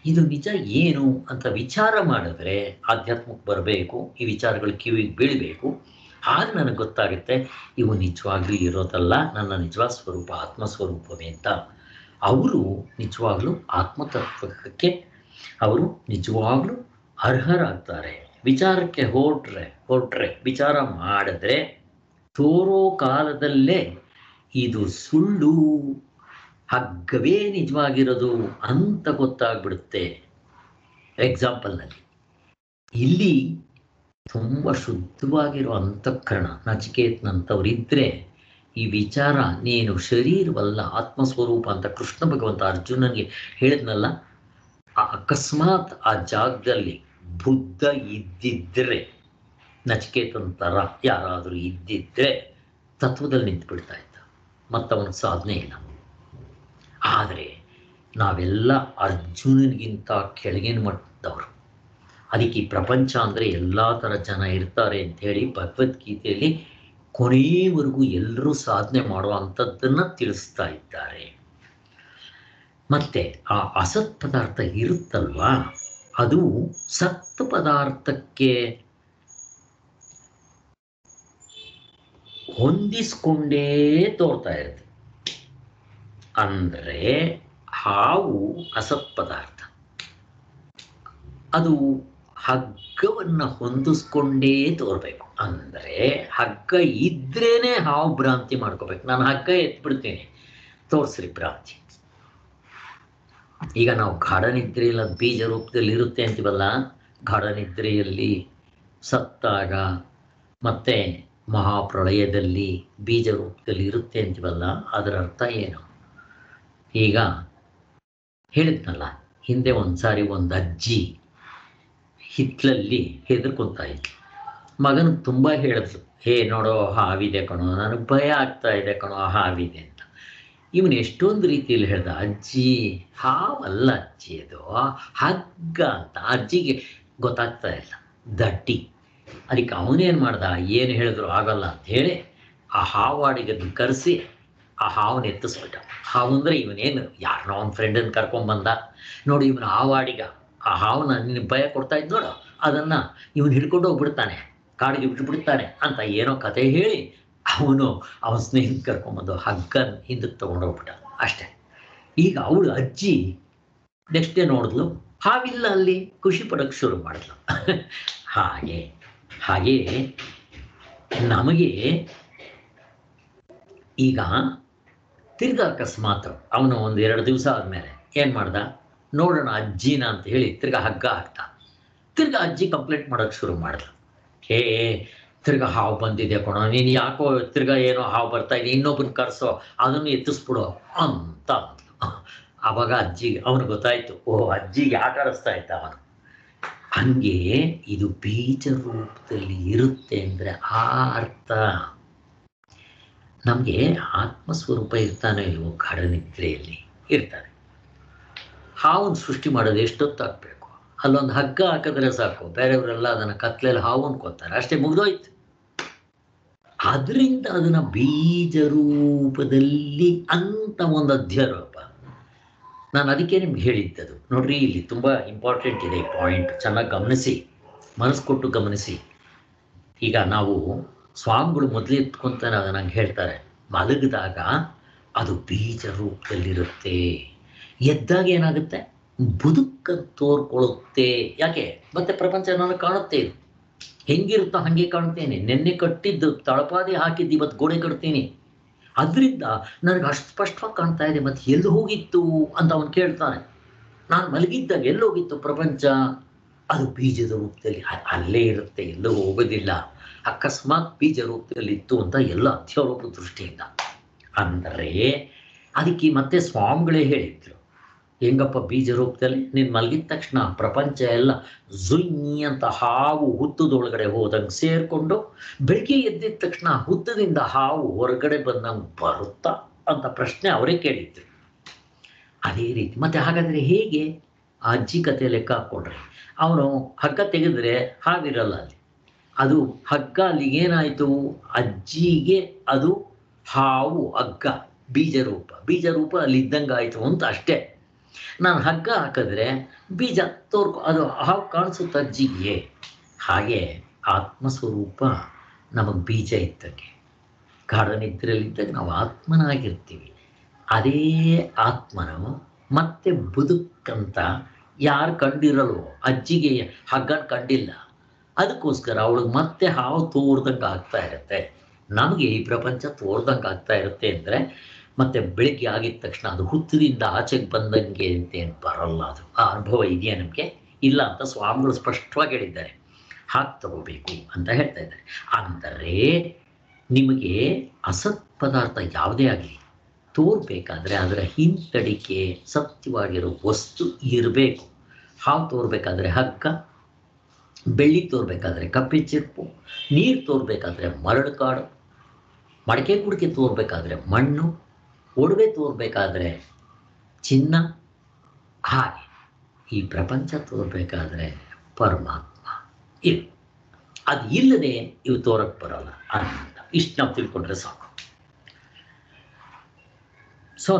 ಇದು ನಿಜ ಏನು ಅಂತ ವಿಚಾರ ಮಾಡಿದ್ರೆ ಆಧ್ಯಾತ್ಮಕ್ಕೆ ಬರಬೇಕು. ಈ ವಿಚಾರಗಳು ಕಿವಿಗೆ ಬೀಳಬೇಕು. ಆಗ ನನಗೆ ಗೊತ್ತಾಗುತ್ತೆ ಇವು ನಿಜವಾಗ್ಲೂ ಇರೋದಲ್ಲ, ನನ್ನ ನಿಜವಾದ ಸ್ವರೂಪ ಆತ್ಮಸ್ವರೂಪವೇ ಅಂತ. ಅವರು ನಿಜವಾಗ್ಲೂ ಆತ್ಮತತ್ವಕ್ಕೆ ಅವರು ನಿಜವಾಗ್ಲೂ ಅರ್ಹರಾಗ್ತಾರೆ. ವಿಚಾರಕ್ಕೆ ಹೊರಟ್ರೆ ವಿಚಾರ ಮಾಡಿದ್ರೆ ತೋರೋ ಕಾಲದಲ್ಲೇ ಇದು ಸುಳ್ಳು, ಹಗ್ಗವೇ ನಿಜವಾಗಿರೋದು ಅಂತ ಗೊತ್ತಾಗ್ಬಿಡುತ್ತೆ. ಎಕ್ಸಾಂಪಲ್ನಲ್ಲಿ ಇಲ್ಲಿ ತುಂಬ ಶುದ್ಧವಾಗಿರೋ ಅಂತಃಕರಣ ನಚಿಕೇತನಂಥವ್ರಿದ್ರೆ ಈ ವಿಚಾರ ನೀನು ಶರೀರವಲ್ಲ ಆತ್ಮಸ್ವರೂಪ ಅಂತ ಕೃಷ್ಣ ಭಗವಂತ ಅರ್ಜುನನಿಗೆ ಹೇಳಿದ್ನಲ್ಲ, ಅಕಸ್ಮಾತ್ ಆ ಜಾಗದಲ್ಲಿ ಬುದ್ಧ ಇದ್ದಿದ್ರೆ, ನಚಿಕೇತನ ಥರ ಯಾರಾದರೂ ಇದ್ದಿದ್ರೆ ತತ್ವದಲ್ಲಿ ನಿಂತು ಬಿಡ್ತಾ ಇದ್ದ, ಮತ್ತವನ ಸಾಧನೆ ಇಲ್ಲ. ಆದರೆ ನಾವೆಲ್ಲ ಅರ್ಜುನನಿಗಿಂತ ಕೆಳಗಿನ ಮಟ್ಟದವರು. ಅದಕ್ಕೆ ಈ ಪ್ರಪಂಚ ಅಂದರೆ ಎಲ್ಲ ಥರ ಜನ ಇರ್ತಾರೆ ಅಂಥೇಳಿ ಭಗವದ್ಗೀತೆಯಲ್ಲಿ ಕೊನೆಯವರೆಗೂ ಎಲ್ಲರೂ ಸಾಧನೆ ಮಾಡುವಂಥದ್ದನ್ನು ತಿಳಿಸ್ತಾ ಇದ್ದಾರೆ. ಮತ್ತೆ ಆ ಅಸತ್ ಪದಾರ್ಥ ಇರುತ್ತಲ್ವಾ, ಅದು ಸತ್ ಪದಾರ್ಥಕ್ಕೆ ಹೊಂದಿಸ್ಕೊಂಡೇ ತೋರ್ತಾ ಇರುತ್ತೆ. ಅಂದರೆ ಹಾವು ಅಸತ್ ಪದಾರ್ಥ, ಅದು ಹಗ್ಗವನ್ನು ಹೊಂದಿಸ್ಕೊಂಡೇ ತೋರ್ಬೇಕು. ಅಂದರೆ ಹಗ್ಗ ಇದ್ರೇನೆ ಹಾವು ಭ್ರಾಂತಿ ಮಾಡ್ಕೋಬೇಕು. ನಾನು ಹಗ್ಗ ಎತ್ಬಿಡ್ತೀನಿ, ತೋರಿಸ್ರಿ ಭ್ರಾಂತಿ. ಈಗ ನಾವು ಗಾಢನಿದ್ರೆಯಲ್ಲಿ ಅದು ಬೀಜ ರೂಪದಲ್ಲಿ ಇರುತ್ತೆ ಅಂತೀವಲ್ಲ, ಗಾಢನಿದ್ರೆಯಲ್ಲಿ ಸತ್ತಾಗ ಮತ್ತೆ ಮಹಾಪ್ರಳಯದಲ್ಲಿ ಬೀಜ ರೂಪದಲ್ಲಿ ಇರುತ್ತೆ ಅಂತೀವಲ್ಲ, ಅದರ ಅರ್ಥ ಏನು? ಈಗ ಹೇಳಿದ್ನಲ್ಲ, ಹಿಂದೆ ಒಂದ್ಸಾರಿ ಒಂದು ಅಜ್ಜಿ ಹಿತ್ಲಲ್ಲಿ ಹೆದರ್ಕೊತಾ ಇದ್ಲು. ಮಗನಿಗೆ ತುಂಬ ಹೇಳಿದ್ಲು, ಹೇ ನೋಡೋ ಹಾವಿದೆ ಕಣೋ, ನನಗೆ ಭಯ ಆಗ್ತಾ ಇದೆ ಕಣೋ ಹಾವಿದೆ ಅಂತ. ಇವನು ಎಷ್ಟೊಂದು ರೀತಿಯಲ್ಲಿ ಹೇಳ್ದ, ಅಜ್ಜಿ ಹಾವಲ್ಲ ಅಜ್ಜಿ, ಅದು ಹಗ್ಗ ಅಂತ. ಅಜ್ಜಿಗೆ ಗೊತ್ತಾಗ್ತಾ ಇಲ್ಲ, ದಡ್ಡಿ. ಅದಕ್ಕೆ ಅವನೇನು ಮಾಡ್ದ, ಏನು ಹೇಳಿದ್ರು ಆಗಲ್ಲ ಅಂತ ಹೇಳಿ ಆ ಹಾವಾಡಿಗನ್ನು ಕರೆಸಿ ಆ ಹಾವನ್ನ ಎತ್ತಿಸ್ಬಿಟ್ಟ. ಹಾವು ಅಂದರೆ ಇವನೇನು ಯಾರನ್ನೋ ಒಂದು ಫ್ರೆಂಡನ್ನು ಕರ್ಕೊಂಡ್ಬಂದ, ನೋಡಿ ಇವನು ಹಾವಾಡಿಗ, ಆ ಹಾವನ್ನ ನಿನಗೆ ಭಯ ಕೊಡ್ತಾ ಇದ್ದು ನೋಡು, ಅದನ್ನು ಇವನು ಹಿಡ್ಕೊಂಡು ಹೋಗ್ಬಿಡ್ತಾನೆ, ಕಾಡಿಗೆ ಬಿಟ್ಬಿಡ್ತಾನೆ ಅಂತ ಏನೋ ಕತೆ ಹೇಳಿ ಅವನು ಅವನ ಸ್ನೇಹಿತ ಕರ್ಕೊಂಬಂದು ಹಗ್ಗನ ಹಿಂದಕ್ಕೆ ತೊಗೊಂಡೋಗ್ಬಿಟ್ಟ ಅಷ್ಟೆ. ಈಗ ಅವಳು ಅಜ್ಜಿ ನೆಕ್ಸ್ಟ್ ಡೇ ನೋಡಿದ್ಲು, ಹಾವಿಲ್ಲ ಅಲ್ಲಿ, ಖುಷಿ ಪಡೋಕ್ಕೆ ಶುರು ಮಾಡಿದ್ಲು. ಹಾಗೆ ನಮಗೆ ಈಗ ತಿರ್ಗಾ ಅಕಸ್ಮಾತ್ ಅವನು ಒಂದು 2 ದಿವಸ ಆದಮೇಲೆ ಏನು ಮಾಡ್ದ, ನೋಡೋಣ ಅಜ್ಜಿನ ಅಂತ ಹೇಳಿ ತಿರ್ಗಾ ಹಗ್ಗ ಹಾಕ್ತ. ತಿರ್ಗಾ ಅಜ್ಜಿ ಕಂಪ್ಲೇಂಟ್ ಮಾಡೋಕ್ಕೆ ಶುರು ಮಾಡಿದ್ಲು, ಹೇ ತಿರ್ಗಾ ಹಾವು ಬಂದಿದೆ ಕಣೋ, ನೀನು ಯಾಕೋ ತಿರ್ಗಾ ಏನೋ ಹಾವು ಬರ್ತಾ ಇದೆ, ಇನ್ನೊಬ್ಬನ ಕರೆಸೋ, ಅದನ್ನು ಎತ್ತಿಸ್ಬಿಡೋ ಅಂತ ಅಂದ್ಲು. ಆವಾಗ ಅಜ್ಜಿಗೆ ಅವನು ಗೊತ್ತಾಯ್ತು, ಓಹ್ ಅಜ್ಜಿಗೆ ಆಟ ಆಡಿಸ್ತಾ ಇದ್ದ ಅವನು. ಹಂಗೆ ಇದು ಬೀಜ ರೂಪದಲ್ಲಿ ಇರುತ್ತೆ ಅಂದರೆ ಆ ಅರ್ಥ. ನಮಗೆ ಆತ್ಮಸ್ವರೂಪ ಇರ್ತಾನೆ ಇಲ್ವೋ, ಗಾಢನಿದ್ರೆಯಲ್ಲಿ ಇರ್ತಾನೆ. ಹಾವನ್ನು ಸೃಷ್ಟಿ ಮಾಡೋದು ಎಷ್ಟೊತ್ತಾಗಬೇಕು, ಅಲ್ಲೊಂದು ಹಗ್ಗ ಹಾಕಿದ್ರೆ ಸಾಕು, ಬೇರೆಯವರೆಲ್ಲ ಅದನ್ನು ಕತ್ಲೆಯಲ್ಲಿ ಹಾವು ಅನ್ಕೋತಾರೆ, ಅಷ್ಟೇ ಮುಗಿದೋಯ್ತು. ಅದರಿಂದ ಅದನ್ನು ಬೀಜ ರೂಪದಲ್ಲಿ ಅಂತ ಒಂದು ಅಧ್ಯಾರೋಪ. ನಾನು ಅದಕ್ಕೆ ನಿಮ್ಗೆ ಹೇಳಿದ್ದದು ನೋಡ್ರಿ, ಇಲ್ಲಿ ತುಂಬ ಇಂಪಾರ್ಟೆಂಟ್ ಇದೆ ಈ ಪಾಯಿಂಟ್, ಚೆನ್ನಾಗಿ ಗಮನಿಸಿ, ಮನಸ್ಸು ಕೊಟ್ಟು ಗಮನಿಸಿ. ಈಗ ನಾವು ಸ್ವಾಮಿಗಳು ಮೊದಲು ಎತ್ಕೊಂತಾನೆ ಅದು ನಂಗೆ ಹೇಳ್ತಾರೆ, ಮಲಗಿದಾಗ ಅದು ಬೀಜ ರೂಪದಲ್ಲಿರುತ್ತೆ, ಎದ್ದಾಗ ಏನಾಗುತ್ತೆ, ಬದುಕನ್ನು ತೋರ್ಕೊಳ್ಳುತ್ತೆ. ಯಾಕೆ? ಮತ್ತೆ ಪ್ರಪಂಚ ನನಗೆ ಕಾಣುತ್ತೆ, ಇದು ಹೆಂಗಿರುತ್ತೋ ಹಾಗೆ ಕಾಣ್ತೇನೆ. ನೆನ್ನೆ ಕಟ್ಟಿದ್ದು ತಳಪಾದಿ ಹಾಕಿದ್ದು ಇವತ್ತು ಗೋಡೆ ಕಟ್ತೀನಿ, ಅದರಿಂದ ನನಗೆ ಅಷ್ಟು ಸ್ಪಷ್ಟವಾಗಿ ಕಾಣ್ತಾ ಇದೆ. ಮತ್ತು ಎಲ್ಲಿ ಹೋಗಿತ್ತು ಅಂತ ಅವನು ಕೇಳ್ತಾನೆ. ನಾನು ಮಲಗಿದ್ದಾಗ ಎಲ್ಲೋಗಿತ್ತು ಪ್ರಪಂಚ? ಅದು ಬೀಜದ ರೂಪದಲ್ಲಿ ಅಲ್ಲೇ ಇರುತ್ತೆ, ಎಲ್ಲೂ ಹೋಗೋದಿಲ್ಲ. ಅಕಸ್ಮಾತ್ ಬೀಜ ರೂಪದಲ್ಲಿ ಇತ್ತು ಅಂತ ಎಲ್ಲ ಅಧ್ಯಾರೋಪ ದೃಷ್ಟಿಯಿಂದ. ಅಂದರೆ ಅದಕ್ಕೆ ಮತ್ತೆ ಸ್ವಾಮಿಗಳೇ ಹೇಳಿದ್ರು, ಹೆಂಗಪ್ಪ ಬೀಜ ರೂಪದಲ್ಲಿ ನೀನು ಮಲಗಿದ ತಕ್ಷಣ ಪ್ರಪಂಚ ಎಲ್ಲ ಜುಯ್ ಅಂತ ಹಾವು ಹುತ್ತದೊಳಗಡೆ ಹೋದಂಗೆ ಸೇರಿಕೊಂಡು, ಬೆಳಿಗ್ಗೆ ಎದ್ದಿದ ತಕ್ಷಣ ಹುತ್ತದಿಂದ ಹಾವು ಹೊರಗಡೆ ಬಂದಂಗೆ ಬರುತ್ತಾ ಅಂತ ಪ್ರಶ್ನೆ ಅವರೇ ಕೇಳಿದ್ರು. ಅದೇ ರೀತಿ ಮತ್ತೆ ಹಾಗಾದರೆ ಹೇಗೆ? ಆ ಅಜ್ಜಿ ಕತೆ ಲೆಕ್ಕ ಹಾಕ್ಕೊಂಡ್ರೆ, ಅವನು ಹಗ್ಗ ತೆಗೆದ್ರೆ ಹಾವಿರಲ್ಲ ಅಲ್ಲಿ, ಅದು ಹಗ್ಗ ಅಲ್ಲಿಗೆ ಏನಾಯಿತು, ಅಜ್ಜಿಗೆ ಅದು ಹಾವು ಹಗ್ಗ ಬೀಜ ರೂಪ ಅಲ್ಲಿ ಇದ್ದಂಗೆ ಆಯಿತು ಅಂತ ಅಷ್ಟೇ. ನಾನು ಹಗ್ಗ ಹಾಕಿದ್ರೆ ಬೀಜ ಅದು ಹಾವು ಕಾಣಿಸುತ್ತೆ ಅಜ್ಜಿಗೆ. ಹಾಗೆ ಆತ್ಮಸ್ವರೂಪ ನಮಗೆ ಬೀಜ ಇದ್ದಂಗೆ, ಗಾಢನಿದ್ರೆಯಲ್ಲಿದ್ದಾಗ ನಾವು ಆತ್ಮನಾಗಿರ್ತೀವಿ. ಅದೇ ಆತ್ಮನು ಮತ್ತೆ ಬದುಕಂತ ಯಾರು ಕಂಡಿರಲ್ವೋ, ಅಜ್ಜಿಗೆ ಹಗ್ಗನ ಕಂಡಿಲ್ಲ, ಅದಕ್ಕೋಸ್ಕರ ಅವಳಿಗೆ ಮತ್ತೆ ಹಾವು ತೋರ್ದಂಗೆ ಆಗ್ತಾ ಇರುತ್ತೆ. ನಮಗೆ ಈ ಪ್ರಪಂಚ ತೋರ್ದಂಗೆ ಆಗ್ತಾ ಇರುತ್ತೆ ಅಂದರೆ ಮತ್ತೆ ಬೆಳಿಗ್ಗೆ ಆಗಿದ ತಕ್ಷಣ ಅದು ಹುತ್ತದಿಂದ ಆಚೆಗೆ ಬಂದಂಗೆ ಅಂತೇನು ಬರಲ್ಲ. ಅದು ಆ ಅನುಭವ ಇದೆಯಾ ನಮಗೆ? ಇಲ್ಲ ಅಂತ ಸ್ವಾಮಿಗಳು ಸ್ಪಷ್ಟವಾಗಿ ಹೇಳಿದ್ದಾರೆ. ಹಾಗೆ ತಗೋಬೇಕು ಅಂತ ಹೇಳ್ತಾ ಇದ್ದಾರೆ. ಅಂದರೆ ನಿಮಗೆ ಅಸತ್ ಪದಾರ್ಥ ಯಾವುದೇ ಆಗಲಿ ತೋರ್ಬೇಕಾದ್ರೆ ಅದರ ಹಿಂತಡಿಕೆ ಸತ್ಯವಾಗಿರೋ ವಸ್ತು ಇರಬೇಕು. ಹಾವು ತೋರ್ಬೇಕಾದ್ರೆ ಹಗ್ಗ, ಬೆಳ್ಳಿ ತೋರ್ಬೇಕಾದ್ರೆ ಕಪ್ಪೆ ಚಿಪ್ಪು, ನೀರು ತೋರ್ಬೇಕಾದ್ರೆ ಮರಳು ಕಾಡು, ಮಡಕೆ ಕುಡಿಕೆ ತೋರ್ಬೇಕಾದ್ರೆ ಮಣ್ಣು, ಒಡವೆ ತೋರ್ಬೇಕಾದ್ರೆ ಚಿನ್ನ, ಹಾಗೆ ಈ ಪ್ರಪಂಚ ತೋರ್ಬೇಕಾದ್ರೆ ಪರಮಾತ್ಮ ಇದು. ಅದು ಇಲ್ಲದೆ ಇವು ತೋರಕ್ಕೆ ಬರೋಲ್ಲ ಅಂತ ಇಷ್ಟು ನಾವು ತಿಳ್ಕೊಂಡ್ರೆ ಸಾಕು. ಸೊ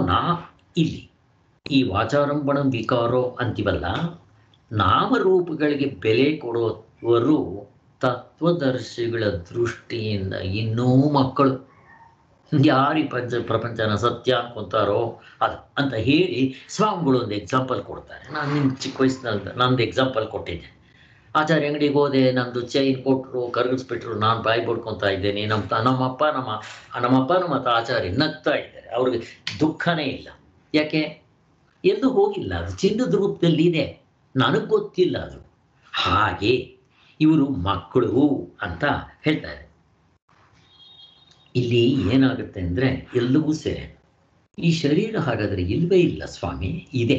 ಇಲ್ಲಿ ಈ ವಾಚಾರಂಭಣ ವಿಕಾರೋ ಅಂತೀವಲ್ಲ, ನಾಮರೂಪಗಳಿಗೆ ಬೆಲೆ ಕೊಡುವವರು ತತ್ವದರ್ಶಿಗಳ ದೃಷ್ಟಿಯಿಂದ ಇನ್ನೂ ಮಕ್ಕಳು. ಯಾರು ಈ ಪ್ರಪಂಚನ ಸತ್ಯ ಅನ್ಕೊಂತಾರೋ ಅದು ಅಂತ ಹೇಳಿ ಸ್ವಾಮಿಗಳು ಒಂದು ಎಕ್ಸಾಂಪಲ್ ಕೊಡ್ತಾರೆ. ನಾನು ನಿಮ್ಮ ಚಿಕ್ಕ ವಯಸ್ಸಿನಲ್ಲಿ ನಂದು ಎಕ್ಸಾಂಪಲ್ ಕೊಟ್ಟಿದ್ದೆ. ಆಚಾರ್ಯ ಅಂಗಡಿಗೆ ಹೋದೆ, ನಂದು ಚೈನ್ ಕೊಟ್ಟರು, ಕರಗಿಸ್ಬಿಟ್ರು, ನಾನು ಬಾಯಿ ಬಡ್ಕೊತಾ ಇದ್ದೇನೆ. ನಮ್ಮಪ್ಪ ನಮ್ಮ ಆಚಾರ್ಯ ನಗ್ತಾ ಇದ್ದಾರೆ, ಅವ್ರಿಗೆ ದುಃಖನೇ ಇಲ್ಲ. ಯಾಕೆ? ಎಲ್ಲೂ ಹೋಗಿಲ್ಲ, ಅದು ಚಿನ್ನದ ರೂಪದಲ್ಲಿ ಇದೆ, ನನಗೆ ಗೊತ್ತಿಲ್ಲ ಅದು. ಹಾಗೆ ಇವರು ಮಕ್ಕಳು ಅಂತ ಹೇಳ್ತಾರೆ. ಇಲ್ಲಿ ಏನಾಗುತ್ತೆ ಅಂದರೆ ಎಲ್ಲವೂ ಸೇರೆ ಈ ಶರೀರ ಹಾಗಾದರೆ ಇಲ್ಲವೇ ಇಲ್ಲ ಸ್ವಾಮಿ, ಇದೆ,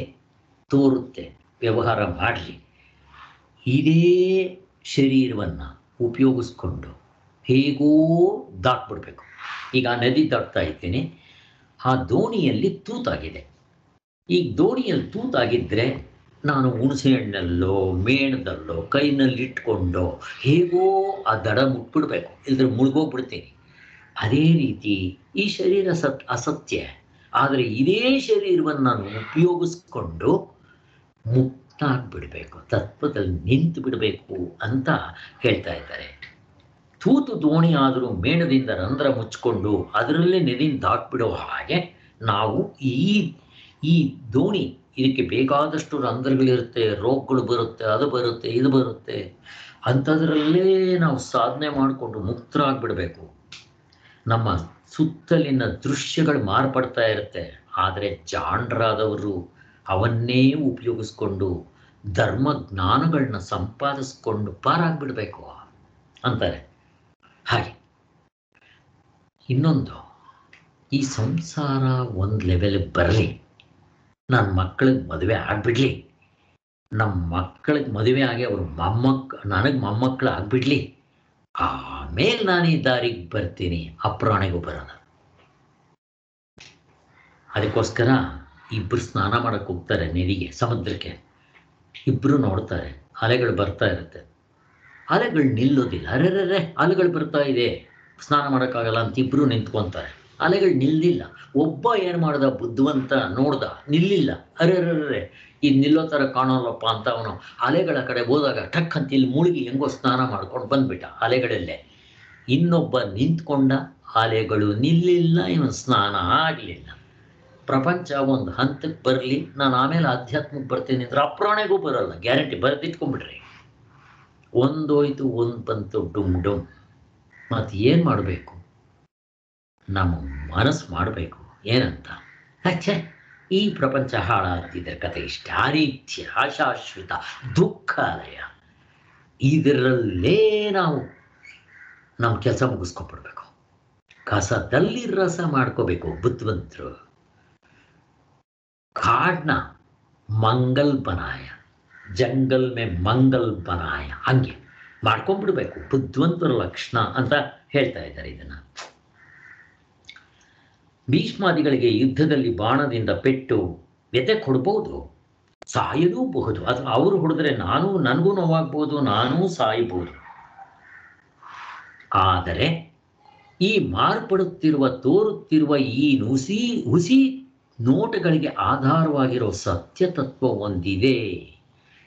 ತೋರುತ್ತೆ, ವ್ಯವಹಾರ ಮಾಡಲಿ. ಇದೇ ಶರೀರವನ್ನು ಉಪಯೋಗಿಸ್ಕೊಂಡು ಹೇಗೋ ದಾಟ್ಬಿಡ್ಬೇಕು. ಈಗ ನದಿ ದಾಟ್ತಾ ಇದ್ದೀನಿ, ಆ ದೋಣಿಯಲ್ಲಿ ತೂತಾಗಿದೆ. ಈ ದೋಣಿಯಲ್ಲಿ ತೂತಾಗಿದ್ದರೆ ನಾನು ಹುಣಸೆ ಹಣ್ಣಲ್ಲೋ ಮೇಣದಲ್ಲೋ ಕೈನಲ್ಲಿ ಇಟ್ಕೊಂಡು ಹೇಗೋ ಆ ದಡ ಮುಟ್ಬಿಡ್ಬೇಕು, ಇಲ್ಲದ್ರೆ ಮುಳುಗೋಗ್ಬಿಡ್ತೀನಿ. ಅದೇ ರೀತಿ ಈ ಶರೀರ ಅಸತ್ಯ, ಆದರೆ ಇದೇ ಶರೀರವನ್ನು ನಾನು ಉಪಯೋಗಿಸ್ಕೊಂಡು ಮುಕ್ತಾಗ್ಬಿಡಬೇಕು, ತತ್ವದಲ್ಲಿ ನಿಂತು ಬಿಡಬೇಕು ಅಂತ ಹೇಳ್ತಾ ಇದ್ದಾರೆ. ತೂತು ದೋಣಿ ಆದರೂ ಮೇಣದಿಂದ ರಂಧ್ರ ಮುಚ್ಚಿಕೊಂಡು ಅದರಲ್ಲೇ ನೆದಿಂದ ದಾಟ್ಬಿಡೋ ಹಾಗೆ ನಾವು ಈ ದೋಣಿ, ಇದಕ್ಕೆ ಬೇಕಾದಷ್ಟು ರಂಧ್ರಗಳಿರುತ್ತೆ, ರೋಗಗಳು ಬರುತ್ತೆ, ಅದು ಬರುತ್ತೆ, ಇದು ಬರುತ್ತೆ, ಅಂಥದ್ರಲ್ಲೇ ನಾವು ಸಾಧನೆ ಮಾಡಿಕೊಂಡು ಮುಕ್ತರಾಗ್ಬಿಡಬೇಕು. ನಮ್ಮ ಸುತ್ತಲಿನ ದೃಶ್ಯಗಳು ಮಾರ್ಪಡ್ತಾ ಇರುತ್ತೆ, ಆದರೆ ಜಾಣರಾದವರು ಅವನ್ನೇ ಉಪಯೋಗಿಸ್ಕೊಂಡು ಧರ್ಮ ಜ್ಞಾನಗಳನ್ನ ಸಂಪಾದಿಸ್ಕೊಂಡು ಪಾರಾಗ್ಬಿಡ್ಬೇಕು ಅಂತಾರೆ. ಹಾಗೆ ಇನ್ನೊಂದು, ಈ ಸಂಸಾರ ಒಂದು ಲೆವೆಲ್ಗೆ ಬರಲಿ, ನನ್ನ ಮಕ್ಕಳಿಗೆ ಮದುವೆ ಆಗ್ಬಿಡ್ಲಿ, ನಮ್ಮ ಮಕ್ಕಳಿಗೆ ಮದುವೆ ಆಗಿ ಅವರು ನನಗೆ ಮೊಮ್ಮಕ್ಕಳು ಆಗ್ಬಿಡ್ಲಿ, ಆಮೇಲೆ ನಾನು ಈ ದಾರಿಗೆ ಬರ್ತೀನಿ, ಅಪ್ರಾಣಿಗೂ ಬರೋಣ. ಅದಕ್ಕೋಸ್ಕರ ಇಬ್ಬರು ಸ್ನಾನ ಮಾಡಕ್ಕೆ ಹೋಗ್ತಾರೆ ನದಿಗೆ, ಸಮುದ್ರಕ್ಕೆ. ಇಬ್ಬರು ನೋಡ್ತಾರೆ, ಅಲೆಗಳು ಬರ್ತಾ ಇರುತ್ತೆ, ಅಲೆಗಳು ನಿಲ್ಲೋದಿಲ್ಲ. ಅರೆರೆ ಅಲೆಗಳು ಬರ್ತಾ ಇದೆ, ಸ್ನಾನ ಮಾಡೋಕ್ಕಾಗಲ್ಲ ಅಂತ ಇಬ್ಬರು ನಿಂತ್ಕೊತಾರೆ. ಅಲೆಗಳು ನಿಲ್ಲಿಲ್ಲ. ಒಬ್ಬ ಏನು ಮಾಡ್ದ, ಬುದ್ಧಿವಂತ ನೋಡ್ದ, ನಿಲ್ಲಿಲ್ಲ. ಅರೆರೆ ಇದು ನಿಲ್ಲೋ ಥರ ಕಾಣೋಲ್ಲಪ್ಪ ಅಂತ ಅವನು ಅಲೆಗಳ ಕಡೆ ಹೋದಾಗ ಟಕ್ ಅಂತ ಇಲ್ಲಿ ಮುಳುಗಿ ಹೆಂಗೋ ಸ್ನಾನ ಮಾಡ್ಕೊಂಡು ಬಂದ್ಬಿಟ್ಟ ಅಲೆಗಳಲ್ಲೇ. ಇನ್ನೊಬ್ಬ ನಿಂತ್ಕೊಂಡ, ಅಲೆಗಳು ನಿಲ್ಲಿಲ್ಲ, ಇವನು ಸ್ನಾನ ಆಗಲಿಲ್ಲ. ಪ್ರಪಂಚ ಒಂದು ಹಂತಕ್ಕೆ ಬರಲಿ, ನಾನು ಆಮೇಲೆ ಆಧ್ಯಾತ್ಮಕ್ಕೆ ಬರ್ತೀನಿ ಅಂದ್ರೆ ಅಪ್ರಾಣಿಗೂ ಬರೋಲ್ಲ, ಗ್ಯಾರಂಟಿ. ಬರೆದಿಟ್ಕೊಂಡ್ಬಿಡ್ರಿ. ಒಂದೋಯ್ತು, ಒಂದು ಬಂತು, ಡುಮ್ ಡುಮ್. ಮತ್ತು ಏನು ಮಾಡಬೇಕು? ನಮ್ಮ ಮನಸ್ಸು ಮಾಡಬೇಕು ಏನಂತ. ಅಚ್ಚೆ, ಈ ಪ್ರಪಂಚ ಹಾಳಾಗ್ತಿದೆ, ಕತೆ ಇಷ್ಟ, ಅನಿತ್ಯ, ಅಶಾಶ್ವತ, ದುಃಖಾಲಯ, ಇದರಲ್ಲೇ ನಾವು ನಮ್ಮ ಕೆಲಸ ಮುಗಿಸ್ಕೊಬಿಡ್ಬೇಕು. ಕಸದಲ್ಲಿ ರಸ ಮಾಡ್ಕೋಬೇಕು ಬುದ್ಧಿವಂತರು. ಕಾಡ್ನ ಮಂಗಲ್ ಬನಾಯ, ಜಂಗಲ್ ಮೇ ಮಂಗಲ್ ಬನಾಯ, ಹಂಗೆ ಮಾಡ್ಕೊಂಡ್ಬಿಡ್ಬೇಕು ಬುದ್ಧಿವಂತರ ಲಕ್ಷಣ ಅಂತ ಹೇಳ್ತಾ ಇದ್ದಾರೆ. ಇದನ್ನು ಭೀಷ್ಮಾದಿಗಳಿಗೆ ಯುದ್ಧದಲ್ಲಿ ಬಾಣದಿಂದ ಪೆಟ್ಟು ವ್ಯತೆ ಕೊಡ್ಬೋದು, ಸಾಯಲೂಬಹುದು. ಅದು ಅವರು ಹೊಡೆದ್ರೆ ನನಗೂ ನೋವಾಗ್ಬೋದು, ನಾನೂ ಸಾಯ್ಬೋದು. ಆದರೆ ಈ ಮಾರ್ಪಡುತ್ತಿರುವ, ತೋರುತ್ತಿರುವ ಈ ಹುಸಿ ನೋಟಗಳಿಗೆ ಆಧಾರವಾಗಿರೋ ಸತ್ಯತತ್ವ ಒಂದಿದೆ.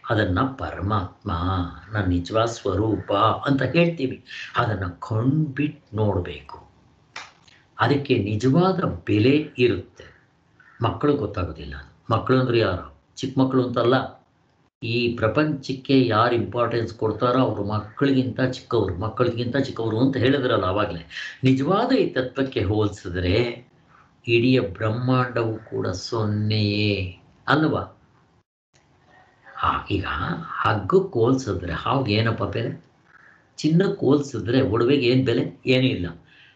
ಅದನ್ನು ಪರಮಾತ್ಮ, ನನ್ನ ನಿಜವಾದ ಸ್ವರೂಪ ಅಂತ ಹೇಳ್ತೀವಿ. ಅದನ್ನು ಕಂಡ್ಬಿಟ್ಟು ನೋಡಬೇಕು. ಅದಕ್ಕೆ ನಿಜವಾದ ಬೆಲೆ ಇರುತ್ತೆ. ಮಕ್ಕಳು ಗೊತ್ತಾಗೋದಿಲ್ಲ. ಮಕ್ಕಳು ಅಂದ್ರೆ ಯಾರು? ಚಿಕ್ಕ ಮಕ್ಕಳು ಅಂತಲ್ಲ, ಈ ಪ್ರಪಂಚಕ್ಕೆ ಯಾರು ಇಂಪಾರ್ಟೆನ್ಸ್ ಕೊಡ್ತಾರೋ ಅವರು ಮಕ್ಕಳಿಗಿಂತ ಚಿಕ್ಕವರು ಅಂತ ಹೇಳಿದ್ರಲ್ಲ ಆವಾಗಲೇ. ನಿಜವಾದ ಈ ತತ್ವಕ್ಕೆ ಹೋಲಿಸಿದ್ರೆ ಇಡೀ ಬ್ರಹ್ಮಾಂಡವು ಕೂಡ ಸೊನ್ನೆಯೇ ಅಲ್ವಾ? ಈಗ ಹಗ್ಗಕ್ಕೆ ಹೋಲಿಸಿದ್ರೆ ಹಾಗೆ ಏನಪ್ಪ ಬೆಲೆ? ಚಿನ್ನಕ್ಕೆ ಹೋಲಿಸಿದ್ರೆ ಒಡವೆಗೆ ಏನು ಬೆಲೆ? ಏನೂ ಇಲ್ಲ.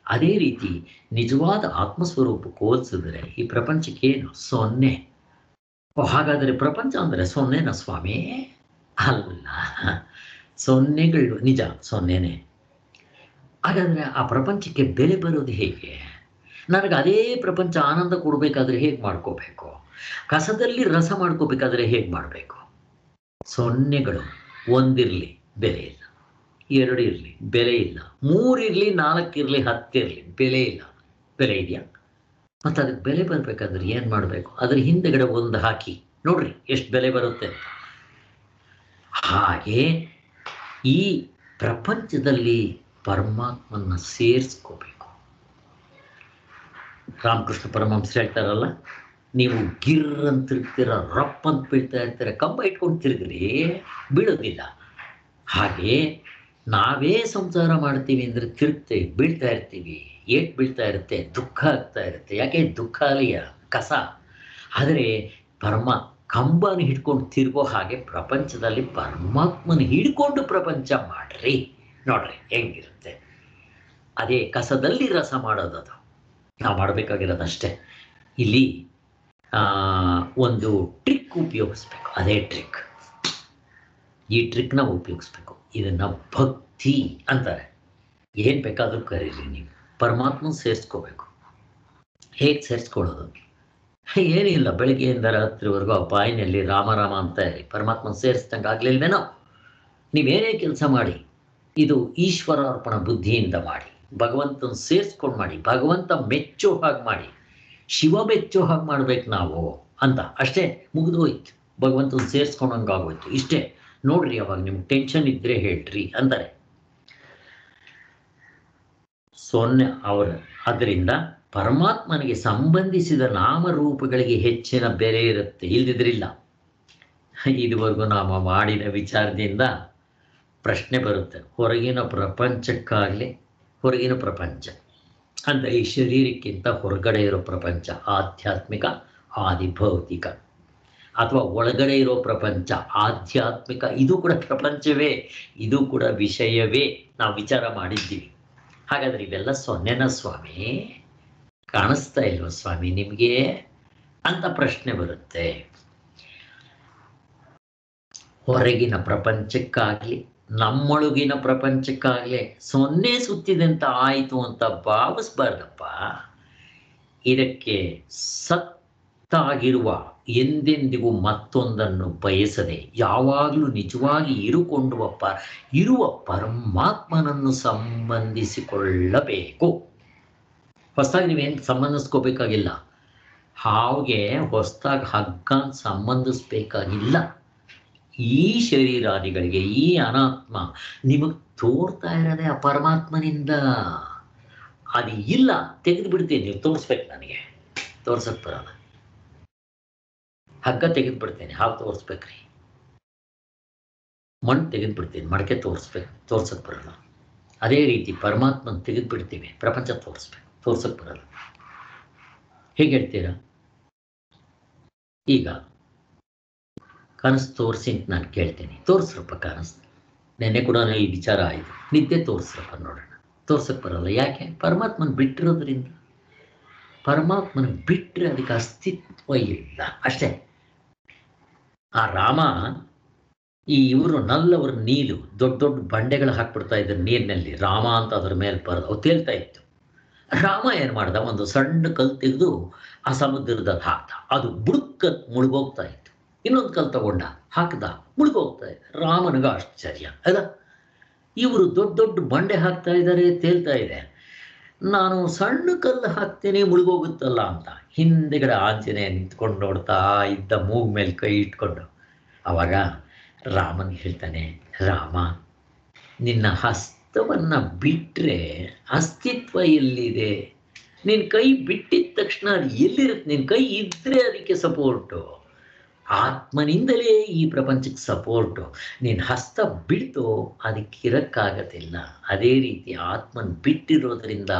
ಅದೇ ರೀತಿ ನಿಜವಾದ ಆತ್ಮಸ್ವರೂಪಕ್ಕೆ ಹೋಲಿಸಿದ್ರೆ ಈ ಪ್ರಪಂಚಕ್ಕೆ ಏನು? ಸೊನ್ನೆ. ಹಾಗಾದರೆ ಪ್ರಪಂಚ ಅಂದರೆ ಸೊನ್ನೆನಾ ಸ್ವಾಮಿ? ಅಲ್ಲ, ಸೊನ್ನೆಗಳು ನಿಜ, ಸೊನ್ನೆನೇ. ಹಾಗಾದರೆ ಆ ಪ್ರಪಂಚಕ್ಕೆ ಬೆಲೆ ಬರೋದು ಹೇಗೆ? ನನಗೆ ಅದೇ ಪ್ರಪಂಚ ಆನಂದ ಕೊಡಬೇಕಾದ್ರೆ ಹೇಗೆ ಮಾಡ್ಕೋಬೇಕು? ಕಸದಲ್ಲಿ ರಸ ಮಾಡ್ಕೋಬೇಕಾದ್ರೆ ಹೇಗೆ ಮಾಡಬೇಕು? ಸೊನ್ನೆಗಳು. ಒಂದಿರಲಿ ಬೆಲೆ ಇಲ್ಲ, ಎರಡು ಇರಲಿ ಬೆಲೆ ಇಲ್ಲ, ಮೂರಿರಲಿ, ನಾಲ್ಕಿರಲಿ, ಹತ್ತಿರಲಿ ಬೆಲೆ ಇಲ್ಲ. ಬೆಲೆ ಇದೆಯಾ? ಮತ್ತು ಅದಕ್ಕೆ ಬೆಲೆ ಬರಬೇಕಾದ್ರೆ ಏನು ಮಾಡಬೇಕು? ಅದ್ರ ಹಿಂದೆಗಡೆ ಒಂದು ಹಾಕಿ ನೋಡ್ರಿ ಎಷ್ಟು ಬೆಲೆ ಬರುತ್ತೆ. ಹಾಗೆ ಈ ಪ್ರಪಂಚದಲ್ಲಿ ಪರಮಾತ್ಮನ ಸೇರಿಸ್ಕೋಬೇಕು. ರಾಮಕೃಷ್ಣ ಪರಮಹಂಸರು ಹೇಳ್ತಾರಲ್ಲ, ನೀವು ಗಿರ್ ಅಂತ ತಿರುಗ್ತೀರ, ರಪ್ ಅಂತ ಬೀಳ್ತಾ ಇರ್ತೀರ, ಕಂಬ ಇಟ್ಕೊಂಡು ತಿರುಗ್ರಿ, ಬೀಳೋದಿಲ್ಲ. ಹಾಗೆ ನಾವೇ ಸಂಸಾರ ಮಾಡ್ತೀವಿ ಅಂದರೆ ತಿರುಗ್ತೇವೆ, ಬೀಳ್ತಾ ಇರ್ತೀವಿ, ಏಟ್ ಬೀಳ್ತಾ ಇರುತ್ತೆ, ದುಃಖ ಆಗ್ತಾ ಇರುತ್ತೆ. ಯಾಕೆ? ದುಃಖ ಅಲಿಯ ಕಸ. ಆದರೆ ಕಂಬನ ಹಿಡ್ಕೊಂಡು ತಿರುಗೋ ಹಾಗೆ ಪ್ರಪಂಚದಲ್ಲಿ ಪರಮಾತ್ಮನ ಹಿಡ್ಕೊಂಡು ಪ್ರಪಂಚ ಮಾಡ್ರಿ, ನೋಡ್ರಿ ಹೆಂಗಿರುತ್ತೆ. ಅದೇ ಕಸದಲ್ಲಿ ರಸ ಮಾಡೋದದು ನಾವು ಮಾಡಬೇಕಾಗಿರೋದಷ್ಟೇ. ಇಲ್ಲಿ ಒಂದು ಟ್ರಿಕ್ ಉಪಯೋಗಿಸ್ಬೇಕು. ಅದೇ ಟ್ರಿಕ್, ಈ ಟ್ರಿಕ್ನ ಉಪಯೋಗಿಸ್ಬೇಕು. ಇದನ್ನು ಭಕ್ತಿ ಅಂತಾರೆ. ಏನು ಬೇಕಾದರೂ ಕರೀರಿ, ನೀವು ಪರಮಾತ್ಮನ ಸೇರಿಸ್ಕೋಬೇಕು. ಹೇಗೆ ಸೇರಿಸ್ಕೊಳ್ಳೋದು? ಏನಿಲ್ಲ, ಬೆಳಗ್ಗೆಯಿಂದ ರಾತ್ರಿವರೆಗೂ ಆ ಬಾಯಿನಲ್ಲಿ ರಾಮ ರಾಮ ಅಂತ ಇರಿ, ಪರಮಾತ್ಮನ ಸೇರಿಸ್ದಂಗೆ ಆಗಲಿಲ್ವೇನೋ? ನೀವೇನೇ ಕೆಲಸ ಮಾಡಿ, ಇದು ಈಶ್ವರಾರ್ಪಣ ಬುದ್ಧಿಯಿಂದ ಮಾಡಿ, ಭಗವಂತನ ಸೇರಿಸ್ಕೊಂಡು ಮಾಡಿ, ಭಗವಂತ ಮೆಚ್ಚೋ ಹಾಗೆ ಮಾಡಿ, ಶಿವ ಮೆಚ್ಚೋ ಹಾಗೆ ಮಾಡ್ಬೇಕು ನಾವು ಅಂತ. ಅಷ್ಟೇ, ಮುಗಿದು ಹೋಯ್ತು. ಭಗವಂತನ ಸೇರಿಸ್ಕೊಂಡಂಗೆ ಆಗೋಯ್ತು. ಇಷ್ಟೇ ನೋಡ್ರಿ. ಅವಾಗ ನಿಮ್ಗೆ ಟೆನ್ಷನ್ ಇದ್ದರೆ ಹೇಳ್ರಿ ಅಂತಾರೆ ಸೊನ್ನೆ ಅವರು. ಅದರಿಂದ ಪರಮಾತ್ಮನಿಗೆ ಸಂಬಂಧಿಸಿದ ನಾಮರೂಪಗಳಿಗೆ ಹೆಚ್ಚಿನ ಬೆಲೆ ಇರುತ್ತೆ, ಇಲ್ದಿದ್ರಿಲ್ಲ. ಇದುವರೆಗೂ ನಾವು ಮಾಡಿದ ವಿಚಾರದಿಂದ ಪ್ರಶ್ನೆ ಬರುತ್ತೆ, ಹೊರಗಿನ ಪ್ರಪಂಚಕ್ಕಾಗಲಿ, ಹೊರಗಿನ ಪ್ರಪಂಚ ಅಂದರೆ ಈ ಶರೀರಕ್ಕಿಂತ ಹೊರಗಡೆ ಇರೋ ಪ್ರಪಂಚ ಆಧ್ಯಾತ್ಮಿಕ, ಆದಿಭೌತಿಕ, ಅಥವಾ ಒಳಗಡೆ ಇರೋ ಪ್ರಪಂಚ ಆಧ್ಯಾತ್ಮಿಕ, ಇದು ಕೂಡ ಪ್ರಪಂಚವೇ, ಇದು ಕೂಡ ವಿಷಯವೇ. ನಾವು ವಿಚಾರ ಮಾಡಿದ್ದೀವಿ. ಹಾಗಾದರೆ ಇವೆಲ್ಲ ಸೊನ್ನೆನ ಸ್ವಾಮಿ? ಕಾಣಿಸ್ತಾ ಇಲ್ವ ಸ್ವಾಮಿ ನಿಮಗೆ ಅಂತ ಪ್ರಶ್ನೆ ಬರುತ್ತೆ. ಹೊರಗಿನ ಪ್ರಪಂಚಕ್ಕಾಗಲಿ, ನಮ್ಮೊಳಗಿನ ಪ್ರಪಂಚಕ್ಕಾಗಲಿ ಸೊನ್ನೆ ಸುತ್ತಿದಂತ ಆಯಿತು ಅಂತ ಭಾವಿಸ್ಬಾರ್ದಪ್ಪ. ಇದಕ್ಕೆ ಸತ್ತಾಗಿರುವ, ಎಂದೆಂದಿಗೂ ಮತ್ತೊಂದನ್ನು ಬಯಸದೆ ಯಾವಾಗಲೂ ನಿಜವಾಗಿ ಇರುವ ಪರಮಾತ್ಮನನ್ನು ಸಂಬಂಧಿಸಿಕೊಳ್ಳಬೇಕು. ಹೊಸದಾಗಿ ನೀವೇನು ಸಂಬಂಧಿಸ್ಕೋಬೇಕಾಗಿಲ್ಲ. ಹಾಗೆ ಹೊಸದಾಗಿ ಹಗ್ಗ ಸಂಬಂಧಿಸ್ಬೇಕಾಗಿಲ್ಲ. ಈ ಶರೀರಾದಿಗಳಿಗೆ, ಈ ಅನಾತ್ಮ ನಿಮಗೆ ತೋರ್ತಾ ಇರೋದೇ ಆ ಪರಮಾತ್ಮನಿಂದ. ಅದು ಇಲ್ಲ, ತೆಗೆದು ಬಿಡ್ತೀನಿ. ನೀವು ತೋರಿಸ್ಬೇಕು, ನನಗೆ ತೋರ್ಸಕ್ಕೆ ಬರಲ್ಲ. ಹಗ್ಗ ತೆಗೆದು ಬಿಡ್ತೇನೆ, ಹಾವು ತೋರಿಸ್ಬೇಕ್ರಿ. ಮಣ್ಣು ತೆಗೆದು ಬಿಡ್ತೀನಿ, ಮಡಕೆ ತೋರ್ಸಕ್ಕೆ ಬರಲ್ಲ. ಅದೇ ರೀತಿ ಪರಮಾತ್ಮನ ತೆಗೆದು ಬಿಡ್ತೀವಿ, ಪ್ರಪಂಚ ತೋರ್ಸಕ್ಕೆ ಬರಲ್ಲ. ಹೇಗೆ ಹೇಳ್ತೀರಾ? ಈಗ ಕನಸು ತೋರಿಸಿ ಅಂತ ನಾನು ಕೇಳ್ತೀನಿ, ತೋರಿಸ್ರಪ್ಪ ಕನಸು. ನೆನ್ನೆ ಕೂಡ ಈ ವಿಚಾರ ಆಯಿತು, ನಿದ್ದೆ ತೋರಿಸ್ರಪ್ಪ ನೋಡೋಣ. ತೋರ್ಸಕ್ಕೆ ಬರಲ್ಲ. ಯಾಕೆ? ಪರಮಾತ್ಮನ ಬಿಟ್ಟಿರೋದ್ರಿಂದ. ಪರಮಾತ್ಮನ ಬಿಟ್ಟರೆ ಅದಕ್ಕೆ ಅಸ್ತಿತ್ವ ಇಲ್ಲ, ಅಷ್ಟೇ. ಆ ರಾಮ, ಇವರು ನಲ್ಲವರು ನೀರು ದೊಡ್ಡ ದೊಡ್ಡ ಬಂಡೆಗಳು ಹಾಕ್ಬಿಡ್ತಾ ಇದ್ರು ನೀರಿನಲ್ಲಿ, ರಾಮ ಅಂತ ಅದ್ರ ಮೇಲೆ ಬರೆದು ಅವು ತೇಲ್ತಾ ಇತ್ತು. ರಾಮ ಏನು ಮಾಡ್ದ? ಒಂದು ಸಣ್ಣ ಕಲ್ಲು ತೆಗೆದು ಆ ಸಮುದ್ರದಲ್ಲಿ ಹಾಕ್ದ, ಅದು ಬುಡುಕ್ಕತ್ ಮುಳುಗೋಗ್ತಾ ಇತ್ತು. ಇನ್ನೊಂದು ಕಲ್ಲು ತಗೊಂಡ, ಹಾಕ್ದ, ಮುಳುಗೋಗ್ತಾ ಇತ್ತು. ರಾಮನಿಗೆ ಆಶ್ಚರ್ಯ ಅಲ್ಲ, ಇವರು ದೊಡ್ಡ ದೊಡ್ಡ ಬಂಡೆ ಹಾಕ್ತಾ ಇದ್ದಾರೆ, ತೇಲ್ತಾ ಇದೆ, ನಾನು ಸಣ್ಣ ಕಲ್ಲು ಹಾಕ್ತೇನೆ ಮುಳುಗೋಗುತ್ತಲ್ಲ ಅಂತ. ಹಿಂದೆಗಡೆ ಆಂಜನೇಯ ನಿಂತ್ಕೊಂಡು ನೋಡ್ತಾ ಇದ್ದ, ಮೂಗ್ ಮೇಲೆ ಕೈ ಇಟ್ಕೊಂಡು. ಆವಾಗ ರಾಮನಿಗೆ ಹೇಳ್ತಾನೆ, ರಾಮ, ನಿನ್ನ ಹಸ್ತವನ್ನು ಬಿಟ್ಟರೆ ಅಸ್ತಿತ್ವ ಎಲ್ಲಿದೆ? ನಿನ್ನ ಕೈ ಬಿಟ್ಟಿದ ತಕ್ಷಣ ಅದು ಎಲ್ಲಿರುತ್ತೆ? ನಿನ್ನ ಕೈ ಇದ್ದರೆ ಅದಕ್ಕೆ ಸಪೋರ್ಟು. ಆತ್ಮನಿಂದಲೇ ಈ ಪ್ರಪಂಚಕ್ಕೆ ಸಪೋರ್ಟು. ನೀನು ಹಸ್ತ ಬಿಡ್ತು ಅದಕ್ಕಿರಕ್ಕಾಗತ್ತಿಲ್ಲ. ಅದೇ ರೀತಿ ಆತ್ಮನ್ ಬಿಟ್ಟಿರೋದ್ರಿಂದ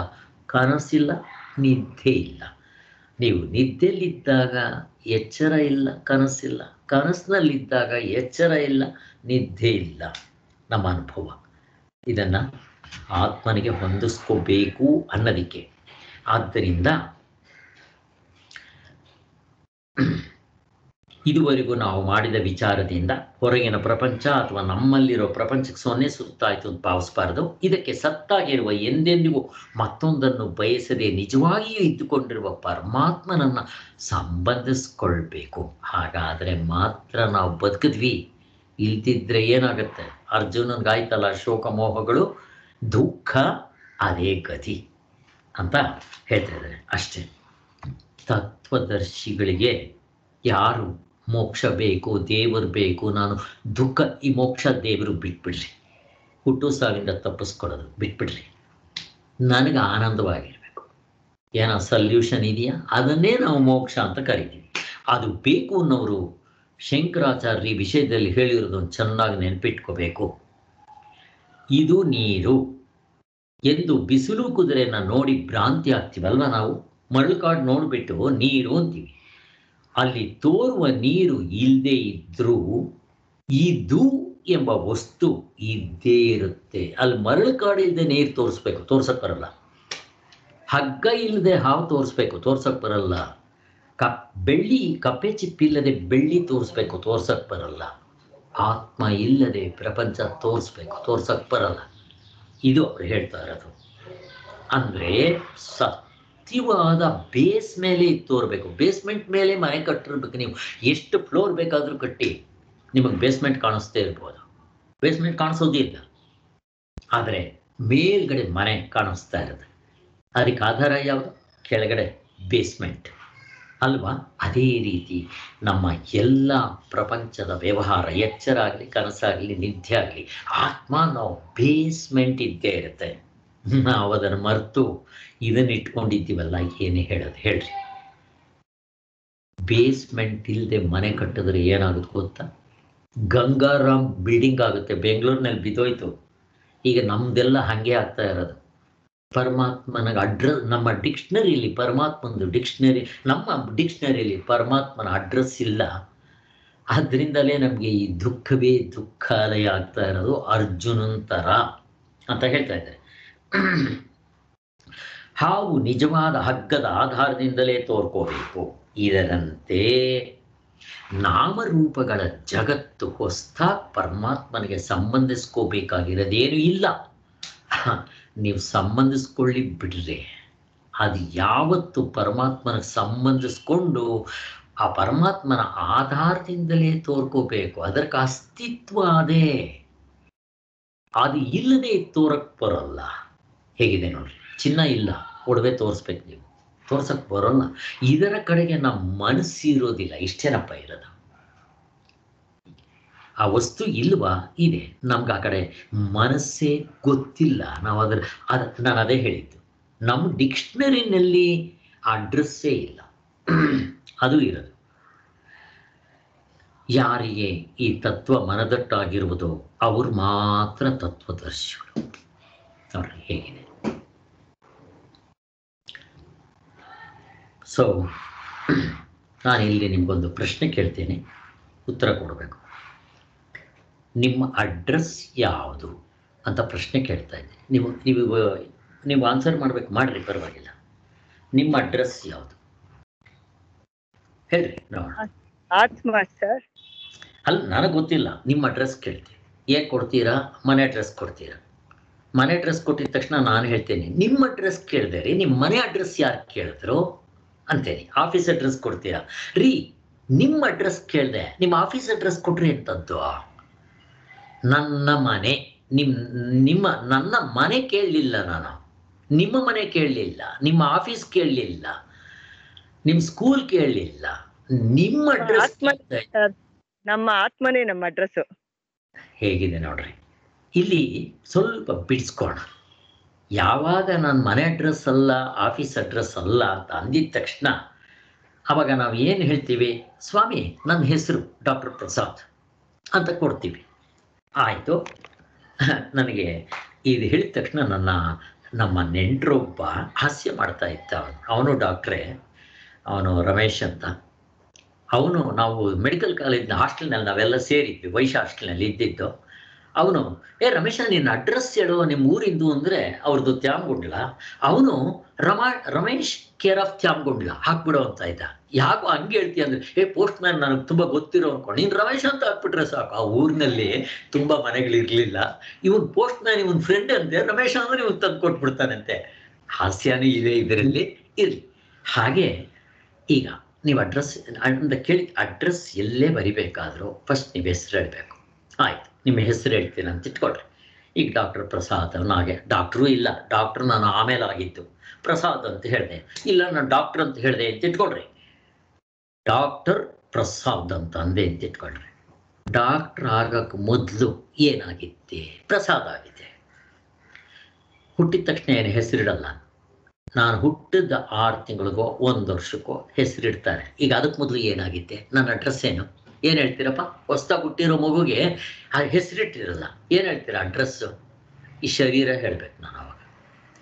ಕನಸಿಲ್ಲ, ನಿದ್ದೆ ಇಲ್ಲ. ನೀವು ನಿದ್ದೆಯಲ್ಲಿದ್ದಾಗ ಎಚ್ಚರ ಇಲ್ಲ, ಕನಸಿಲ್ಲ. ಕನಸಿನಲ್ಲಿದ್ದಾಗ ಎಚ್ಚರ ಇಲ್ಲ, ನಿದ್ದೆ ಇಲ್ಲ. ನಮ್ಮ ಅನುಭವ ಇದನ್ನು ಆತ್ಮನಿಗೆ ಹೊಂದಿಸ್ಕೋಬೇಕು ಅನ್ನೋದಕ್ಕೆ. ಆದ್ದರಿಂದ ಇದುವರೆಗೂ ನಾವು ಮಾಡಿದ ವಿಚಾರದಿಂದ ಹೊರಗಿನ ಪ್ರಪಂಚ ಅಥವಾ ನಮ್ಮಲ್ಲಿರೋ ಪ್ರಪಂಚಕ್ಕೆ ಸೊನ್ನೆ ಸುತ್ತಾಯಿತು ಅಂತ ಭಾವಿಸಬಾರ್ದು. ಇದಕ್ಕೆ ಸತ್ತಾಗಿರುವ ಎಂದೆಂದಿಗೂ ಮತ್ತೊಂದನ್ನು ಬಯಸದೆ ನಿಜವಾಗಿಯೂ ಇದ್ದುಕೊಂಡಿರುವ ಪರಮಾತ್ಮನನ್ನು ಸಂಬಂಧಿಸ್ಕೊಳ್ಬೇಕು. ಹಾಗಾದರೆ ಮಾತ್ರ ನಾವು ಬದುಕಿದ್ವಿ. ಇಲ್ದಿದ್ರೆ ಏನಾಗುತ್ತೆ? ಅರ್ಜುನನ್ಗಾಯ್ತಲ್ಲ ಶೋಕ ಮೋಹಗಳು, ದುಃಖ ಅದೇ ಗತಿ ಅಂತ ಹೇಳ್ತಾ ಇದ್ದಾರೆ. ಅಷ್ಟೇ. ತತ್ವದರ್ಶಿಗಳಿಗೆ ಯಾರು ಮೋಕ್ಷ ಬೇಕು, ದೇವರು ಬೇಕು, ನಾನು ದುಃಖ, ಈ ಮೋಕ್ಷ ದೇವರು ಬಿಟ್ಬಿಡ್ರಿ, ಹುಟ್ಟು ಸಾವಿಂದ ತಪ್ಪಿಸ್ಕೊಳ್ಳೋದು ಬಿಟ್ಬಿಡ್ರಿ, ನನಗೆ ಆನಂದವಾಗಿರಬೇಕು, ಏನೋ ಸಲ್ಯೂಷನ್ ಇದೆಯಾ, ಅದನ್ನೇ ನಾವು ಮೋಕ್ಷ ಅಂತ ಕರಿತೀವಿ. ಅದು ಬೇಕು ಅನ್ನೋರು ಶಂಕರಾಚಾರ್ಯ ವಿಷಯದಲ್ಲಿ ಹೇಳಿರೋದನ್ನು ಚೆನ್ನಾಗಿ ನೆನಪಿಟ್ಕೋಬೇಕು. ಇದು ನೀರು ಎಂದು ಬಿಸಿಲು ಕುದುರೆನ ನೋಡಿ ಭ್ರಾಂತಿ ಆಗ್ತೀವಲ್ವ ನಾವು. ಮರಳುಕಾಡು ನೋಡಿಬಿಟ್ಟು ನೀರು ಅಂತೀವಿ. ಅಲ್ಲಿ ತೋರುವ ನೀರು ಇಲ್ಲದೆ ಇದ್ರೂ ಇದು ಎಂಬ ವಸ್ತು ಇದ್ದೇ ಇರುತ್ತೆ. ಅಲ್ಲಿ ಮರಳುಕಾಡು ಇಲ್ಲದೆ ನೀರು ತೋರಿಸ್ಬೇಕು, ತೋರ್ಸಕ್ಕೆ ಬರಲ್ಲ. ಹಗ್ಗ ಇಲ್ಲದೆ ಹಾವು ತೋರಿಸ್ಬೇಕು, ತೋರ್ಸಕ್ಕೆ ಬರಲ್ಲ. ಬೆಳ್ಳಿ ಕಪ್ಪೆ ಚಿಪ್ಪಿಲ್ಲದೆ ಬೆಳ್ಳಿ ತೋರಿಸ್ಬೇಕು, ತೋರ್ಸಕ್ಕೆ ಬರಲ್ಲ. ಆತ್ಮ ಇಲ್ಲದೆ ಪ್ರಪಂಚ ತೋರಿಸ್ಬೇಕು, ತೋರ್ಸಕ್ಕೆ ಬರಲ್ಲ. ಇದು ಅವ್ರು ಹೇಳ್ತಾ ಇರೋದು. ಅಂದರೆ ಸತ್ಯವಾದ ಬೇಸ್ ಮೇಲೆ ತೋರ್ಬೇಕು. ಬೇಸ್ಮೆಂಟ್ ಮೇಲೆ ಮನೆ ಕಟ್ಟಿರ್ಬೇಕು. ನೀವು ಎಷ್ಟು ಫ್ಲೋರ್ ಬೇಕಾದರೂ ಕಟ್ಟಿ, ನಿಮಗೆ ಬೇಸ್ಮೆಂಟ್ ಕಾಣಿಸ್ತೇ ಇರ್ಬೋದು, ಬೇಸ್ಮೆಂಟ್ ಕಾಣಿಸೋದಿಲ್ಲ. ಆದರೆ ಮೇಲ್ಗಡೆ ಮನೆ ಕಾಣಿಸ್ತಾ ಇರುತ್ತೆ. ಅದಕ್ಕೆ ಆಧಾರ ಯಾವುದು? ಕೆಳಗಡೆ ಬೇಸ್ಮೆಂಟ್ ಅಲ್ವಾ? ಅದೇ ರೀತಿ ನಮ್ಮ ಎಲ್ಲ ಪ್ರಪಂಚದ ವ್ಯವಹಾರ, ಎಚ್ಚರ ಆಗಲಿ, ಕನಸಾಗಲಿ, ನಿದ್ದೆ ಆಗಲಿ, ಆತ್ಮ ನಾವು ಬೇಸ್ಮೆಂಟ್ ಇದ್ದೇ ಇರುತ್ತೆ. ನಾವು ಅದನ್ನು ಮರೆತು ಇದನ್ನು ಇಟ್ಕೊಂಡಿದ್ದೀವಲ್ಲ, ಏನೇ ಹೇಳೋದು ಹೇಳ್ರಿ. ಬೇಸ್ಮೆಂಟ್ ಇಲ್ಲದೆ ಮನೆ ಕಟ್ಟಿದ್ರೆ ಏನಾಗುತ್ತೆ ಗೊತ್ತಾ? ಗಂಗಾರಾಮ್ ಬಿಲ್ಡಿಂಗ್ ಆಗುತ್ತೆ. ಬೆಂಗಳೂರಿನಲ್ಲಿ ಬಿದ್ದೋಯ್ತು. ಈಗ ನಮ್ದೆಲ್ಲ ಹಾಗೆ ಆಗ್ತಾ ಇರೋದು. ಪರಮಾತ್ಮನ ಅಡ್ರೆಸ್ ನಮ್ಮ ಡಿಕ್ಷನರಿಲಿ, ಪರಮಾತ್ಮನದು ಡಿಕ್ಷನರಿ, ನಮ್ಮ ಡಿಕ್ಷನರಿಲಿ ಪರಮಾತ್ಮನ ಅಡ್ರೆಸ್ ಇಲ್ಲ. ಆದ್ದರಿಂದಲೇ ನಮಗೆ ಈ ದುಃಖವೇ ದುಃಖಾಲಯ ಆಗ್ತಾ ಇರೋದು. ಅರ್ಜುನನ್ ಥರ ಅಂತ ಹೇಳ್ತಾ ಇದ್ದಾರೆ. ಹಾವು ನಿಜವಾದ ಹಗ್ಗದ ಆಧಾರದಿಂದಲೇ ತೋರ್ಕೋಬೇಕು. ಇದರಂತೆ ನಾಮರೂಪಗಳ ಜಗತ್ತು ಹೊಸ್ತಾಗಿ ಪರಮಾತ್ಮನಿಗೆ ಸಂಬಂಧಿಸ್ಕೋಬೇಕಾಗಿರೋದೇನು ಇಲ್ಲ. ನೀವು ಸಂಬಂಧಿಸ್ಕೊಳ್ಳಿ ಬಿಡ್ರಿ. ಅದು ಯಾವತ್ತು ಪರಮಾತ್ಮನಿಗೆ ಸಂಬಂಧಿಸ್ಕೊಂಡು ಆ ಪರಮಾತ್ಮನ ಆಧಾರದಿಂದಲೇ ತೋರ್ಕೋಬೇಕು. ಅದಕ್ಕೆ ಅಸ್ತಿತ್ವ ಅದೇ. ಅದು ಇಲ್ಲದೆ ತೋರಕ್ಕೆ ಬರೋಲ್ಲ. ಹೇಗಿದೆ ನೋಡ್ರಿ, ಚಿನ್ನ ಇಲ್ಲ, ಒಡವೆ ತೋರಿಸ್ಬೇಕು, ನೀವು ತೋರ್ಸಕ್ಕೆ ಬರೋಲ್ಲ. ಇದರ ಕಡೆಗೆ ನಮ್ಮ ಮನಸ್ಸಿರೋದಿಲ್ಲ. ಇಷ್ಟೇನಪ್ಪ ಇರೋದು. ಆ ವಸ್ತು ಇಲ್ವಾ? ಇದೆ. ನಮ್ಗೆ ಆ ಕಡೆ ಮನಸ್ಸೇ ಗೊತ್ತಿಲ್ಲ. ನಾವು ನಾನು ಅದೇ ಹೇಳಿದ್ದು, ನಮ್ಮ ಡಿಕ್ಷನರಿನಲ್ಲಿ ಅಡ್ರೆಸ್ಸೇ ಇಲ್ಲ. ಅದು ಇರೋದು. ಯಾರಿಗೆ ಈ ತತ್ವ ಮನದಟ್ಟಾಗಿರುವುದೋ ಅವರು ಮಾತ್ರ ತತ್ವದರ್ಶಿಗಳು. ನೋಡ್ರಿ ಹೇಗಿದೆ. ಸೊ ನಾನು ಇಲ್ಲಿ ನಿಮಗೊಂದು ಪ್ರಶ್ನೆ ಕೇಳ್ತೇನೆ, ಉತ್ತರ ಕೊಡಬೇಕು. ನಿಮ್ಮ ಅಡ್ರೆಸ್ ಯಾವುದು ಅಂತ ಪ್ರಶ್ನೆ ಕೇಳ್ತಾ ಇದ್ದೆ. ನೀವು ಆನ್ಸರ್ ಮಾಡಬೇಕು, ಮಾಡ್ರಿ, ಪರವಾಗಿಲ್ಲ. ನಿಮ್ಮ ಅಡ್ರೆಸ್ ಯಾವುದು ಹೇಳ್ರಿ ನೋಡೋಣ. ಆತ್ಮ ಸರ್. ಅಲ್ಲ, ನನಗೆ ಗೊತ್ತಿಲ್ಲ. ನಿಮ್ಮ ಅಡ್ರೆಸ್ ಕೇಳ್ತೀನಿ. ಹೇಗೆ ಕೊಡ್ತೀರಾ? ಮನೆ ಅಡ್ರೆಸ್ ಕೊಡ್ತೀರಾ? ಮನೆ ಅಡ್ರೆಸ್ ಕೊಟ್ಟಿದ ತಕ್ಷಣ ನಾನು ಹೇಳ್ತೇನೆ ನಿಮ್ಮ ಅಡ್ರೆಸ್ ಕೇಳಿದೆ ರೀ, ನಿಮ್ಮ ಮನೆ ಅಡ್ರೆಸ್ ಯಾರು ಕೇಳಿದ್ರು ಅಂತೇನೆ. ಆಫೀಸ್ ಅಡ್ರೆಸ್ ಕೊಡ್ತೀರಾ ರೀ, ನಿಮ್ಮ ಅಡ್ರೆಸ್ ಕೇಳಿದೆ, ನಿಮ್ಮ ಆಫೀಸ್ ಅಡ್ರೆಸ್ ಕೊಟ್ರಿ ಅಂತದ್ದು. ನನ್ನ ಮನೆ ನನ್ನ ಮನೆ ಕೇಳಲಿಲ್ಲ ನಾನು, ನಿಮ್ಮ ಮನೆ ಕೇಳಲಿಲ್ಲ, ನಿಮ್ಮ ಆಫೀಸ್ ಕೇಳಲಿಲ್ಲ, ನಿಮ್ಮ ಸ್ಕೂಲ್ ಕೇಳಲಿಲ್ಲ, ನಿಮ್ಮ ಅಡ್ರೆಸ್. ನಮ್ಮ ಆತ್ಮನೇ ನಮ್ಮ ಅಡ್ರೆಸ್. ಹೇಗಿದೆ ನೋಡ್ರಿ. ಇಲ್ಲಿ ಸ್ವಲ್ಪ ಬಿಡಿಸ್ಕೋಣ. ಯಾವಾಗ ನಾನು ಮನೆ ಅಡ್ರೆಸ್ ಅಲ್ಲ, ಆಫೀಸ್ ಅಡ್ರೆಸ್ ಅಲ್ಲ ಅಂತ ಅಂದಿದ ತಕ್ಷಣ ಅವಾಗ ನಾವು ಏನು ಹೇಳ್ತೀವಿ, ಸ್ವಾಮಿ ನನ್ನ ಹೆಸರು ಡಾಕ್ಟರ್ ಪ್ರಸಾದ್ ಅಂತ ಕೊಡ್ತೀವಿ. ಆಯಿತು. ನನಗೆ ಇದು ಹೇಳಿದ ತಕ್ಷಣ ನಮ್ಮ ನೆಂಟರೊಬ್ಬ ಹಾಸ್ಯ ಮಾಡ್ತಾ ಇದ್ದ. ಅವನು ಡಾಕ್ಟ್ರೇ, ಅವನು ರಮೇಶ್ ಅಂತ. ಅವನು ನಾವು ಮೆಡಿಕಲ್ ಕಾಲೇಜ್ನ ಹಾಸ್ಟೆಲ್ನಲ್ಲಿ ನಾವೆಲ್ಲ ಸೇರಿದ್ವಿ, ವೈಶ್ ಹಾಸ್ಟೆಲ್ನಲ್ಲಿ ಇದ್ದಿದ್ದು. ಅವನು, ರಮೇಶ ನಿನ್ನ ಅಡ್ರೆಸ್ ಹೇಳೋ, ನಿಮ್ಮ ಊರಿಂದು ಅಂದರೆ ಅವ್ರದ್ದು ತ್ಯಾಮಗೊಂಡ್ಲ. ಅವನು ರಮೇಶ್ ಕೇರ್ ಆಫ್ ತ್ಯಾಮಗೊಂಡ್ಲ ಹಾಕ್ಬಿಡೋ ಅಂತ ಇದ್ದ. ಯಾಕೋ ಹಂಗೆ ಹೇಳ್ತೀಯ ಅಂದರೆ, ಪೋಸ್ಟ್ ಮ್ಯಾನ್ ನನಗೆ ತುಂಬ ಗೊತ್ತಿರೋ ಅನ್ಕೊಂಡು ನೀನು ರಮೇಶ್ ಅಂತ ಹಾಕ್ಬಿಟ್ರೆ ಸಾಕು. ಆ ಊರಿನಲ್ಲಿ ತುಂಬ ಮನೆಗಳಿರಲಿಲ್ಲ. ಇವನು ಪೋಸ್ಟ್ ಮ್ಯಾನ್, ಇವನ್ ಫ್ರೆಂಡ್ ಅಂತೆ, ರಮೇಶ್ ಅಂದ್ರೆ ಇವನು ತಂದು ಕೊಟ್ಬಿಡ್ತಾನಂತೆ. ಹಾಸ್ಯನೂ ಇದೆ ಇದರಲ್ಲಿ, ಇರಲಿ. ಹಾಗೆ ಈಗ ನೀವು ಅಡ್ರೆಸ್ ಅಂತ ಕೇಳಿ, ಅಡ್ರೆಸ್ ಎಲ್ಲೇ ಬರಿಬೇಕಾದ್ರೂ ಫಸ್ಟ್ ನೀವು ಹೆಸರು ಹೇಳಬೇಕು. ಆಯ್ತು, ನಿಮ್ಮ ಹೆಸರು ಹೇಳ್ತೀನಿ ಅಂತ ಇಟ್ಕೊಳ್ರಿ. ಈಗ ಡಾಕ್ಟರ್ ಪ್ರಸಾದ್, ನಾಗೆ ಡಾಕ್ಟ್ರೂ ಇಲ್ಲ, ಡಾಕ್ಟ್ರು ನಾನು ಆಮೇಲೆ ಆಗಿದ್ದು, ಪ್ರಸಾದ್ ಅಂತ ಹೇಳಿದೆ, ಇಲ್ಲ ನಾನು ಡಾಕ್ಟರ್ ಅಂತ ಹೇಳಿದೆ ಅಂತ ಇಟ್ಕೊಳ್ರಿ. ಡಾಕ್ಟರ್ ಪ್ರಸಾದ್ ಅಂತ ಅಂದೆ ಅಂತ ಇಟ್ಕೊಳ್ರಿ. ಡಾಕ್ಟರ್ ಆಗಕ್ಕೆ ಮೊದಲು ಏನಾಗಿತ್ತೆ? ಪ್ರಸಾದ್ ಆಗಿದೆ. ಹುಟ್ಟಿದ ತಕ್ಷಣ ಏನು ಹೆಸರಿಡಲ್ಲ. ನಾನು ಹುಟ್ಟಿದ 6 ತಿಂಗಳಿಗೋ 1 ವರ್ಷಕ್ಕೋ ಹೆಸರಿಡ್ತಾರೆ. ಈಗ ಅದಕ್ಕೆ ಮೊದಲು ಏನಾಗಿತ್ತೆ? ನನ್ನ ಅಡ್ರೆಸ್ ಏನು ಹೇಳ್ತೀರಪ್ಪ? ಹೊಸ್ದಾಗಿ ಹುಟ್ಟಿರೋ ಮಗುಗೆ ಆ ಹೆಸರಿಟ್ಟಿರಲ್ಲ, ಏನು ಹೇಳ್ತೀರಾ? ಅಡ್ರೆಸ್ಸು. ಈ ಶರೀರ ಹೇಳ್ಬೇಕು. ನಾನು ಅವಾಗ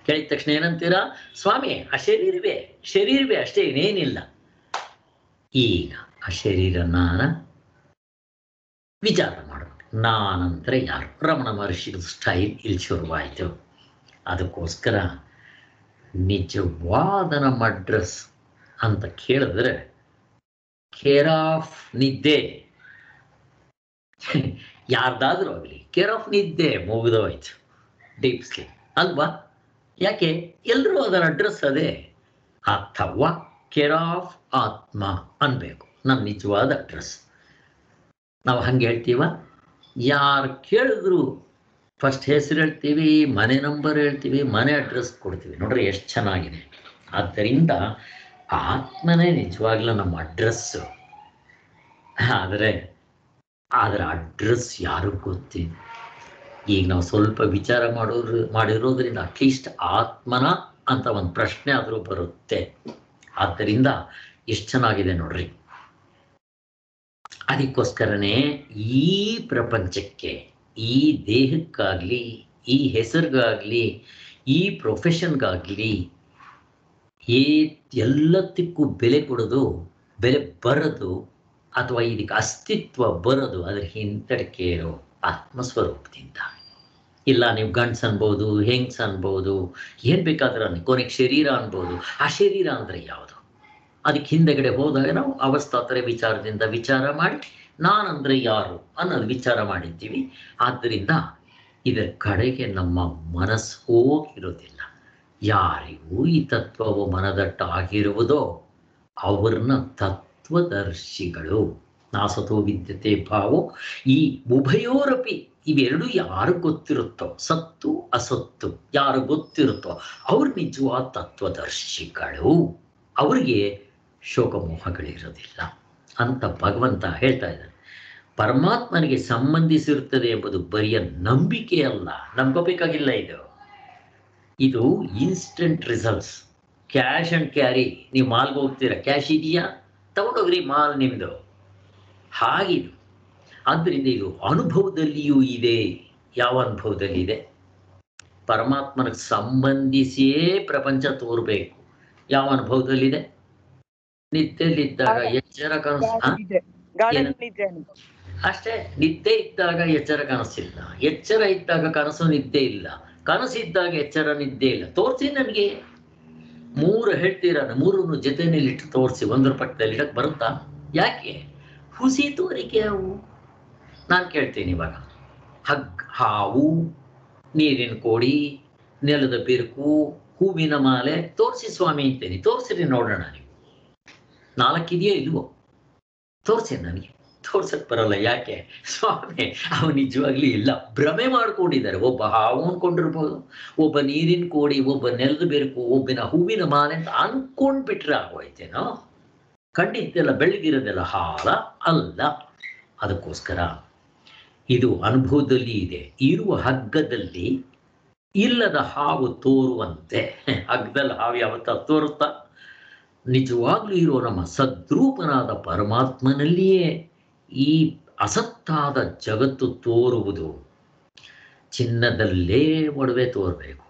ಕೇಳಿದ ತಕ್ಷಣ ಏನಂತೀರಾ? ಸ್ವಾಮಿ ಆ ಶರೀರವೇ ಅಷ್ಟೇ, ಇನ್ನೇನಿಲ್ಲ. ಈಗ ಆ ಶರೀರ ನಾನು ವಿಚಾರ ಮಾಡಬೇಕು. ನಾನಂದ್ರೆ ಯಾರು? ರಮಣ ಮಹರ್ಷಿ ಸ್ಟೈಲ್ ಇಲ್ಲಿ ಶುರುವಾಯಿತು. ಅದಕ್ಕೋಸ್ಕರ ನಿಜವಾದ ನಮ್ಮ ಅಡ್ರೆಸ್ ಅಂತ ಕೇಳಿದ್ರೆ ಕೇರ್ ಆಫ್ ನಿದ್ದೆ. ಯಾರ್ದಾದ್ರೂ ಆಗಲಿ, ಕೇರ್ ಆಫ್ ನಿದ್ದೆ ಮುಗಿದೋಯ್ತು, ಡೀಪ್ ಸ್ಲೀಪ್ ಅಲ್ವಾ? ಯಾಕೆ? ಎಲ್ಲರೂ ಅದರ ಅಡ್ರೆಸ್ ಅದೇ. ಅಥವಾ ಕೇರ್ ಆಫ್ ಆತ್ಮ ಅನ್ಬೇಕು ನನ್ನ ನಿಜವಾದ ಅಡ್ರೆಸ್. ನಾವು ಹಂಗೆ ಹೇಳ್ತೀವ? ಯಾರು ಕೇಳಿದ್ರು ಫಸ್ಟ್ ಹೆಸರು ಹೇಳ್ತೀವಿ, ಮನೆ ನಂಬರ್ ಹೇಳ್ತೀವಿ, ಮನೆ ಅಡ್ರೆಸ್ ಕೊಡ್ತೀವಿ. ನೋಡ್ರಿ ಎಷ್ಟು ಚೆನ್ನಾಗಿದೆ. ಆದ್ದರಿಂದ ಆತ್ಮನೇ ನಿಜವಾಗ್ಲೂ ನಮ್ಮ ಅಡ್ರೆಸ್ಸು. ಆದರೆ ಅದರ ಅಡ್ರೆಸ್ ಯಾರು ಗೊತ್ತಿದೆ? ಈಗ ನಾವು ಸ್ವಲ್ಪ ವಿಚಾರ ಮಾಡಿರೋದ್ರಿಂದ ಅಟ್ಲೀಸ್ಟ್ ಆತ್ಮನ ಅಂತ ಒಂದು ಪ್ರಶ್ನೆ ಆದರೂ ಬರುತ್ತೆ. ಆದ್ದರಿಂದ ಎಷ್ಟು ಚೆನ್ನಾಗಿದೆ ನೋಡ್ರಿ. ಅದಕ್ಕೋಸ್ಕರನೇ ಈ ಪ್ರಪಂಚಕ್ಕೆ, ಈ ದೇಹಕ್ಕಾಗಲಿ, ಈ ಹೆಸರಿಗಾಗಲಿ, ಈ ಪ್ರೊಫೆಷನ್ಗಾಗಲಿ ಎಲ್ಲದಕ್ಕೂ ಬೆಲೆ ಕೊಡೋದು, ಬೆಲೆ ಬರೋದು ಅಥವಾ ಇದಕ್ಕೆ ಅಸ್ತಿತ್ವ ಬರೋದು ಅದರ ಹಿಂತಡಿಕೆ ಇರೋ ಆತ್ಮಸ್ವರೂಪದಿಂದ. ಇಲ್ಲ ನೀವು ಗಂಡ್ಸ್ ಅನ್ಬೋದು, ಹೆಂಗ್ಸ್ ಅನ್ಬೋದು, ಏನು ಬೇಕಾದ್ರೆ ಕೊನೆಗೆ ಶರೀರ ಅನ್ಬೋದು. ಆ ಶರೀರ ಅಂದರೆ ಯಾವುದು? ಅದಕ್ಕೆ ಹಿಂದೆಗಡೆ ಹೋದಾಗ ನಾವು ಅವಸ್ಥಾತರ ವಿಚಾರದಿಂದ ವಿಚಾರ ಮಾಡಿ ನಾನಂದ್ರೆ ಯಾರು ಅನ್ನೋದು ವಿಚಾರ ಮಾಡಿದ್ದೀವಿ. ಆದ್ದರಿಂದ ಇದರ ಕಡೆಗೆ ನಮ್ಮ ಮನಸ್ಸು ಹೋಗಿರೋದಿಲ್ಲ. ಯಾರಿಗೂ ಈ ತತ್ವವು ಮನದಟ್ಟಾಗಿರುವುದೋ ಅವ್ರನ್ನ ತತ್ವದರ್ಶಿಗಳು. ನಾಸತೋ ವಿದ್ಯತೆ ಭಾವೋ, ಈ ಉಭಯೋರಪಿ ಇವೆರಡು ಯಾರು ಗೊತ್ತಿರುತ್ತೋ, ಸತ್ತು ಅಸತ್ತು ಯಾರು ಗೊತ್ತಿರುತ್ತೋ ಅವ್ರು ನಿಜವಾದ ತತ್ವದರ್ಶಿಗಳು. ಅವ್ರಿಗೆ ಶೋಕಮೋಹಗಳಿರೋದಿಲ್ಲ ಅಂತ ಭಗವಂತ ಹೇಳ್ತಾ ಇದ್ದಾನೆ. ಪರಮಾತ್ಮನಿಗೆ ಸಂಬಂಧಿಸಿರುತ್ತದೆ ಎಂಬುದು ಬರಿಯ ನಂಬಿಕೆ ಅಲ್ಲ, ನಂಬಬೇಕಾಗಿಲ್ಲ. ಇದು instant results. Cash and carry. ನೀವು ಮಾಲ್ಗೆ ಹೋಗ್ತೀರಾ, ಕ್ಯಾಶ್ ಇದೆಯಾ, ತಗೊಂಡೋಗ್ರಿ ಮಾಲ್ ನಿಮ್ಮದು. ಹಾಗಿದು. ಆದ್ದರಿಂದ ಇದು ಅನುಭವದಲ್ಲಿಯೂ ಇದೆ. ಯಾವ ಅನುಭವದಲ್ಲಿ ಇದೆ? ಪರಮಾತ್ಮನಿಗೆ ಸಂಬಂಧಿಸಿಯೇ ಪ್ರಪಂಚ ತೋರ್ಬೇಕು. ಯಾವ ಅನುಭವದಲ್ಲಿದೆ? ನಿದ್ದೆಯಲ್ಲಿದ್ದಾಗ ಎಚ್ಚರ ಅಷ್ಟೇ. ನಿದ್ದೆ ಇದ್ದಾಗ ಎಚ್ಚರ ಕನಸಿಲ್ಲ, ಎಚ್ಚರ ಇದ್ದಾಗ ಕನಸು ನಿದ್ದೆ ಇಲ್ಲ, ಕನಸಿದ್ದಾಗ ಎಚ್ಚರ ನಿದ್ದೆ ಇಲ್ಲ. ತೋರಿಸಿ ನನಗೆ 3 ಹೇಳ್ತೀರ, 3 ಜೊತೆಯಲ್ಲಿಟ್ಟು ತೋರಿಸಿ, 1 ಪಕ್ಕದಲ್ಲಿ ಇಡಕ್ಕೆ ಬರುತ್ತಾ? ಯಾಕೆ? ಹುಸಿ ತೋರಿಕೆ ಅವು. ನಾನು ಕೇಳ್ತೀನಿ ಇವಾಗ, ಹಾವು, ನೀರಿನ ಕೋಡಿ, ನೆಲದ ಬಿರುಕು, ಹೂವಿನ ಮಾಲೆ ತೋರಿಸಿ ಸ್ವಾಮಿ ಅಂತೇನೆ. ತೋರಿಸ್ರಿ ನೋಡೋಣ. ನೀವು 4 ಇದೆಯೋ ಇಲ್ವೋ? ತೋರಿಸಿ. ನನಗೆ ತೋರ್ಸಕ್ ಬರಲ್ಲ. ಯಾಕೆ? ಸ್ವಾಮಿ ಅವು ನಿಜವಾಗ್ಲೂ ಇಲ್ಲ, ಭ್ರಮೆ ಮಾಡ್ಕೊಂಡಿದ್ದಾರೆ. ಒಬ್ಬ ಹಾವು ಅನ್ಕೊಂಡಿರ್ಬೋದು, ಒಬ್ಬ ನೀರಿನ ಕೋಡಿ, ಒಬ್ಬ ನೆಲದ ಬೆರುಕು, ಒಬ್ಬಿನ ಹೂವಿನ ಮಾಲೆ ಅಂತ ಅನ್ಕೊಂಡ್ಬಿಟ್ರೆ ಆಗೋಯ್ತೇನೋ. ಕಂಡಿದ್ದೆಲ್ಲ ಬೆಳಗಿರೋದೆಲ್ಲ ಹಾಲ ಅಲ್ಲ. ಅದಕ್ಕೋಸ್ಕರ ಇದು ಅನುಭವದಲ್ಲಿ ಇದೆ. ಇರುವ ಹಗ್ಗದಲ್ಲಿ ಇಲ್ಲದ ಹಾವು ತೋರುವಂತೆ. ಹಗ್ಗದಲ್ಲಿ ಹಾವು ಯಾವತ್ತ ತೋರುತ್ತಾ? ನಿಜವಾಗ್ಲೂ ಇರೋ ನಮ್ಮ ಸದ್ರೂಪನಾದ ಪರಮಾತ್ಮನಲ್ಲಿಯೇ ಈ ಅಸತ್ತಾದ ಜಗತ್ತು ತೋರುವುದು. ಚಿನ್ನದಲ್ಲೇ ಒಡವೆ ತೋರಬೇಕು.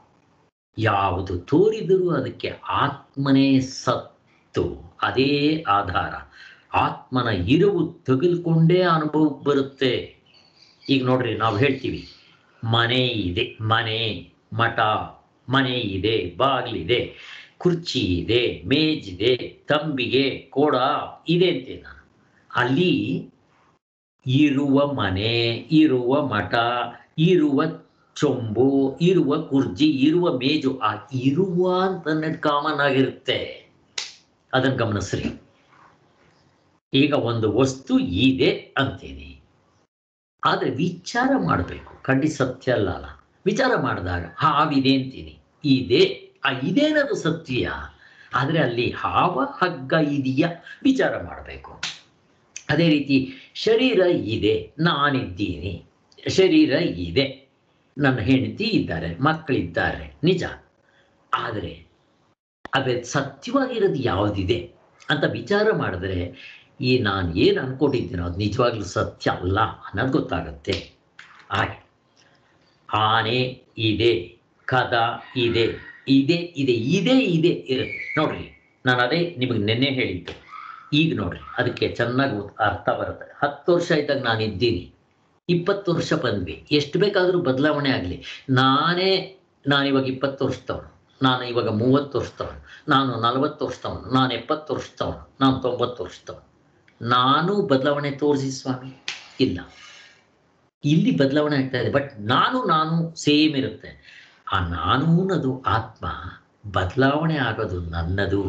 ಯಾವುದು ತೋರಿದರೂ ಅದಕ್ಕೆ ಆತ್ಮನೇ ಸತ್ತು, ಅದೇ ಆಧಾರ. ಆತ್ಮನ ಇರುವು ತೆಗೆದುಕೊಂಡೇ ಅನುಭವಕ್ಕೆ ಬರುತ್ತೆ. ಈಗ ನೋಡ್ರಿ, ನಾವು ಹೇಳ್ತೀವಿ ಮನೆ ಇದೆ, ಮನೆ ಮಠ, ಮನೆ ಇದೆ, ಬಾಗಿಲಿದೆ, ಕುರ್ಚಿ ಇದೆ, ಮೇಜಿದೆ, ತಂಬಿಗೆ ಕೋಡ ಇದೆ ಅಂತೆ. ನಾನು ಅಲ್ಲಿ ಇರುವ ಮನೆ, ಇರುವ ಮಠ, ಇರುವ ಚೊಂಬು, ಇರುವ ಕುರ್ಜಿ, ಇರುವ ಮೇಜು, ಆ ಇರುವ ಅಂತ ಕಾಮನ್ ಆಗಿರುತ್ತೆ. ಅದನ್ನು ಗಮನಿಸ್ರಿ. ಈಗ ಒಂದು ವಸ್ತು ಇದೆ ಅಂತೀನಿ, ಆದರೆ ವಿಚಾರ ಮಾಡಬೇಕು. ಖಂಡಿತ ಸತ್ಯ ಅಲ್ಲ. ವಿಚಾರ ಮಾಡಿದಾಗ ಹಾವಿದೆ ಅಂತೀನಿ, ಇದೆ, ಆ ಇದೇನದು ಸತ್ಯ. ಆದರೆ ಅಲ್ಲಿ ಹಾವ ಹಗ್ಗ ಇದೆಯಾ ವಿಚಾರ ಮಾಡಬೇಕು. ಅದೇ ರೀತಿ ಶರೀರ ಇದೆ, ನಾನಿದ್ದೀನಿ, ಶರೀರ ಇದೆ, ನನ್ನ ಹೆಂಡತಿ ಇದ್ದಾರೆ, ಮಕ್ಕಳಿದ್ದಾರೆ, ನಿಜ. ಆದರೆ ಅದೇ ಸತ್ಯವಾಗಿರೋದು ಯಾವುದಿದೆ ಅಂತ ವಿಚಾರ ಮಾಡಿದ್ರೆ ಈ ನಾನು ಏನು ಅನ್ಕೊಂಡಿದ್ದೀನೋ ಅದು ನಿಜವಾಗ್ಲೂ ಸತ್ಯ ಅಲ್ಲ ಅನ್ನೋದು ಗೊತ್ತಾಗುತ್ತೆ. ಹಾಗೆ ಆನೆ ಇದೆ, ಕದ ಇದೆ, ಇದೆ ಇದೆ ಇದೆ ಇದೆ ಇರುತ್ತೆ. ನೋಡ್ರಿ, ನಾನು ಅದೇ ನಿಮಗೆ ನೆನ್ನೆ ಹೇಳಿದ್ದು. ಈಗ ನೋಡ್ರಿ, ಅದಕ್ಕೆ ಚೆನ್ನಾಗಿ ಅರ್ಥ ಬರುತ್ತೆ. 10 ವರ್ಷ ಇದ್ದಾಗ ನಾನು ಇದ್ದೀನಿ, 20 ವರ್ಷ ಬಂದ್ವಿ, ಎಷ್ಟು ಬೇಕಾದರೂ ಬದಲಾವಣೆ ಆಗಲಿ. ನಾನಿವಾಗ 20 ವರ್ಷದವನು, ನಾನು ಇವಾಗ 30 ವರ್ಷದವನು, ನಾನು 40 ವರ್ಷದವನು, ನಾನು 70 ವರ್ಷದವನು, ನಾನು 90 ವರ್ಷದವನು. ನಾನು ಬದಲಾವಣೆ ತೋರಿಸಿ ಸ್ವಾಮಿ ಇಲ್ಲ. ಇಲ್ಲಿ ಬದಲಾವಣೆ ಆಗ್ತಾ ಇದೆ, ಬಟ್ ನಾನು ಸೇಮ್ ಇರುತ್ತೆ. ಆ ನಾನು ಅನ್ನೋದು ಆತ್ಮ, ಬದಲಾವಣೆ ಆಗೋದು ನನ್ನದು,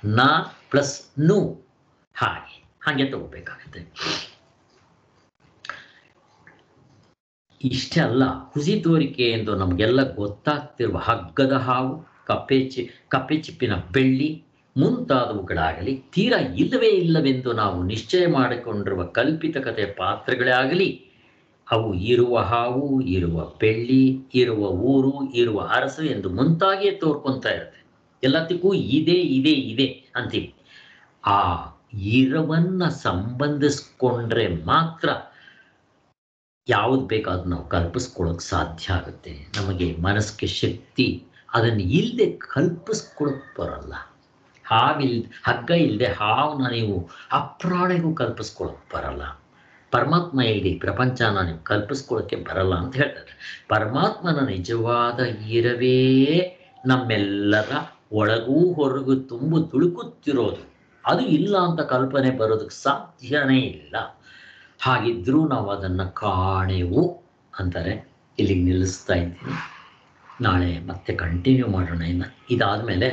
ನಾ ಪ್ಲಸ್ ನು, ಹಾಗೆ ತಗೋಬೇಕಾಗುತ್ತೆ. ಇಷ್ಟೇ ಅಲ್ಲ, ಹುಸಿ ತೋರಿಕೆ ಎಂದು ನಮಗೆಲ್ಲ ಗೊತ್ತಾಗ್ತಿರುವ ಹಗ್ಗದ ಹಾವು, ಕಪ್ಪೆ ಚಿಪ್ಪಿನ ಬೆಳ್ಳಿ ಮುಂತಾದವುಗಳಾಗಲಿ, ತೀರಾ ಇಲ್ಲವೇ ಇಲ್ಲವೆಂದು ನಾವು ನಿಶ್ಚಯ ಮಾಡಿಕೊಂಡಿರುವ ಕಲ್ಪಿತ ಕಥೆಯ ಪಾತ್ರಗಳೇ ಆಗಲಿ, ಅವು ಇರುವ ಹಾವು, ಇರುವ ಬೆಳ್ಳಿ, ಇರುವ ಊರು, ಇರುವ ಅರಸು ಎಂದು ಮುಂತಾಗಿಯೇ ತೋರ್ಕೊತಾ ಇರುತ್ತೆ. ಎಲ್ಲದಕ್ಕೂ ಇದೆ ಇದೆ ಇದೆ ಅಂತೀವಿ. ಆ ಇರವನ್ನ ಸಂಬಂಧಿಸ್ಕೊಂಡ್ರೆ ಮಾತ್ರ ಯಾವ್ದು ಬೇಕಾದ್ರೂ ನಾವು ಕಲ್ಪಿಸ್ಕೊಳ್ಳೋಕೆ ಸಾಧ್ಯ ಆಗುತ್ತೆ. ನಮಗೆ ಮನಸ್ಸಿಗೆ ಶಕ್ತಿ, ಅದನ್ನು ಇಲ್ಲದೆ ಕಲ್ಪಿಸ್ಕೊಳ್ಳೋಕೆ ಬರಲ್ಲ. ಹಗ್ಗ ಇಲ್ಲದೆ ಹಾವನ್ನ ನೀವು ಅಪ್ರಾಣಿಗೂ ಕಲ್ಪಿಸ್ಕೊಳ್ಳೋಕೆ ಬರಲ್ಲ. ಪರಮಾತ್ಮ ಇಲ್ಲದೆ ಪ್ರಪಂಚನ ನೀವು ಕಲ್ಪಿಸ್ಕೊಳ್ಳೋಕ್ಕೆ ಬರಲ್ಲ ಅಂತ ಹೇಳ್ತಾರೆ. ಪರಮಾತ್ಮನ ನಿಜವಾದ ಇರವೇ ನಮ್ಮೆಲ್ಲರ ಒಳಗೂ ಹೊರಗೂ ತುಂಬು ತುಳುಕುತ್ತಿರೋದು. ಅದು ಇಲ್ಲ ಅಂತ ಕಲ್ಪನೆ ಬರೋದಕ್ಕೆ ಸಾಧ್ಯನೇ ಇಲ್ಲ. ಹಾಗಿದ್ರೂ ನಾವು ಅದನ್ನು ಕಾಣೆವು ಅಂತಾರೆ. ಇಲ್ಲಿಗೆ ನಿಲ್ಲಿಸ್ತಾ ಇದ್ದೀನಿ. ನಾಳೆ ಮತ್ತೆ ಕಂಟಿನ್ಯೂ ಮಾಡೋಣ. ಇದಾದಮೇಲೆ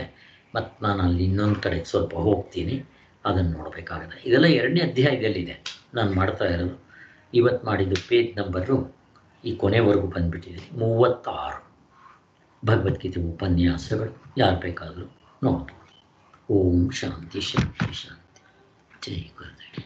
ಮತ್ತು ನಾನು ಅಲ್ಲಿ ಇನ್ನೊಂದು ಕಡೆ ಸ್ವಲ್ಪ ಹೋಗ್ತೀನಿ, ಅದನ್ನು ನೋಡಬೇಕಾಗುತ್ತೆ. ಇದೆಲ್ಲ 2ನೇ ಅಧ್ಯಾಯದಲ್ಲಿದೆ ನಾನು ಮಾಡ್ತಾ ಇರೋದು. ಇವತ್ತು ಮಾಡಿದ್ದು ಪೇಜ್ ನಂಬರು ಈ ಕೊನೆವರೆಗೂ ಬಂದುಬಿಟ್ಟಿದೆ. 36 ಭಗವದ್ಗೀತೆ ಉಪನ್ಯಾಸಗಳು, ಯಾರು ಬೇಕಾದರೂ ನೋಡ್ಬೋದು. ಓಂ ಶಾಂತಿ ಶಾಂತಿ ಶಾಂತಿ. ಜೈ ಗುರುದೇವ.